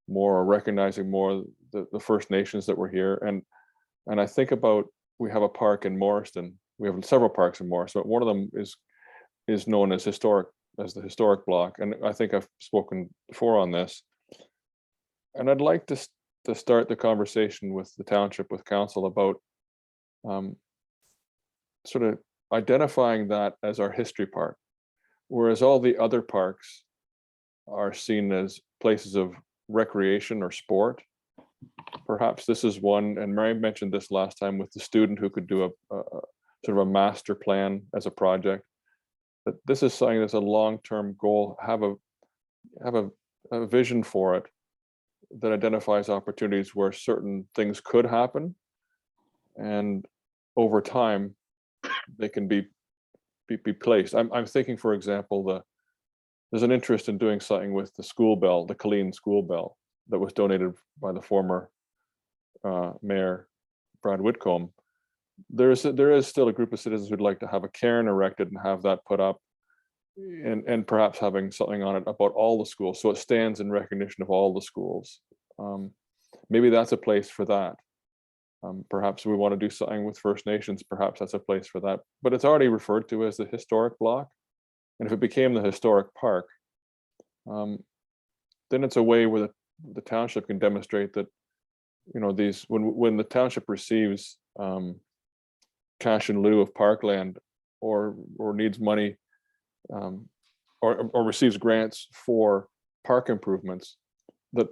more or recognizing more the First Nations that were here. And I think about, we have a park in Morriston. We have several parks in Morriston, but one of them is known as the historic block. And I think I've spoken before on this. And I'd like to start the conversation with the township, with council, about sort of identifying that as our history park, whereas all the other parks are seen as places of recreation or sport. Perhaps this is one, and Mary mentioned this last time with the student who could do a sort of a master plan as a project. That this is something that's a long-term goal. Have a vision for it that identifies opportunities where certain things could happen, and over time they can be placed. I'm thinking, for example, there's an interest in doing something with the school bell, the Colleen school bell, that was donated by the former mayor, Brad Whitcomb. There is still a group of citizens who'd like to have a cairn erected and have that put up, and perhaps having something on it about all the schools, so it stands in recognition of all the schools. Maybe that's a place for that. Perhaps we want to do something with First Nations, perhaps that's a place for that. But it's already referred to as the historic block. And if it became the historic park, then it's a way where the township can demonstrate that, you know, when the township receives cash in lieu of parkland, or needs money, or receives grants for park improvements, that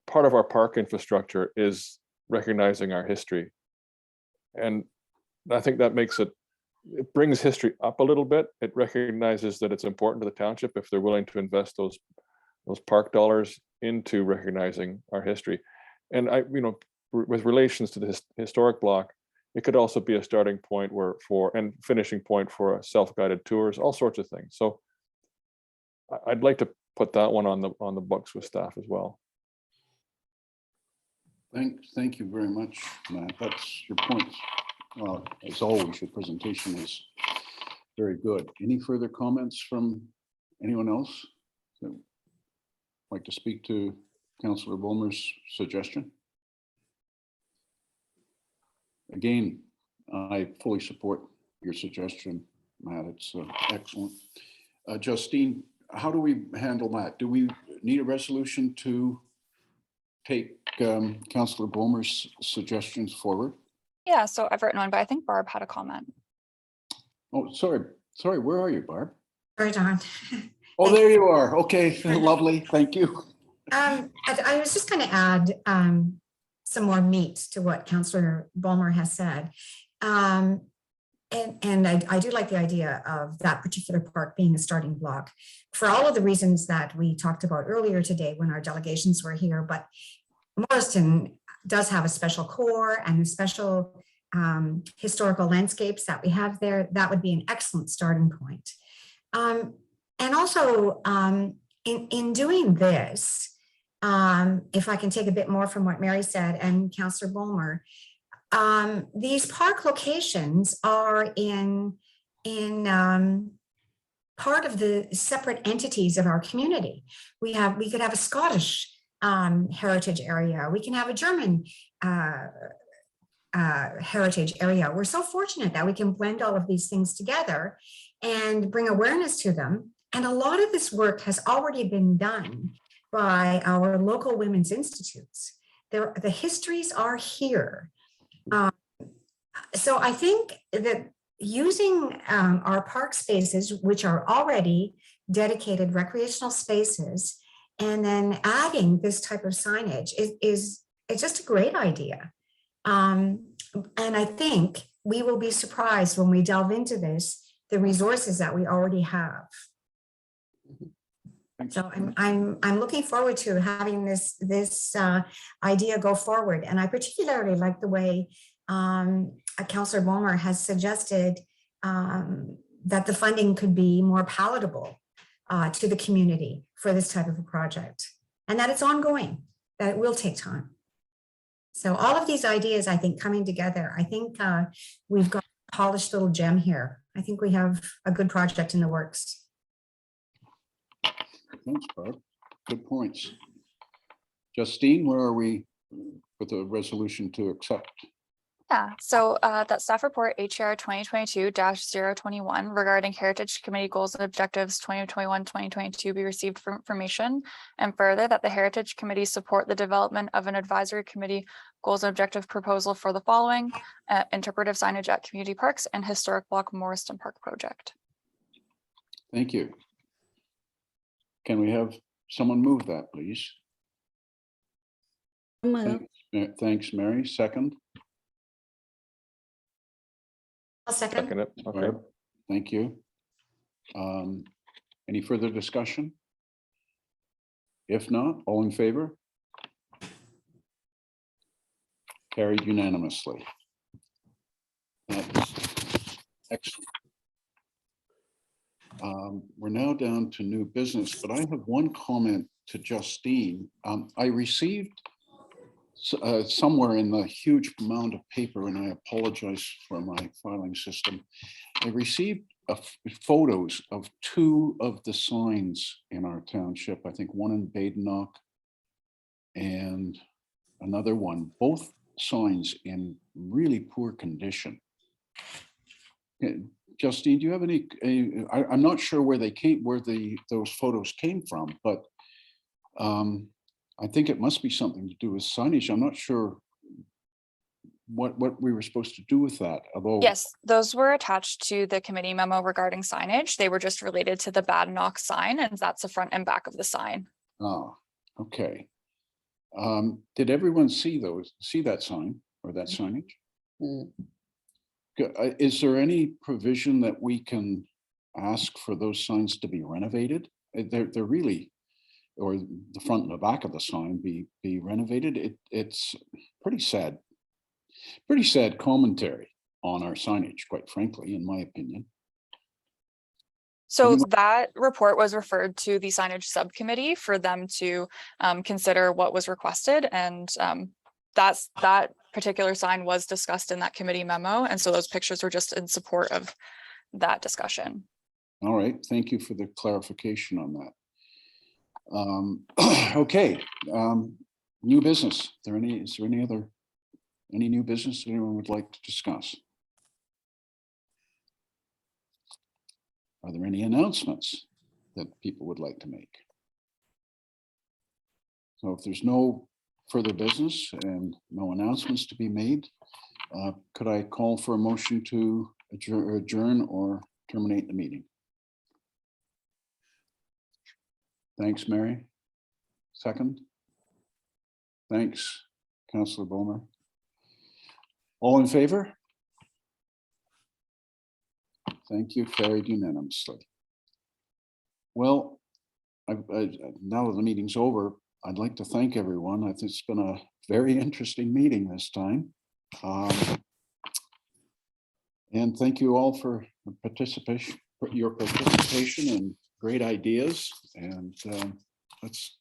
part of our park infrastructure is recognizing our history. And I think that makes it it brings history up a little bit. It recognizes that it's important to the township if they're willing to invest those park dollars into recognizing our history. And with relations to the historic block, it could also be a starting point and finishing point for self-guided tours, all sorts of things. So I'd like to put that one on the books with staff as well. Thank you very much, Matt. That's your point. As always, your presentation is very good. Any further comments from anyone else that would like to speak to Councillor Bulmer's suggestion? Again, I fully support your suggestion, Matt. It's excellent. Justine, how do we handle that? Do we need a resolution to take Councillor Bulmer's suggestions forward? Yeah, so I've written one, but I think Barb had a comment. Oh, sorry. Where are you, Barb? Sorry, John. Oh, there you are. Okay, lovely. Thank you. I was just going to add some more meat to what Councillor Bulmer has said. And I do like the idea of that particular park being a starting block for all of the reasons that we talked about earlier today when our delegations were here. But Morriston does have a special core and the special historical landscapes that we have there. That would be an excellent starting point. And also in doing this, if I can take a bit more from what Mary said and Councillor Bulmer, these park locations are in part of the separate entities of our community. We could have a Scottish heritage area. We can have a German heritage area. We're so fortunate that we can blend all of these things together and bring awareness to them. And a lot of this work has already been done by our local women's institutes. The histories are here. So I think that using our park spaces, which are already dedicated recreational spaces, and then adding this type of signage is just a great idea. And I think we will be surprised when we delve into this, the resources that we already have. So I'm looking forward to having this idea go forward. And I particularly like the way Councillor Bulmer has suggested that the funding could be more palatable to the community for this type of a project, and that it's ongoing, that it will take time. So all of these ideas, I think, coming together, I think we've got a polished little gem here. I think we have a good project in the works. Thanks, Barb. Good points. Justine, where are we with the resolution to accept? Yeah, so that staff report HR 2022-021 regarding Heritage Committee Goals and Objectives 2021-2022 be received for information, and further that the Heritage Committee support the development of an advisory committee goals and objective proposal for the following: interpretive signage at community parks and historic block Morriston Park project. Thank you. Can we have someone move that, please? Thanks, Mary. Second. I'll second. Second it. Okay. Barb, thank you. Any further discussion? If not, all in favor? Carried unanimously. That's excellent. We're now down to new business, but I have one comment to Justine. I received somewhere in the huge amount of paper, and I apologize for my filing system, I received photos of two of the signs in our township. I think one in Badenoch and another one, both signs in really poor condition. Justine, do you have any, I'm not sure where they came, those photos came from, but I think it must be something to do with signage. I'm not sure what we were supposed to do with that. Although Yes, those were attached to the committee memo regarding signage. They were just related to the Badenoch sign, and that's the front and back of the sign. Oh, okay. Did everyone see that sign or that signage? Is there any provision that we can ask for those signs to be renovated? They're really, or the front and the back of the sign be renovated? It's pretty sad commentary on our signage, quite frankly, in my opinion. So Anyone- that report was referred to the signage subcommittee for them to consider what was requested, and that particular sign was discussed in that committee memo, and so those pictures were just in support of that discussion. All right, thank you for the clarification on that. Okay, new business. Is there any new business anyone would like to discuss? Are there any announcements that people would like to make? So if there's no further business and no announcements to be made, could I call for a motion to adjourn or terminate the meeting? Thanks, Mary. Second. Thanks, Councillor Bomer. All in favor? Thank you, carried unanimously. Well, now that the meeting's over, I'd like to thank everyone. I think it's been a very interesting meeting this time. And thank you all for your participation and great ideas. And let's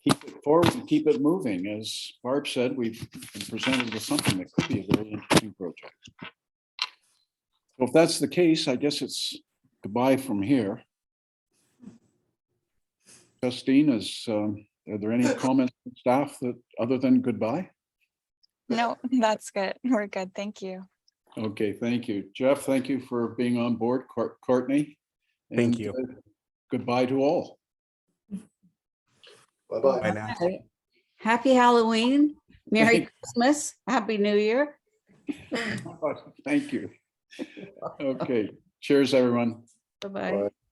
keep it forward and keep it moving. As Barb said, we've been presented with something that could be a very interesting project. So if that's the case, I guess it's goodbye from here. Justine, are there any comments from staff that other than goodbye? No, that's good. We're good. Thank you. Okay, thank you. Jeff, thank you for being on board. Courtney. Thank and, you. Goodbye to all. Bye-bye. Bye now. Happy Halloween, Merry Thank- Christmas, Happy New Year. Thank you. Okay, cheers, everyone. Bye-bye. Bye.